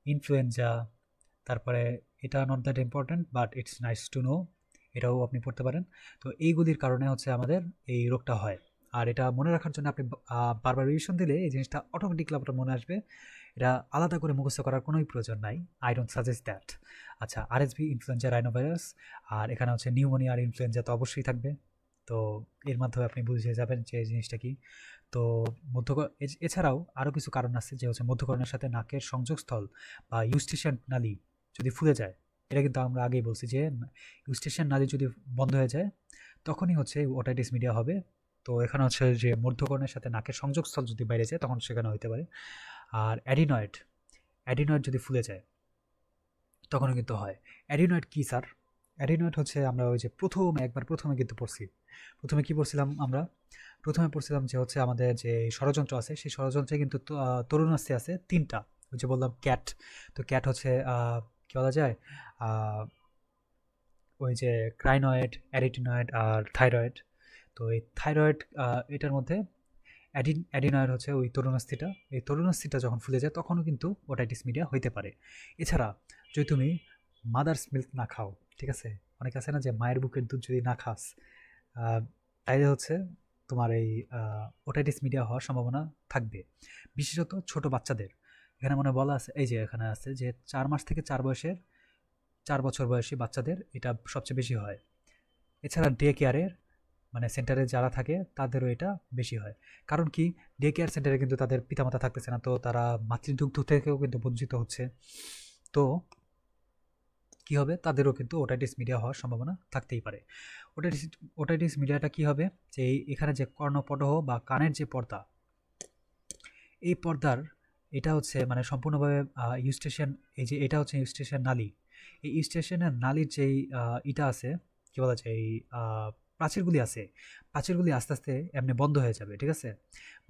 ইনফ্লুয়েঞ্জা, তারপরে এটা not that important but it's nice to know, এটাও আপনি পড়তে পারেন। তো এইগুলির কারণে হচ্ছে আমাদের এই রোগটা হয়। আর এটা মনে রাখার জন্য আপনি বারবার রিভিশন দিলে এই জিনিসটা অটোমেটিকলি আপনার মনে আসবে। এটা আলাদা করে মুখস্থ করার কোনোই প্রয়োজন নাই, আই ডোন্ট সাজেস্ট দ্যাট। আচ্ছা, আরএসভি, ইনফ্লুয়েঞ্জা, রাইনোভাইরাস, আর এখানে হচ্ছে নিউমোনিয়া আর ইনফ্লুয়েঞ্জা তো অবশ্যই থাকবে। তো এর মাধ্যমে আপনি বুঝে যাবেন যে এই জিনিসটা কি। তো এছাড়াও আরও কিছু কারণ আছে, যে হচ্ছে মধ্যকর্ণের সাথে নাকের সংযোগস্থল বা ইউস্টেশিয়ান নালী যদি ফুলে যায়, এটা কিন্তু আমরা আগেই বলছি যে ইউস্টেশিয়ান নালী যদি বন্ধ হয়ে যায়, তখনই হচ্ছে ওটাইটিস মিডিয়া হবে। তো এখানে হচ্ছে যে মধ্যকর্ণের সাথে নাকের সংযোগস্থল যদি বাইরে যায়, তখন সেখানে হতে পারে। আর অ্যাডিনয়েড, অ্যাডিনয়েড যদি ফুলে যায়, তখনও কিন্তু হয়। অ্যাডিনয়েড কি স্যার? অ্যাডিনয়েড হচ্ছে আমরা ওই যে প্রথমে কিন্তু পড়ছি। প্রথমে কি পড়ছিলাম আমরা? প্রথমে পড়ছিলাম যে হচ্ছে আমাদের যে ষড়যন্ত্র আছে, সেই ষড়যন্ত্রে কিন্তু তরুণাস্থি আছে 3টা। ওই যে বললাম ক্যাট, তো ক্যাট হচ্ছে কি বলা যায়, ওই যে ক্রাইনয়েড, অ্যারিটিনয়েড আর থাইরয়েড। তো এই থাইরয়েড, এটার মধ্যে অ্যাডিনয়েড হচ্ছে ওই তরুণাস্থিটা, এই তরুণাস্থিটা যখন ফুলে যায় তখনও কিন্তু ওটাইটিস মিডিয়া হইতে পারে। এছাড়া যদি তুমি মাদার্স মিল্ক না খাও, ঠিক আছে, অনেক আছে না যে মায়ের বুকের দুধ যদি না খাস, আহ, তাইলে হচ্ছে তোমার এই ওটাইটিস মিডিয়া হওয়ার সম্ভাবনা থাকবে, বিশেষত ছোট বাচ্চাদের। এখানে মনে বলা আছে, এই যে এখানে আছে যে 4 মাস থেকে 4 বছর বয়সী বাচ্চাদের এটা সবচেয়ে বেশি হয়। এছাড়া ডে কেয়ারের মানে সেন্টারে যারা থাকে তাদেরও এটা বেশি হয়। কারণ কি, ডে কেয়ার সেন্টারে কিন্তু তাদের পিতামাতা থাকতেছে না, তো তারা মাতৃদুগ্ধ থেকেও কিন্তু বঞ্চিত হচ্ছে। তো কি হবে, তাদেরও কিন্তু ওটাইটিস মিডিয়া হওয়ার সম্ভাবনা থাকতেই পারে। ওটাইটিস ওটাইটিস মিডিয়াটা কি হবে, যে এখানে যে কর্ণপটহ বা কানের যে পর্দা, এই পর্দার এটা হচ্ছে মানে সম্পূর্ণভাবে ইউস্টেশন, এই যে এটা হচ্ছে ইউস্টেশন নালী, এই ইউস্টেশনের নালীর যেই ইটা আছে, কি বলা যায়, এই প্রাচীরগুলি আছে, প্রাচীরগুলি আস্তে আস্তে এমনি বন্ধ হয়ে যাবে, ঠিক আছে।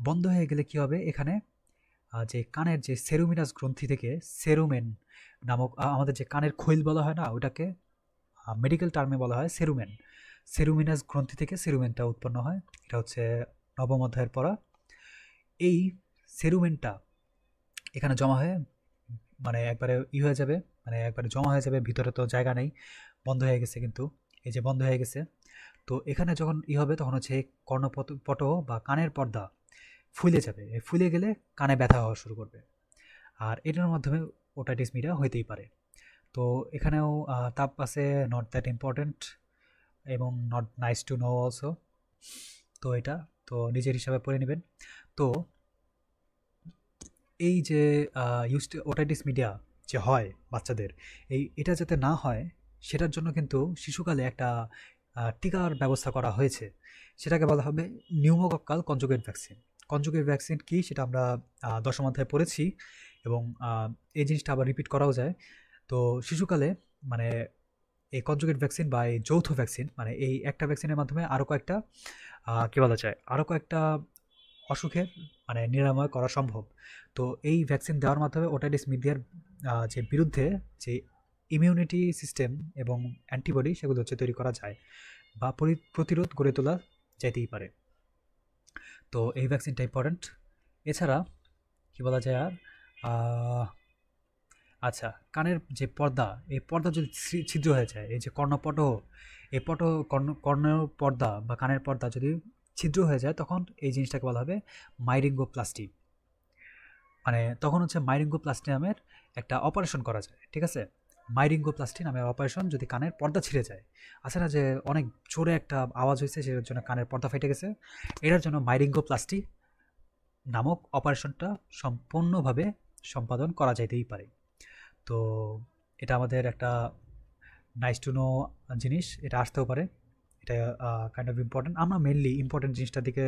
বন্ধ হয়ে গেলে কি হবে, এখানে যে কানের যে সেরুমিনাস গ্রন্থি থেকে সেরুমেন নামক আমাদের যে কানের খৈল বলা হয় না, ওটাকে মেডিকেল টার্মে বলা হয় সেরুমেন। সেরুমিনাস গ্রন্থি থেকে সেরুমেনটা উৎপন্ন হয়, এটা হচ্ছে নবম অধ্যায়ের পড়া। এই সেরুমেনটা এখানে জমা হয়ে মানে একবারে হয়ে যাবে, মানে একবারে জমা হয়ে যাবে, ভিতরে তো জায়গা নেই, বন্ধ হয়ে গেছে কিন্তু, এই যে বন্ধ হয়ে গেছে। তো এখানে যখন হবে তখন হচ্ছে কর্ণপটহ বা কানের পর্দা ফুলে যাবে, ফুলে গেলে কানে ব্যথা হওয়া শুরু করবে, আর এটার মাধ্যমে ওটাইটিস মিডিয়া হইতেই পারে। তো এখানেও তাপ আছে, নট দ্যাট ইম্পর্ট্যান্ট এবং not nice to no also. তো এটা তো নিজের হিসাবে পড়ে নেবেন। তো এই যে ওটাইটিস মিডিয়া যে হয় বাচ্চাদের, এটা যাতে না হয় সেটার জন্য কিন্তু শিশুকালে একটা টিকার ব্যবস্থা করা হয়েছে, সেটাকে বলা হবে pneumococcal conjugate vaccine. Conjugate vaccine কি সেটা আমরা দশম অধ্যায়ে পড়েছি, এবং এই জিনিসটা আবার রিপিট করাও যায়। তো শিশুকালে মানে এই কনজুগেট ভ্যাকসিন বা এই যৌথ ভ্যাকসিন, মানে এই একটা ভ্যাকসিনের মাধ্যমে আরও কয়েকটা কী বলা যায়, আরও কয়েকটা অসুখের মানে নিরাময় করা সম্ভব। তো এই ভ্যাকসিন দেওয়ার মাধ্যমে ওটাইটিস মিডিয়ার যে বিরুদ্ধে যে ইমিউনিটি সিস্টেম এবং অ্যান্টিবডি সেগুলো হচ্ছে তৈরি করা যায় বা প্রতিরোধ গড়ে তোলা যাইতেই পারে। তো এই ভ্যাকসিনটা ইম্পর্ট্যান্ট। এছাড়া কি বলা যায় আর, আচ্ছা, কানের যে পর্দা, এই পর্দা যদি ছিদ্র হয়ে যায়, এই যে কর্ণপটহ, এই কর্ণের পর্দা বা কানের পর্দা যদি ছিদ্র হয়ে যায়, তখন এই জিনিসটাকে বলা হবে মাইরিঙ্গোপ্লাস্টি। মানে তখন হচ্ছে মাইরিঙ্গোপ্লাস্টি নামের একটা অপারেশন করা যায়, ঠিক আছে। মাইরিঙ্গোপ্লাস্টি নামের অপারেশন যদি কানের পর্দা ছিঁড়ে যায়, আছে না যে অনেক জোরে একটা আওয়াজ হয়েছে সেটার জন্য কানের পর্দা ফেটে গেছে, এটার জন্য মাইরিঙ্গোপ্লাস্টি নামক অপারেশনটা সম্পূর্ণভাবে সম্পাদন করা যাইতেই পারে। তো এটা আমাদের একটা নাইস টু নো জিনিস, এটা আসতেও পারে, এটা কাইন্ড অফ ইম্পর্টেন্ট। আমরা মেনলি ইম্পর্টেন্ট জিনিসটার দিকে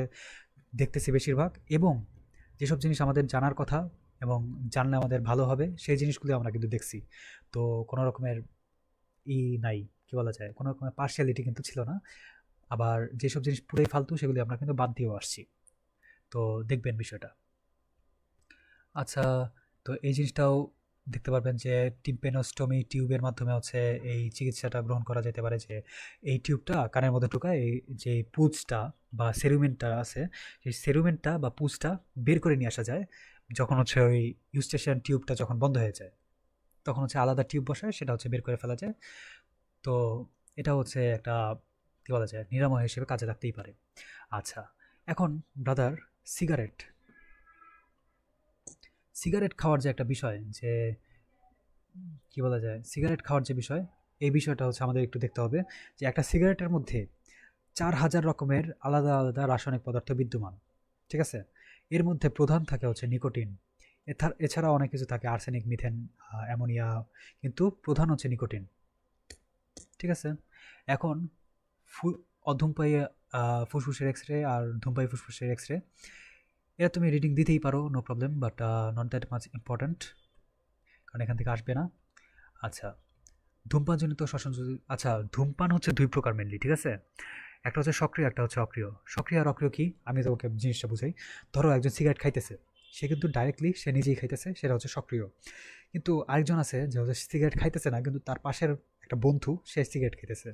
দেখতেছি বেশিরভাগ, এবং যেসব জিনিস আমাদের জানার কথা এবং জানলে আমাদের ভালো হবে সেই জিনিসগুলো আমরা কিন্তু দেখছি। তো কোনো রকমের নাই, কি বলা যায়, কোনো রকমের পার্শিয়ালিটি কিন্তু ছিল না। আবার যেসব জিনিস পুরোই ফালতু সেগুলি আমরা কিন্তু বাদ দিয়েও আসছি। তো দেখবেন বিষয়টা। আচ্ছা, তো এই জিনিসটাও দেখতে পারবেন যে টিম্পেনোস্টমি টিউবের মাধ্যমে হচ্ছে এই চিকিৎসাটা গ্রহণ করা যেতে পারে, যে এই টিউবটা কানের মধ্যে ঢোকায়, এই যে পুঁজটা বা সেরুমেন্টটা আছে, সেই সেরুমেন্টটা বা পুঁজটা বের করে নিয়ে আসা যায় যখন হচ্ছে ওই ইউস্টেশন টিউবটা যখন বন্ধ হয়ে যায়, তখন হচ্ছে আলাদা টিউব বসায়, সেটা হচ্ছে বের করে ফেলা যায়। তো এটা হচ্ছে একটা, কী বলা যায়, নিরাময় হিসেবে কাজে লাগতেই পারে। আচ্ছা, এখন ব্রাদার, সিগারেট সিগারেট খাওয়ার যে একটা বিষয়, যে কি বলা যায়, সিগারেট খাওয়ার যে বিষয়, এই বিষয়টা হচ্ছে আমাদের একটু দেখতে হবে যে একটা সিগারেটের মধ্যে 4000 রকমের আলাদা আলাদা রাসায়নিক পদার্থ বিদ্যমান, ঠিক আছে। এর মধ্যে প্রধান থাকে হচ্ছে নিকোটিন, এছাড়া অনেক কিছু থাকে, আর্সেনিক, মিথেন, অ্যামোনিয়া, কিন্তু প্রধান হচ্ছে নিকোটিন, ঠিক আছে। এখন অধূমপায়ী ফুসফুসের এক্স রে আর ধূমপায়ী ফুসফুসের এক্স রে, এটা তুমি রিডিং দিতেই পারো, no problem, but not that much important, কারণ এখান থেকে আসবে না। আচ্ছা, ধূমপানজনিত শ্বসন, আচ্ছা, ধূমপান হচ্ছে 2 প্রকার মেনলি, ঠিক আছে। একটা হচ্ছে সক্রিয়, একটা হচ্ছে অক্রিয়। সক্রিয় আর অক্রিয় কি, আমি তোকে জিনিসটা বুঝাই। ধরো একজন সিগারেট খাইতেছে, সে কিন্তু ডাইরেক্টলি সে নিজেই খাইতেছে, সেটা হচ্ছে সক্রিয়। কিন্তু আরেকজন আছে যে হচ্ছে সিগারেট খাইতেছে না, কিন্তু তার পাশের একটা বন্ধু সে সিগারেট খাইতেছে,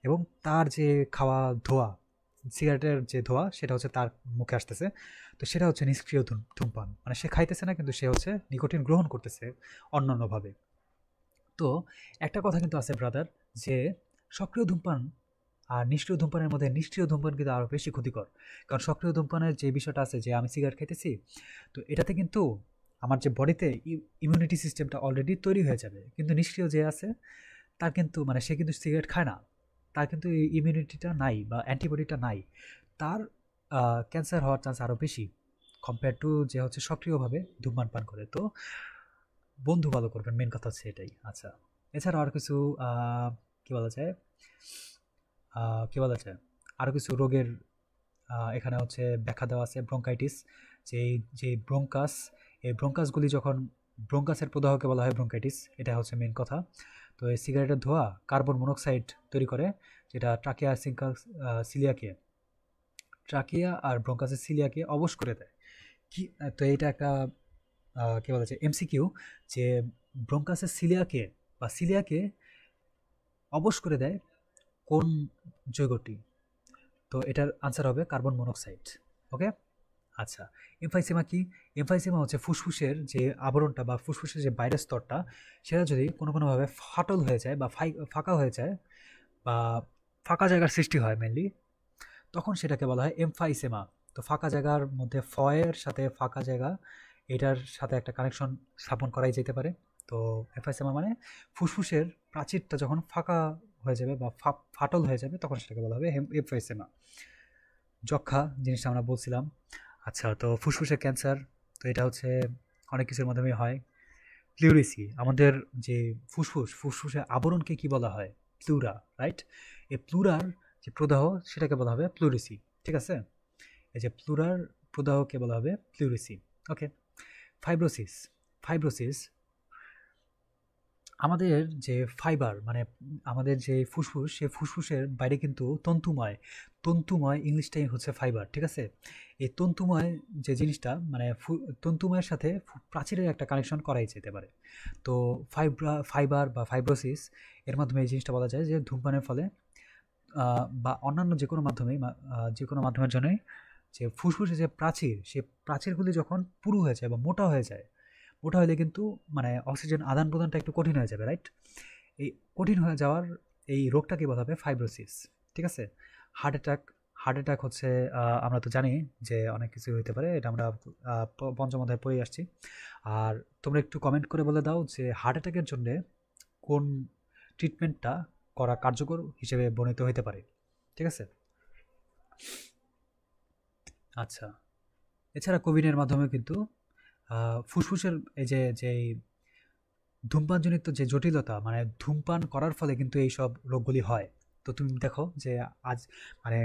এবং তার যে খাওয়া ধোয়া সিগারেটের যে ধোঁয়া সেটা হচ্ছে তার মুখে আসতেছে। তো সেটা হচ্ছে নিষ্ক্রিয় ধূমপান, মানে সে খাইতেছে না কিন্তু সে হচ্ছে নিকোটিন গ্রহণ করতেছে অন্যান্যভাবে। তো একটা কথা কিন্তু আছে ব্রাদার, যে সক্রিয় ধূমপান আর নিষ্ক্রিয় ধূমপানের মধ্যে নিষ্ক্রিয় ধূমপান কিন্তু আরও বেশি ক্ষতিকর। কারণ সক্রিয় ধূমপানের যে বিষয়টা আছে যে আমি সিগারেট খাইতেছি, তো এটাতে কিন্তু আমার যে বডিতে ইমিউনিটি সিস্টেমটা অলরেডি তৈরি হয়ে যাবে, কিন্তু নিষ্ক্রিয় যে আছে তার কিন্তু মানে সে কিন্তু সিগারেট খায় না, তার কিন্তু এই ইমিউনিটিটা নাই বা অ্যান্টিবডিটা নাই, তার ক্যান্সার হওয়ার চান্স আরও বেশি কম্পেয়ার টু যে হচ্ছে সক্রিয়ভাবে ধূমপান পান করে। তো বন্ধু ভালো করবেন, মেন কথা হচ্ছে এটাই। আচ্ছা, এছাড়াও আর কিছু কি বলা যায়, কি বলা যায়, আরও কিছু রোগের এখানে হচ্ছে ব্যাখ্যা দেওয়া আছে। ব্রঙ্কাইটিস, যে যে ব্রঙ্কাস, এই ব্রঙ্কাসগুলি যখন, ব্রঙ্কাসের প্রদাহকে বলা হয় ব্রঙ্কাইটিস, এটা হচ্ছে মেন কথা। তো এই সিগারেটের ধোঁয়া কার্বন মনোক্সাইড তৈরি করে, যেটা ট্রাকিয়া সিলিয়াকে, ট্রাকিয়া আর ব্রঙ্কাসের সিলিয়াকে অবশ করে দেয়। কি, তো এটা একটা কি বলা যায় এমসিকিউ, যে ব্রঙ্কাসের সিলিয়াকে বা সিলিয়াকে অবশ করে দেয় কোন যৌগটি? তো এটার আনসার হবে কার্বন মনোক্সাইড। ওকে। আচ্ছা, এমফাইসেমা কি? এমফাইসেমা হচ্ছে ফুসফুসের যে আবরণটা বা ফুসফুসের যে বাইরের স্তরটা, সেটা যদি কোনোভাবে ফাটল হয়ে যায় বা ফাঁকা হয়ে যায় বা ফাঁকা জায়গার সৃষ্টি হয় মেনলি, তখন সেটাকে বলা হয় এমফাইসেমা। তো ফাঁকা জায়গার মধ্যে ফয়ের সাথে ফাঁকা জায়গা, এটার সাথে একটা কানেকশন স্থাপন করাই যেতে পারে। তো এমফাইসেমা মানে ফুসফুসের প্রাচীরটা যখন ফাঁকা হয়ে যাবে বা ফাটল হয়ে যাবে, তখন সেটাকে বলা হবে এমফাইসেমা। যক্ষা জিনিসটা আমরা বলছিলাম। আচ্ছা, তো ফুসফুসের ক্যান্সার, তো এটা হচ্ছে অনেক কিছুর মাধ্যমে হয়। প্লিউরিসি, আমাদের যে ফুসফুসের আবরণকে কি বলা হয়? Pleura, right? এই প্লুরার যে প্রদাহ, সেটাকে বলা হবে প্লুরিসি। ঠিক আছে, এই যে প্লুরার প্রদাহকে বলা হবে প্লুরিসি। ওকে। ফাইব্রোসিস, ফাইব্রোসিস আমাদের যে ফাইবার, মানে আমাদের যে ফুসফুস, সে ফুসফুসের বাইরে কিন্তু তন্তুময়, তন্তুময় ইংলিশটাই হচ্ছে ফাইবার। ঠিক আছে, এই তন্তুময় যে জিনিসটা মানে তন্তুময়ের সাথে প্রাচীরের একটা কানেকশন করাই যেতে পারে। তো ফাইবার বা ফাইব্রোসিস, এর মাধ্যমে এই জিনিসটা বলা যায় যে ধূমপানের ফলে বা অন্যান্য যে কোনো মাধ্যমেই যে কোনো মাধ্যমের জন্যই যে ফুসফুসে যে প্রাচীর, সে প্রাচীরগুলি যখন পুরু হয়ে যায় বা মোটা হয়ে যায়, মোটা হলে কিন্তু মানে অক্সিজেন আদান প্রদানটা একটু কঠিন হয়ে যাবে, রাইট? এই কঠিন হয়ে যাওয়ার এই রোগটাকে বলা হবে ফাইব্রোসিস। ঠিক আছে। হার্ট অ্যাটাক, হার্ট অ্যাটাক হচ্ছে আমরা তো জানি যে অনেক কিছু হতে পারে, এটা আমরা পঞ্চম অধ্যায়ে পড়ে আসছি। আর তোমরা একটু কমেন্ট করে বলে দাও যে হার্ট অ্যাটাকের জন্য কোন ট্রিটমেন্টটা করা কার্যকর হিসেবে বর্ণিত হতে পারে। ঠিক আছে। আচ্ছা, এছাড়া কোভিডের মাধ্যমে কিন্তু ফুসফুসের এই যে ধূমপানজনিত যে জটিলতা, মানে ধূমপান করার ফলে কিন্তু এইসব রোগগুলি হয়। তো তুমি দেখো যে আজ মানে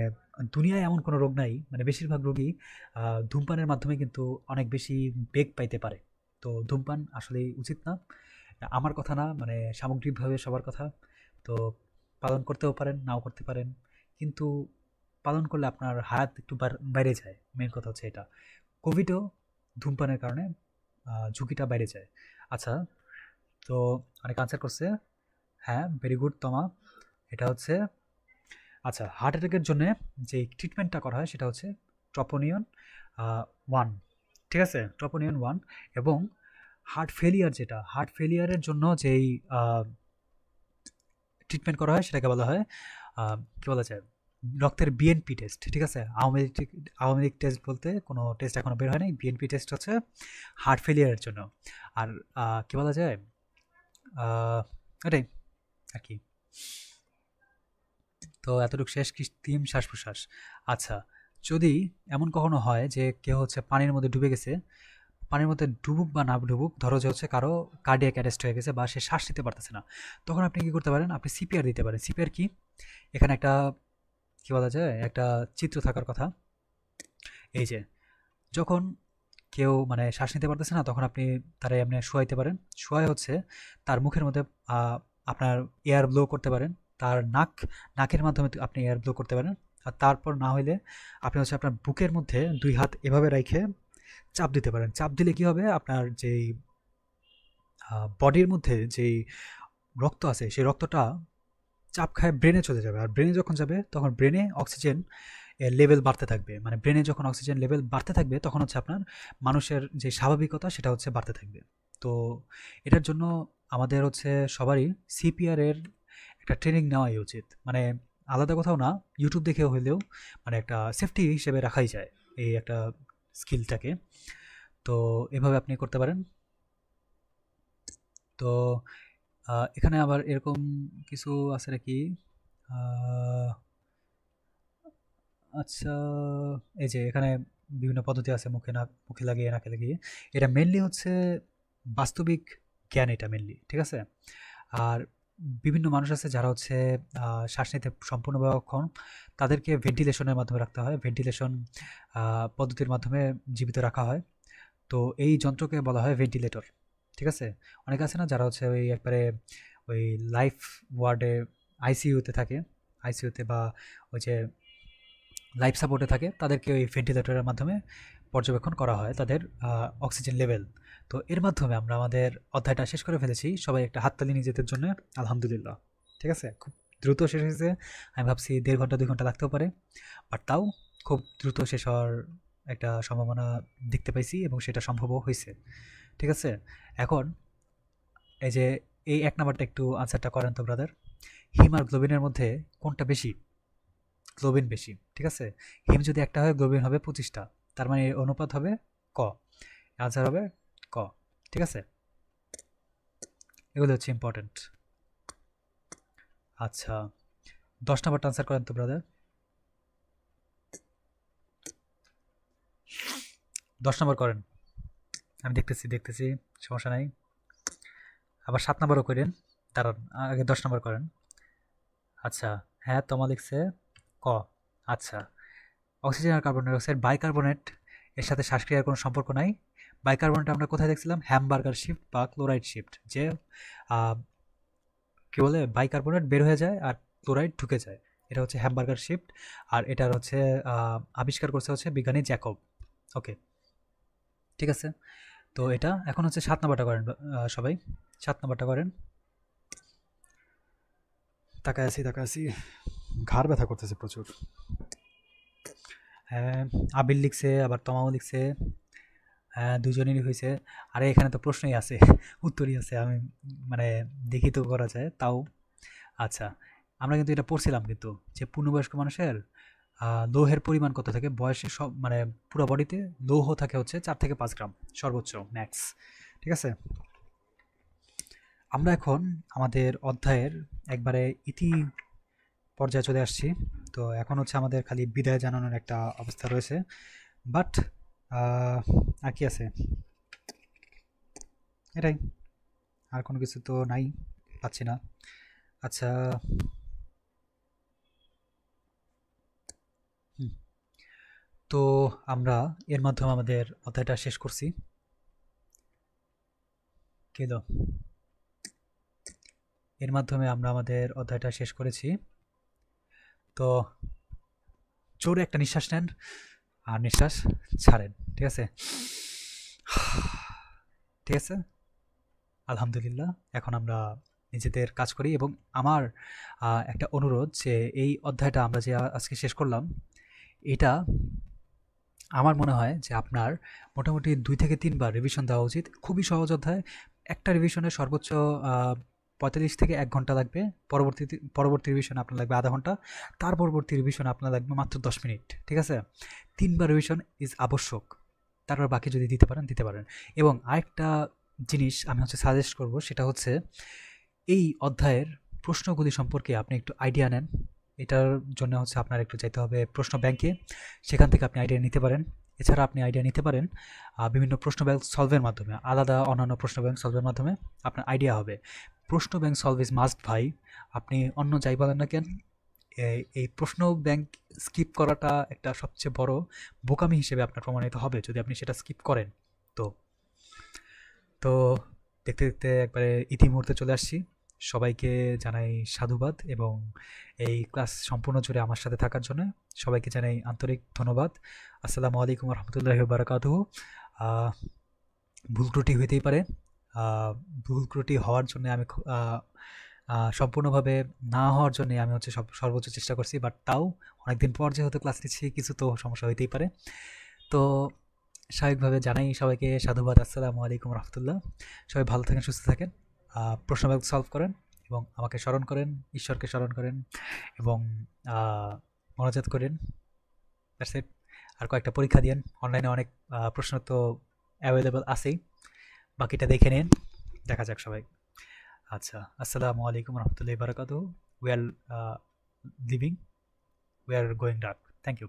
দুনিয়ায় এমন কোনো রোগ নাই, মানে বেশিরভাগ রোগী ধূমপানের মাধ্যমে কিন্তু অনেক বেশি বেগ পাইতে পারে। তো ধূমপান আসলেই উচিত না, আমার কথা না, মানে সামগ্রিকভাবে সবার কথা। তো পালন করতেও পারেন, নাও করতে পারেন, কিন্তু পালন করলে আপনার হায়াত একটু বাইরে যায়। মেন কথা হচ্ছে এটা। কোভিডও ধূমপানের কারণে ঝুঁকিটা বেড়ে যায়। আচ্ছা, তো অনেক আনসার করছে। হ্যাঁ, ভেরি গুড তমা। এটা হচ্ছে, আচ্ছা, হার্ট অ্যাটাকের জন্য যে ট্রিটমেন্টটা করা হয় সেটা হচ্ছে ট্রপোনিয়ন 1। ঠিক আছে, ট্রপোনিয়ন 1। এবং হার্ট ফেলিয়ার, যেটা হার্ট ফেলিয়ারের জন্য যেই ট্রিটমেন্ট করা হয় সেটাকে বলা হয় কী বলা যায়, রক্তের বিএনপি টেস্ট। ঠিক আছে, আওয়ামী লীগ টেস্ট বলতে কোনো টেস্ট এখনও বের হয় নাই। বিএনপি টেস্ট হচ্ছে হার্ট ফেলিয়ারের জন্য। আর কী বলা যায়, এটাই আর কি। তো এতটুকু শেষ কৃত্রিম শ্বাস প্রশ্বাস। আচ্ছা, যদি এমন কখনো হয় যে কেউ হচ্ছে পানির মধ্যে ডুবে গেছে, পানির মধ্যে ডুবুক বা না ডুবুক, ধরো যে হচ্ছে কারো কার্ডিয়াক অ্যারেস্ট হয়ে গেছে বা সে শ্বাস নিতে পারতেছে না, তখন আপনি কি করতে পারেন? আপনি সিপিআর দিতে পারেন। সিপিআর কি? এখানে একটা কি বলা যায়, একটা চিত্র থাকার কথা। এই যে যখন কেউ মানে শ্বাস নিতে পারতেছে না, তখন আপনি তারা এমনি শোয়াইতে পারেন। শোয়াই হচ্ছে তার মুখের মধ্যে আপনার এয়ার ব্লো করতে পারেন, তার নাকের মাধ্যমে আপনি এয়ার ব্লো করতে পারেন। আর তারপর না হইলে আপনি হচ্ছে আপনার বুকের মধ্যে 2 হাত এভাবে রেখে চাপ দিতে পারেন। চাপ দিলে কি হবে, আপনার যেই বডির মধ্যে যেই রক্ত আছে, সেই রক্তটা চাপ খায় ব্রেনে চলে যাবে। আর ব্রেনে যখন যাবে তখন ব্রেনে অক্সিজেন লেভেল বাড়তে থাকবে, মানে ব্রেনে যখন অক্সিজেন লেভেল বাড়তে থাকবে তখন হচ্ছে আপনার মানুষের যে স্বাভাবিকতা সেটা হচ্ছে বাড়তে থাকবে। তো এটার জন্য আমাদের হচ্ছে সবারই সিপিআর এর একটা ট্রেনিং নেওয়াই উচিত, মানে আলাদা কোথাও না, ইউটিউব দেখে হইলেও মানে একটা সেফটি হিসেবে রাখাই যায় এই একটা স্কিলটাকে। তো এভাবে আপনি করতে পারেন। তো এখানে আবার এরকম কিছু আছে নাকি? আহ, আচ্ছা, এই যে এখানে বিভিন্ন পদ্ধতি আছে, মুখে লাগিয়ে নাকে লাগিয়ে। এটা মেনলি হচ্ছে বাস্তবিক জ্ঞান, এটা মেনলি, ঠিক আছে? আর বিভিন্ন মানুষ আছে যারা হচ্ছে শ্বাস নিতে সম্পূর্ণভাবে অক্ষম, তাদেরকে ভেন্টিলেশনের মাধ্যমে রাখতে হয়, ভেন্টিলেশন পদ্ধতির মাধ্যমে জীবিত রাখা হয়। তো এই যন্ত্রকে বলা হয় ভেন্টিলেটর, ঠিক আছে? অনেকে আছে না যারা হচ্ছে ওই একবারে ওই লাইফ ওয়ার্ডে আইসিইউতে থাকে, আইসিইউতে বা ওই যে লাইফ সাপোর্টে থাকে, তাদেরকে ওই ভেন্টিলেটরের মাধ্যমে পর্যবেক্ষণ করা হয় তাদের অক্সিজেন লেভেল। তো এর মাধ্যমে আমরা আমাদের অধ্যায়টা শেষ করে ফেলেছি। সবাই একটা হাততালি নিজেদের জন্য, আলহামদুলিল্লাহ। ঠিক আছে, খুব দ্রুত শেষ হয়েছে। আমি ভাবছি 1.5 ঘন্টা 2 ঘন্টা লাগতেও পারে, বাট তাও খুব দ্রুত শেষ হওয়ার একটা সম্ভাবনা দেখতে পাইছি এবং সেটা সম্ভবও হয়েছে। ঠিক আছে, এখন এই যে এই 1 নাম্বারটা একটু আনসারটা করেন তো ব্রাদার। হিম আর গ্লোবিনের মধ্যে কোনটা বেশি? গ্লোবিন বেশি, ঠিক আছে? হিম যদি একটা হয়, গ্লোবিন হবে 25টা, তার মানে এর অনুপাত হবে ক। আনসার হবে ক, ঠিক আছে? এগুলো হচ্ছে ইম্পর্টেন্ট। আচ্ছা, 10 নাম্বারটা আনসার করেন তো ব্রাদার। 10 নাম্বার করেন, আমি দেখতেছি দেখতেছি, সমস্যা নাই। আবার 7 নাম্বারও করেন, দাঁড়ান, আগে 10 নাম্বার করেন। আচ্ছা, হ্যাঁ তোমা লিখছে ক। আচ্ছা, অক্সিজেন আর কার্বন ডাই অক্সাইড বাইকার্বনেট এর সাথে শ্বাসক্রিয়ার কোনো সম্পর্ক নাই। বাইকার্বনেট আমরা কোথায় দেখছিলাম? হ্যামবার্গার শিফট বা ক্লোরাইড শিফট, যে আহ, কি বলে, বাইকার্বনেট বের হয়ে যায় আর ক্লোরাইড ঢুকে যায়, এটা হচ্ছে হ্যামবার্গার শিফট। আর এটার হচ্ছে আবিষ্কার করছে হচ্ছে বিজ্ঞানী জ্যাকব। ওকে, ঠিক আছে। তো এটা এখন হচ্ছে 7 নাম্বারটা করেন সবাই, 7 নাম্বারটা করেন। তাকায় আছি তাকায় আছি, ঘাড় ব্যথা করতেছে প্রচুর। হ্যাঁ, আবির লিখছে, আবার তমাও লিখছে। হ্যাঁ, দুজনেরই হয়েছে। আরে এখানে তো প্রশ্নই আছে, উত্তরই আছে, আমি মানে দেখি তো করা যায় তাও। আচ্ছা, আমরা কিন্তু এটা পড়ছিলাম কিন্তু, যে পূর্ণবয়স্ক মানুষের লৌহের পরিমাণ কত থাকে বয়সে, সব মানে পুরো বডিতে লৌহ থাকে হচ্ছে 4 থেকে 5 গ্রাম সর্বোচ্চ ম্যাক্স, ঠিক আছে? আমরা এখন আমাদের অধ্যায়ের একবারে ইতি পর্যায়ে চলে আসছি। তো এখন হচ্ছে আমাদের খালি বিদায় জানানোর একটা অবস্থা রয়েছে, বাট আর কি আছে, এটাই, আর কোনো কিছু তো নাই, পাচ্ছি না। আচ্ছা, হুম, তো আমরা এর মাধ্যমে আমাদের অধ্যায়টা শেষ করছি। কেলো, এর মাধ্যমে আমরা আমাদের অধ্যায়টা শেষ করেছি। তো জোরে একটা নিঃশ্বাস নেন আর নিঃশ্বাস ছাড়েন, ঠিক আছে? ঠিক আছে, আলহামদুলিল্লাহ। এখন আমরা নিজেদের কাজ করি, এবং আমার একটা অনুরোধ যে এই অধ্যায়টা আমরা যে আজকে শেষ করলাম, এটা আমার মনে হয় যে আপনার মোটামুটি 2 থেকে 3 বার রিভিশন দেওয়া উচিত। খুবই সহজ অধ্যায়, একটা রিভিশনে সর্বোচ্চ 45 থেকে 1 ঘন্টা লাগবে। পরবর্তী রিভিশনে আপনার লাগবে আধা ঘন্টা, তার পরবর্তী রিভিশনে আপনার লাগবে মাত্র 10 মিনিট, ঠিক আছে? 3 বার রিভিশন ইজ আবশ্যক, তারপর বাকি যদি দিতে পারেন দিতে পারেন। এবং আরেকটা জিনিস আমি হচ্ছে সাজেস্ট করব, সেটা হচ্ছে এই অধ্যায়ের প্রশ্নগুলি সম্পর্কে আপনি একটু আইডিয়া নেন। এটার জন্য হচ্ছে আপনার একটু যেতে হবে প্রশ্ন ব্যাংকে, সেখান থেকে আপনি আইডিয়া নিতে পারেন। এছাড়া আপনি আইডিয়া নিতে পারেন বিভিন্ন প্রশ্ন ব্যাংক সলভের মাধ্যমে, আলাদা অন্যান্য প্রশ্ন ব্যাংক সলভের মাধ্যমে আপনার আইডিয়া হবে। প্রশ্ন ব্যাংক সলভ ইজ মাস্ট ভাই, আপনি অন্য যাই বলেন না কেন, এই প্রশ্ন ব্যাংক স্কিপ করাটা একটা সবচেয়ে বড় বোকামি হিসেবে আপনার প্রমাণিত হবে যদি আপনি সেটা স্কিপ করেন। তো তো দেখতে দেখতে একবারে ইতিমুহূর্তে চলে আসছি। সবাইকে জানাই সাধুবাদ, এবং এই ক্লাস সম্পূর্ণ জুড়ে আমার সাথে থাকার জন্য সবাইকে জানাই আন্তরিক ধন্যবাদ। আসসালামু আলাইকুম রহমতুল্লাহি বারাকাতুহু। ভুল ত্রুটি হইতেই পারে, ভুল ত্রুটি হওয়ার জন্য আমি সম্পূর্ণভাবে না হওয়ার জন্যে আমি হচ্ছে সর্বোচ্চ চেষ্টা করছি, বাট তাও অনেকদিন পর যেহেতু ক্লাস নিচ্ছি কিছু তো সমস্যা হইতেই পারে। তো স্বাভাবিকভাবে জানাই সবাইকে সাধুবাদ, আসসালামু আলাইকুম রহমতুল্লাহ। সবাই ভালো থাকেন, সুস্থ থাকেন, প্রশ্ন ব্যাংক সলভ করেন এবং আমাকে স্মরণ করেন, ঈশ্বরকে স্মরণ করেন এবং মনোজাত করেন। That's it. আর কয়েকটা পরীক্ষা দিয়েন, অনলাইনে অনেক প্রশ্ন তো অ্যাভেলেবল আছেই, বাকিটা দেখে নিন, দেখা যাক সবাই। আচ্ছা, আসসালামু আলাইকুম রহমতুল্লাহি বারাকাতুহু। We are living, we are going dark. Thank you.